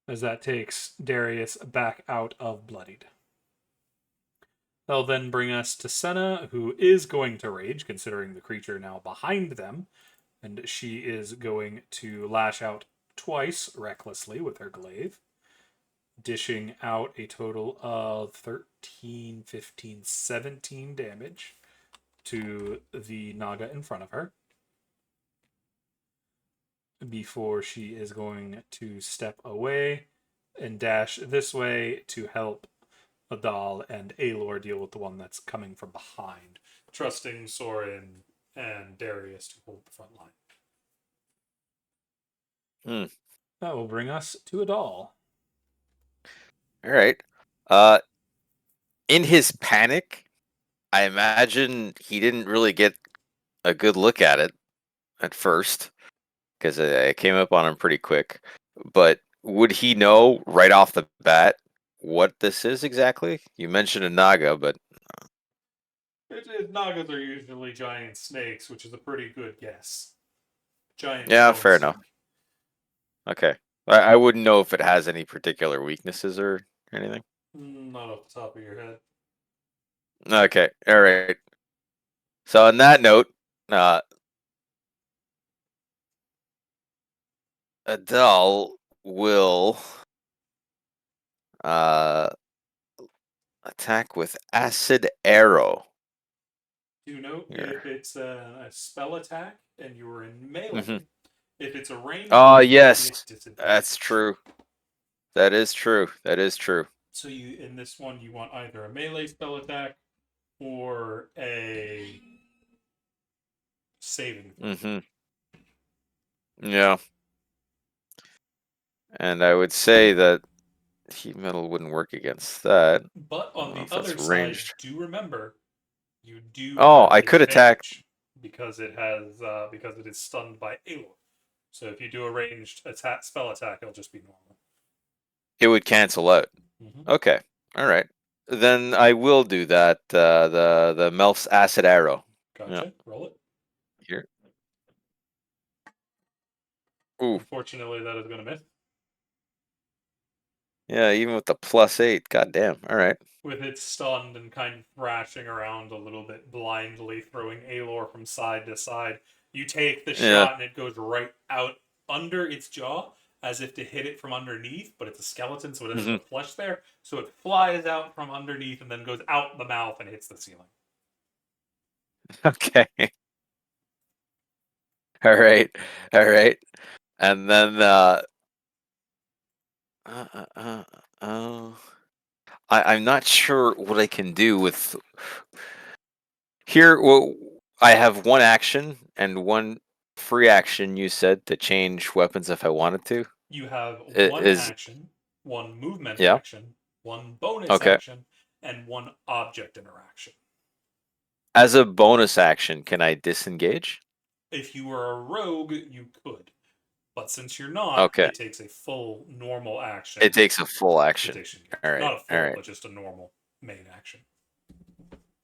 S1: As that takes Darius back out of Bloodied. They'll then bring us to Senna, who is going to rage, considering the creature now behind them. And she is going to lash out twice recklessly with her glaive, dishing out a total of 13, 15, 17 damage to the Naga in front of her. Before she is going to step away and dash this way to help Adal and Aelor deal with the one that's coming from behind, trusting Soren and Darius to hold the front line. That will bring us to Adal.
S4: All right. In his panic, I imagine he didn't really get a good look at it at first because I came up on him pretty quick. But would he know right off the bat what this is exactly? You mentioned a Naga, but
S1: Nagas are usually giant snakes, which is a pretty good guess. Giant
S4: yeah,
S1: stone
S4: fair
S1: snake.
S4: enough. Okay. I wouldn't know if it has any particular weaknesses or anything.
S1: Not off the top of your head.
S4: Okay. All right. So on that note, Adele will attack with acid arrow.
S1: Do note
S4: Here.
S1: if it's a spell attack and you're in melee.
S4: Mhm.
S1: If it's a ranged
S4: Oh,
S1: attack,
S4: yes.
S1: it's disadvantage.
S4: That's true. That is true. That is true.
S1: So you in this one you want either a melee spell attack or a saving throw.
S4: Mm-hmm. Yeah. And I would say that heat metal wouldn't work against that.
S1: But
S4: I
S1: on
S4: don't know
S1: the
S4: if that's
S1: other side,
S4: ranged.
S1: do remember you do
S4: Oh,
S1: have
S4: I could attack.
S1: advantage because it has because it is stunned by Aelor. So if you do a ranged attack spell attack, it'll just be normal.
S4: It would cancel out.
S1: Mm-hmm.
S4: Okay. All right. Then I will do that. The Melf's acid arrow.
S1: Gotcha.
S4: Yeah.
S1: Roll it.
S4: Here. Ooh.
S1: Unfortunately, that is going to miss.
S4: Yeah, even with the +8. Goddamn. All right.
S1: With it stunned and kind of thrashing around a little bit blindly, throwing Aelor from side to side. You take the shot and it goes right out under its jaw, as if to hit it from underneath, but it's a skeleton, so it has
S4: Mhm.
S1: the flesh there. So it flies out from underneath and then goes out the mouth and hits the ceiling.
S4: Okay. All right. All right. And then uh, uh, uh, uh, I'm not sure what I can do with here. Well, I have one action and one free action. You said to change weapons if I wanted to.
S1: You have one
S4: Is
S1: action, one movement
S4: yeah.
S1: action, one bonus
S4: Okay.
S1: action, and one object interaction.
S4: As a bonus action, can I disengage?
S1: If you were a rogue, you could. But since you're not,
S4: Okay.
S1: it takes a full normal action
S4: It takes a full
S1: to
S4: action.
S1: disengage.
S4: All right.
S1: Not a
S4: All
S1: full,
S4: right.
S1: but just a normal main action.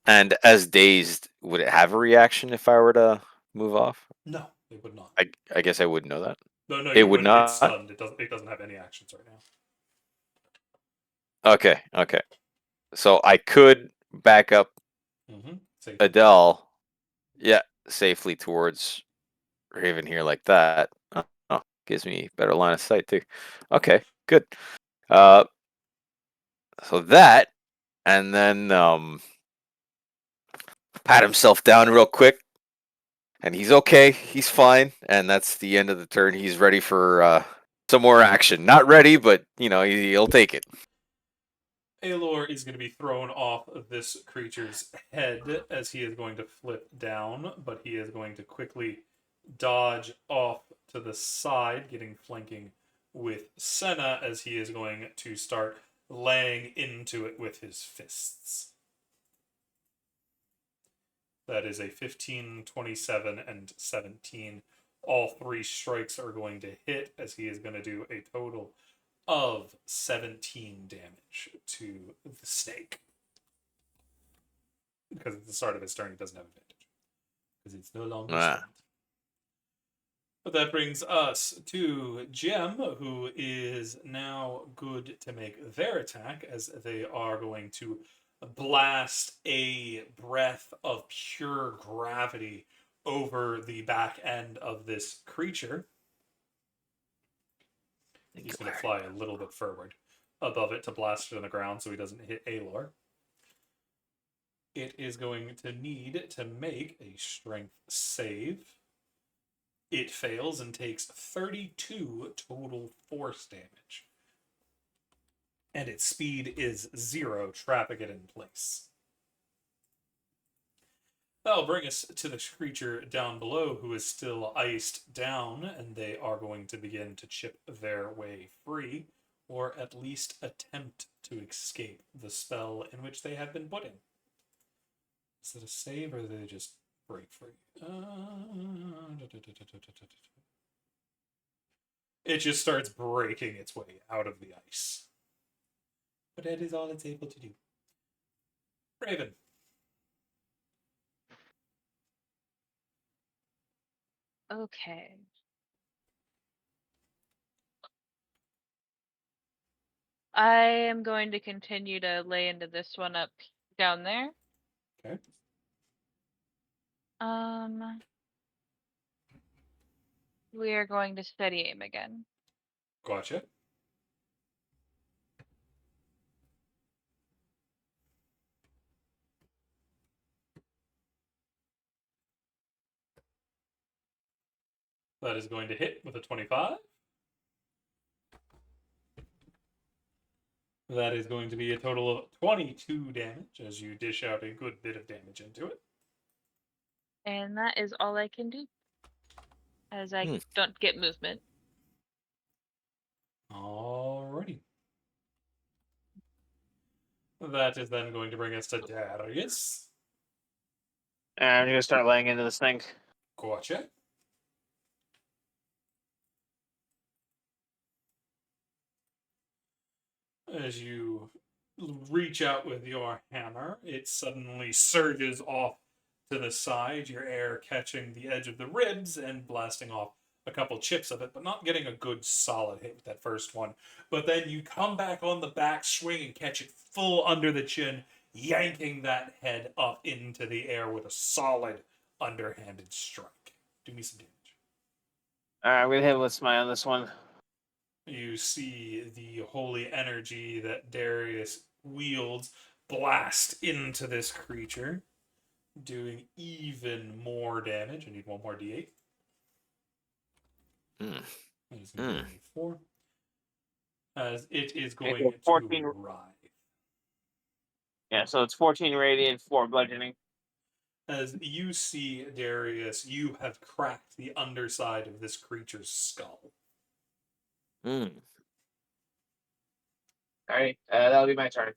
S4: And as dazed, would it have a reaction if I were to move off?
S1: No, it would not.
S4: I guess I wouldn't know that.
S1: No,
S4: It
S1: you
S4: would
S1: wouldn't. It's
S4: not.
S1: stunned. It doesn't have any actions right now.
S4: Okay. Okay. So I could back up
S1: Safely.
S4: Adele, yeah, safely towards Raven here like that. Oh, gives me better line of sight too. Okay, good. Uh, so that, and then pat himself down real quick, and he's okay. He's fine, and that's the end of the turn. He's ready for some more action. Not ready, but he'll take it.
S1: Aelor is going to be thrown off of this creature's head as he is going to flip down, but he is going to quickly dodge off to the side, getting flanking with Senna as he is going to start laying into it with his fists. That is a 15, 27, and 17. All three strikes are going to hit as he is going to do a total of 17 damage to the snake. Because at the start of his turn, he doesn't have advantage. Because it's no longer stunned. But that brings us to Gem, who is now good to make their attack, as they are going to blast a breath of pure gravity over the back end of this creature. He's going to fly a little bit forward above it to blast it on the ground so he doesn't hit Aelor. It is going to need to make a strength save. It fails and takes 32 total force damage. And its speed is 0, trapping it in place. That'll bring us to the creature down below, who is still iced down, and they are going to begin to chip their way free, or at least attempt to escape the spell in which they have been put in. Is it a save, or do they just break free? It just starts breaking its way out of the ice. But that is all it's able to do. Raven.
S2: Okay. I am going to continue to lay into this one up down there.
S1: Okay.
S2: We are going to steady aim again.
S1: Gotcha. That is going to hit with a 25. That is going to be a total of 22 damage as you dish out a good bit of damage into it.
S2: And that is all I can do, as I don't get movement.
S1: Alrighty. That is then going to bring us to Darius.
S6: And I'm gonna start laying into this thing.
S1: Gotcha. As you reach out with your hammer, it suddenly surges off to the side, your air catching the edge of the ribs and blasting off a couple chips of it, but not getting a good solid hit with that first one. But then you come back on the back swing and catch it full under the chin, yanking that head up into the air with a solid underhanded strike. Do me some damage.
S6: Alright, I'm gonna hit with Smite on this one.
S1: You see the holy energy that Darius wields blast into this creature, doing even more damage. I need one more d8.
S4: Mm.
S1: And it's going to be 4. As it is
S6: Okay,
S1: going
S6: so 14.
S1: to writhe.
S6: Yeah, so it's 14 radiant, 4 bludgeoning.
S1: As you see, Darius, you have cracked the underside of this creature's skull.
S4: Mm.
S6: All right, that'll be my turn.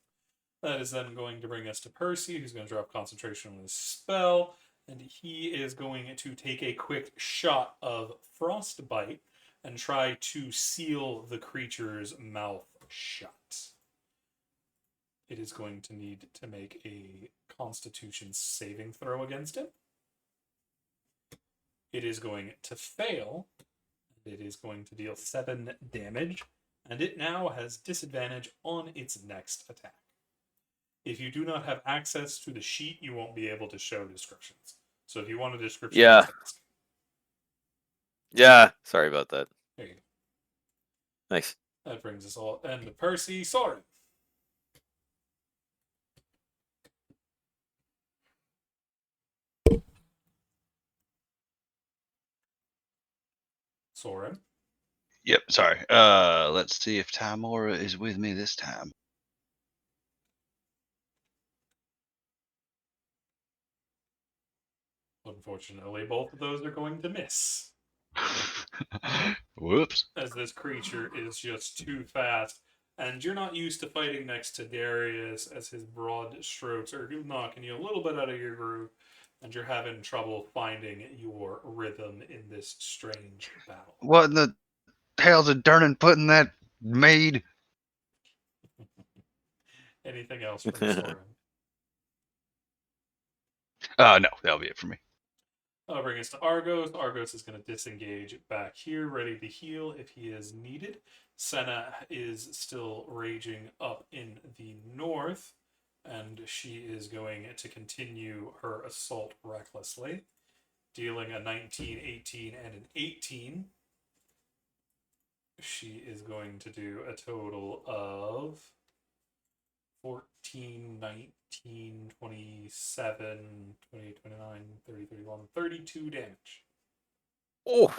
S1: That is then going to bring us to Percy, who's going to drop concentration on his spell, and he is going to take a quick shot of frostbite and try to seal the creature's mouth shut. It is going to need to make a Constitution saving throw against it. It is going to fail. It is going to deal 7 damage, and it now has disadvantage on its next attack. If you do not have access to the sheet, you won't be able to show descriptions. So if you want a description,
S4: Yeah.
S1: just ask.
S4: Yeah. Sorry about that.
S1: There you go.
S4: Thanks.
S1: That brings us all end to Percy. Soren. Soren.
S5: Yep, sorry. Let's see if Timora is with me this time.
S1: Unfortunately, both of those are going to miss,
S5: Whoops.
S1: as this creature is just too fast. And you're not used to fighting next to Darius, as his broad strokes are knocking you a little bit out of your groove, and you're having trouble finding your rhythm in this strange battle.
S5: What in the hell's a darnin' putting that maid?
S1: Anything else from Soren?
S5: No, that'll be it for me.
S1: That'll bring us to Argos. Argos is going to disengage back here, ready to heal if he is needed. Senna is still raging up in the north, and she is going to continue her assault recklessly, dealing a 19, 18, and an 18. She is going to do a total of 14, 19, 27, 28, 29, 30, 31, 32 damage.
S4: Oh.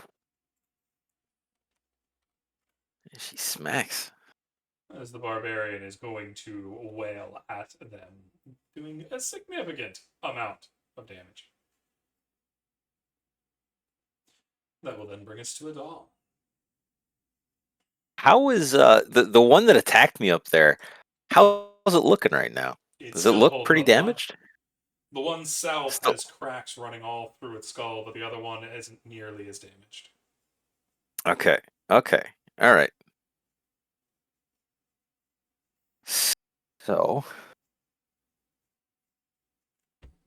S4: She smacks.
S1: As the barbarian is going to wail at them, doing a significant amount of damage. That will then bring us to a doll.
S4: How is the one that attacked me up there? How's it looking right now?
S1: It's
S4: Does it
S1: still
S4: look
S1: holding
S4: pretty
S1: up fine.
S4: damaged?
S1: The one south
S4: Still.
S1: has cracks running all through its skull, but the other one isn't nearly as damaged.
S4: Okay. Okay. All right. So,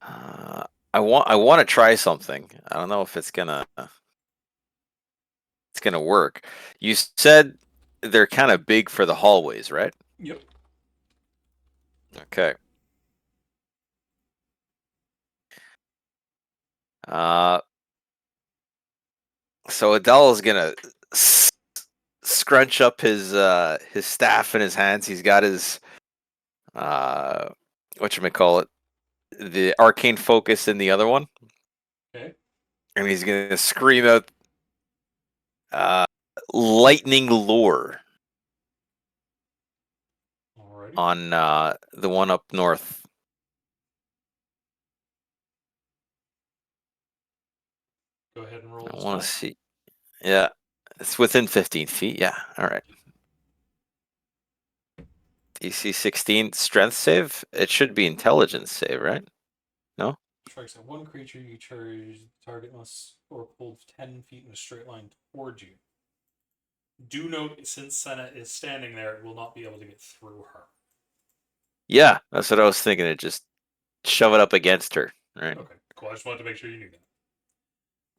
S4: I want to try something. I don't know if it's gonna work. You said they're kind of big for the hallways, right?
S1: Yep.
S4: Okay. So Adele is gonna scrunch up his staff in his hands. He's got his whatchamacallit, the arcane focus in the other one.
S1: Okay.
S4: And he's gonna scream out lightning lure
S1: Alrighty.
S4: on the one up north.
S1: Go ahead and roll
S4: I
S1: the
S4: want to
S1: spell.
S4: see. Yeah, it's within 15 feet. Yeah, all right. DC 16 strength save. It should be intelligence save, right? No.
S1: Strikes at one creature you charge. The target must or pulled 10 feet in a straight line towards you. Do note, since Senna is standing there, it will not be able to get through her.
S4: Yeah, that's what I was thinking. It just shove it up against her, right?
S1: Okay, cool. I just wanted to make sure you knew that.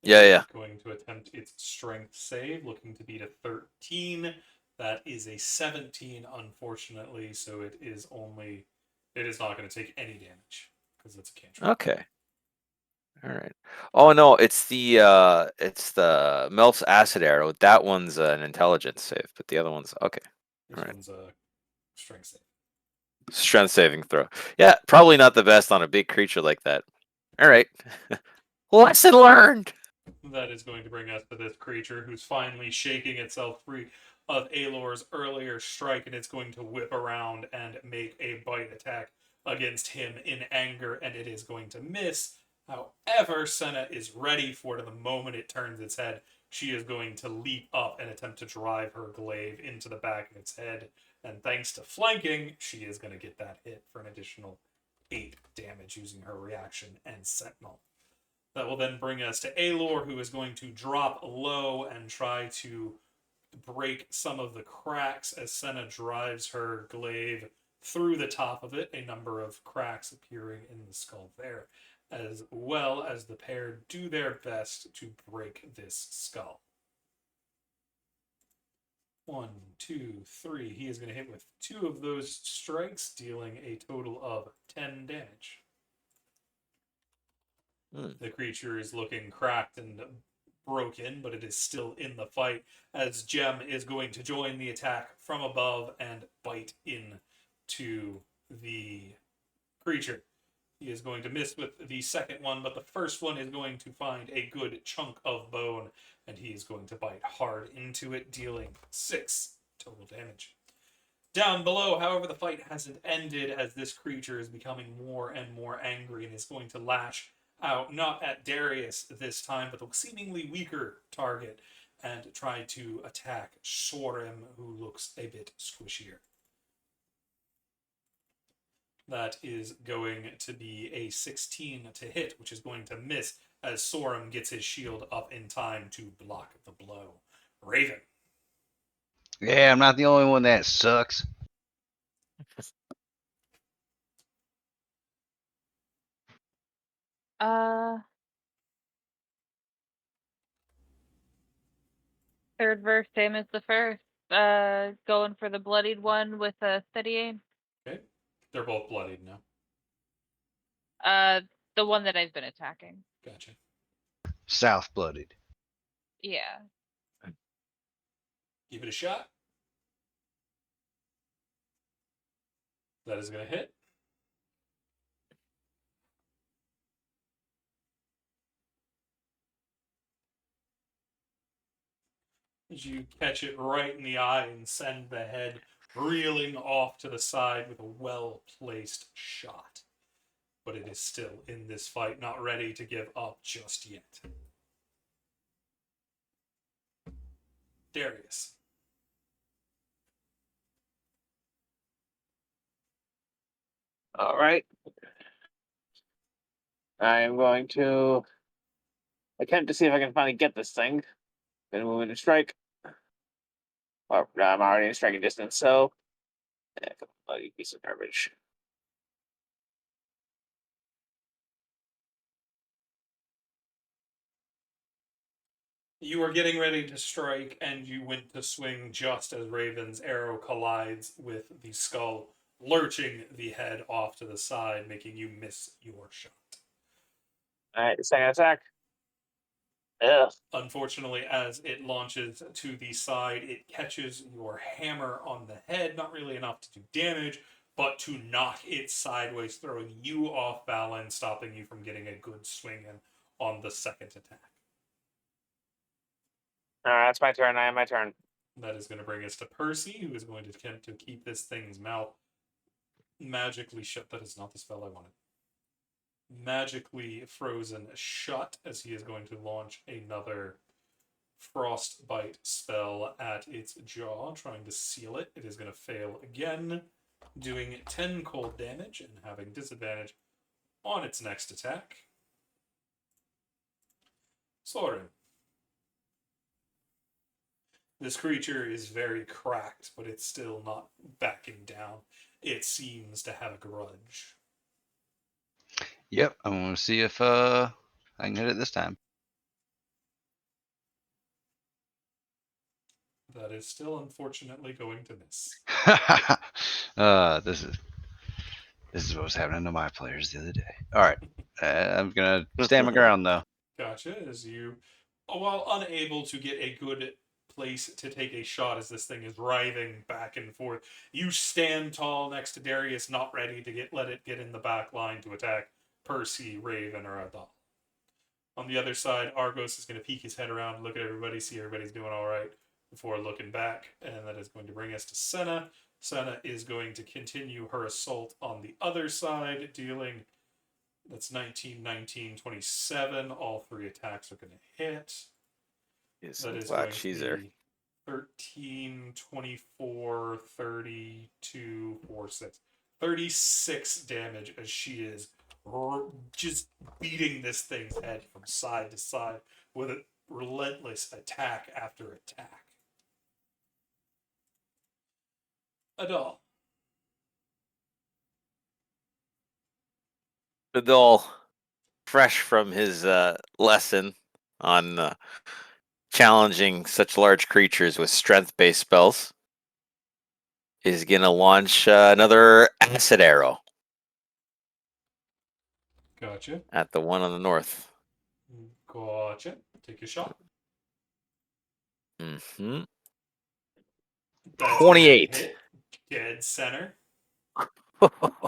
S4: Yeah,
S1: It is
S4: yeah.
S1: going to attempt its strength save, looking to beat a 13. That is a 17, unfortunately. So it is not going to take any damage because it's a cantrip.
S4: Okay. All right. Oh no, it's the Melf's acid arrow. That one's an intelligence save, but the other one's okay.
S1: This
S4: Alright.
S1: one's a strength save.
S4: Strength saving throw. Yeah, probably not the best on a big creature like that. All right. Lesson learned.
S1: That is going to bring us to this creature who's finally shaking itself free of Aelor's earlier strike, and it's going to whip around and make a bite attack against him in anger, and it is going to miss. However, Senna is ready for it. The moment it turns its head, she is going to leap up and attempt to drive her glaive into the back of its head. And thanks to flanking, she is going to get that hit for an additional 8 damage using her reaction and Sentinel. That will then bring us to Aelor, who is going to drop low and try to break some of the cracks as Senna drives her glaive through the top of it, a number of cracks appearing in the skull there, as well as the pair do their best to break this skull. 1, 2, 3. He is going to hit with 2 of those strikes, dealing a total of 10 damage. The creature is looking cracked and broken, but it is still in the fight, as Gem is going to join the attack from above and bite into the creature. He is going to miss with the second one, but the first one is going to find a good chunk of bone, and he is going to bite hard into it, dealing 6 total damage. Down below, however, the fight hasn't ended, as this creature is becoming more and more angry and is going to lash out, not at Darius this time, but the seemingly weaker target, and try to attack Sorim, who looks a bit squishier. That is going to be a 16 to hit, which is going to miss, as Sorim gets his shield up in time to block the blow. Raven.
S5: Yeah, I'm not the only one that sucks.
S2: Third verse, same as the first. Going for the bloodied one with a steady aim.
S1: Okay. They're both bloodied now.
S2: The one that I've been attacking.
S1: Gotcha.
S5: South blooded.
S2: Yeah.
S1: Give it a shot. That is going to hit. As you catch it right in the eye and send the head reeling off to the side with a well-placed shot. But it is still in this fight, not ready to give up just yet. Darius.
S6: All right. I am going to attempt to see if I can finally get this thing. Then move into strike. Well, I'm already in striking distance, so bloody piece of garbage.
S1: You are getting ready to strike, and you went to swing just as Raven's arrow collides with the skull, lurching the head off to the side, making you miss your shot.
S6: All right, second attack. Ugh.
S1: Unfortunately, as it launches to the side, it catches your hammer on the head, not really enough to do damage, but to knock it sideways, throwing you off balance, stopping you from getting a good swing in on the second attack.
S6: All right, that's my turn. I have my turn.
S1: That is going to bring us to Percy, who is going to attempt to keep this thing's mouth magically shut. That is not the spell I wanted. Magically frozen shut, as he is going to launch another frostbite spell at its jaw, trying to seal it. It is going to fail again, doing 10 cold damage and having disadvantage on its next attack. Soren. This creature is very cracked, but it's still not backing down. It seems to have a grudge.
S5: Yep, I'm going to see if I can hit it this time.
S1: That is still unfortunately going to miss.
S5: This is This is what was happening to my players the other day. All right. I'm going to stand my ground, though.
S1: Gotcha. As you, while unable to get a good place to take a shot as this thing is writhing back and forth, you stand tall next to Darius, not ready to let it get in the back line to attack Percy, Raven, or Adal. On the other side, Argos is going to peek his head around, look at everybody, see everybody's doing all right before looking back, and that is going to bring us to Senna. Senna is going to continue her assault on the other side, dealing. That's 19, 19, 27. All three attacks are going to hit.
S4: Yes,
S1: That
S4: I'm
S1: is
S4: glad
S1: going
S4: she's
S1: to
S4: there.
S1: be 13, 24, 32, 4, 6. 36 damage as she is just beating this thing's head from side to side with a relentless attack after attack. Adal.
S4: Vidal, fresh from his lesson on challenging such large creatures with strength-based spells, is going to launch another acid arrow
S1: Gotcha.
S4: at the one on the north.
S1: Gotcha. Take your shot.
S4: Mm-hmm.
S1: That's
S4: 28.
S1: hit dead center.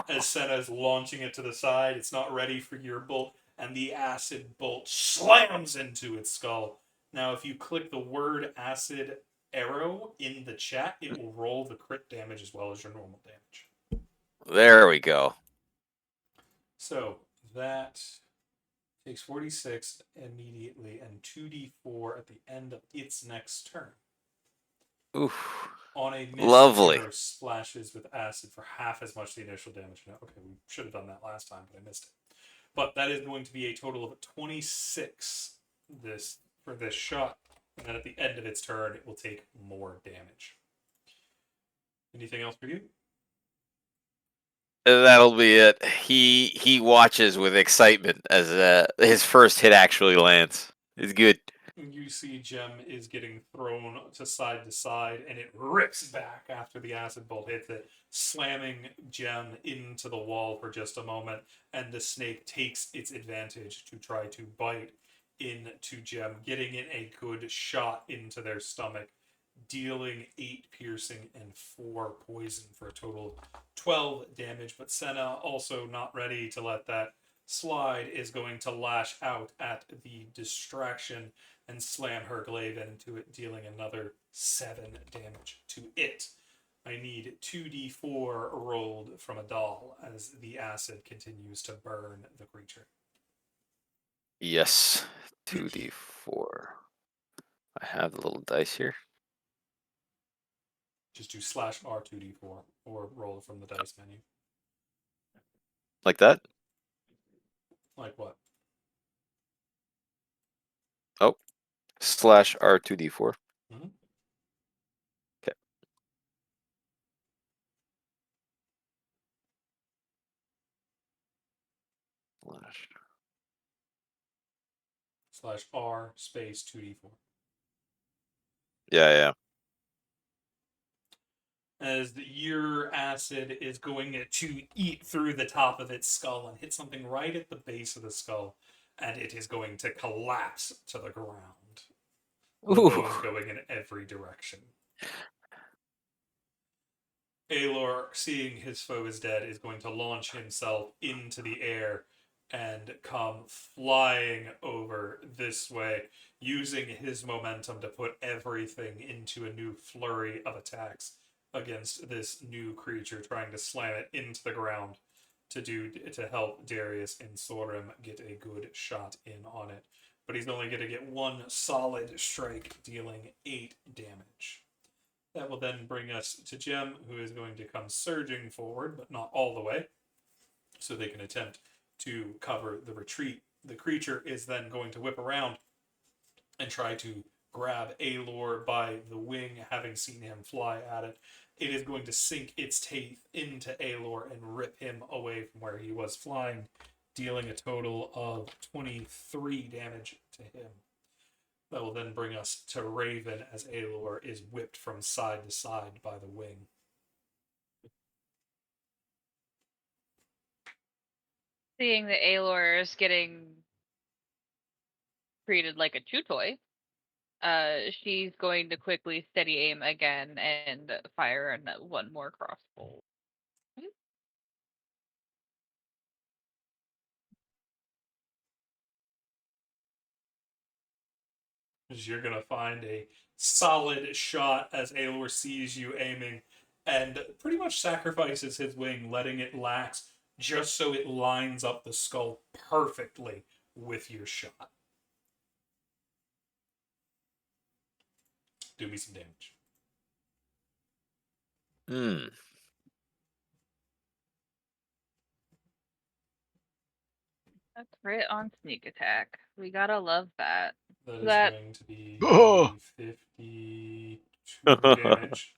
S1: As Senna is launching it to the side, it's not ready for your bolt, and the acid bolt slams into its skull. Now, if you click the word acid arrow in the chat, it will roll the crit damage as well as your normal damage.
S4: There we go.
S1: So that takes 46 immediately and 2d4 at the end of its next turn.
S4: Oof.
S1: On a miss,
S4: Lovely.
S1: the arrow splashes with acid for half as much the initial damage. No, okay, we should have done that last time, but I missed it. But that is going to be a total of 26 for this shot. And then at the end of its turn, it will take more damage. Anything else for you?
S4: That'll be it. He watches with excitement as his first hit actually lands. It's good.
S1: You see Gem is getting thrown to side, and it rips back after the acid bolt hits it, slamming Gem into the wall for just a moment, and the snake takes its advantage to try to bite into Gem, getting in a good shot into their stomach, dealing 8 piercing and 4 poison for a total of 12 damage. But Senna, also not ready to let that slide, is going to lash out at the distraction and slam her glaive into it, dealing another 7 damage to it. I need 2d4 rolled from Adal as the acid continues to burn the creature.
S4: Yes. 2d4. I have the little dice here.
S1: Just do /R 2d4 or roll from the dice menu.
S4: Like that?
S1: Like what?
S4: Oh. /R2d4.
S1: Mhm.
S4: Okay.
S1: /R space 2d4.
S4: Yeah.
S1: As your acid is going to eat through the top of its skull and hit something right at the base of the skull, and it is going to collapse to the ground. The
S4: Ooh.
S1: bones going in every direction. Aelor, seeing his foe is dead, is going to launch himself into the air and come flying over this way, using his momentum to put everything into a new flurry of attacks against this new creature, trying to slam it into the ground to help Darius and Sorim get a good shot in on it. But he's only going to get one solid strike, dealing 8 damage. That will then bring us to Gem, who is going to come surging forward, but not all the way, so they can attempt to cover the retreat. The creature is then going to whip around and try to grab Aelor by the wing, having seen him fly at it. It is going to sink its teeth into Aelor and rip him away from where he was flying, dealing a total of 23 damage to him. That will then bring us to Raven as Aelor is whipped from side to side by the wing.
S2: Seeing that Aelor is getting treated like a chew toy, she's going to quickly steady aim again and fire one more crossbow.
S1: You're gonna find a solid shot as Aelor sees you aiming and pretty much sacrifices his wing, letting it lax just so it lines up the skull perfectly with your shot. Do me some damage.
S4: Hmm.
S2: That's right on sneak attack. We gotta love that.
S1: That is
S2: That
S1: going to be
S5: Oh!
S1: 52 damage.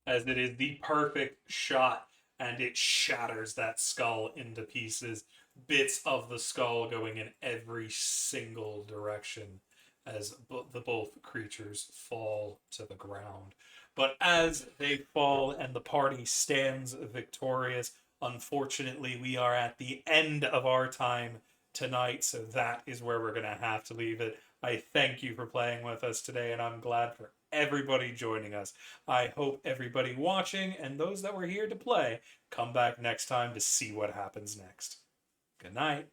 S1: As it is the perfect shot, and it shatters that skull into pieces. Bits of the skull going in every single direction as the both creatures fall to the ground. But as they fall and the party stands victorious, unfortunately, we are at the end of our time tonight, so that is where we're going to have to leave it. I thank you for playing with us today, and I'm glad for everybody joining us. I hope everybody watching and those that were here to play come back next time to see what happens next. Good night.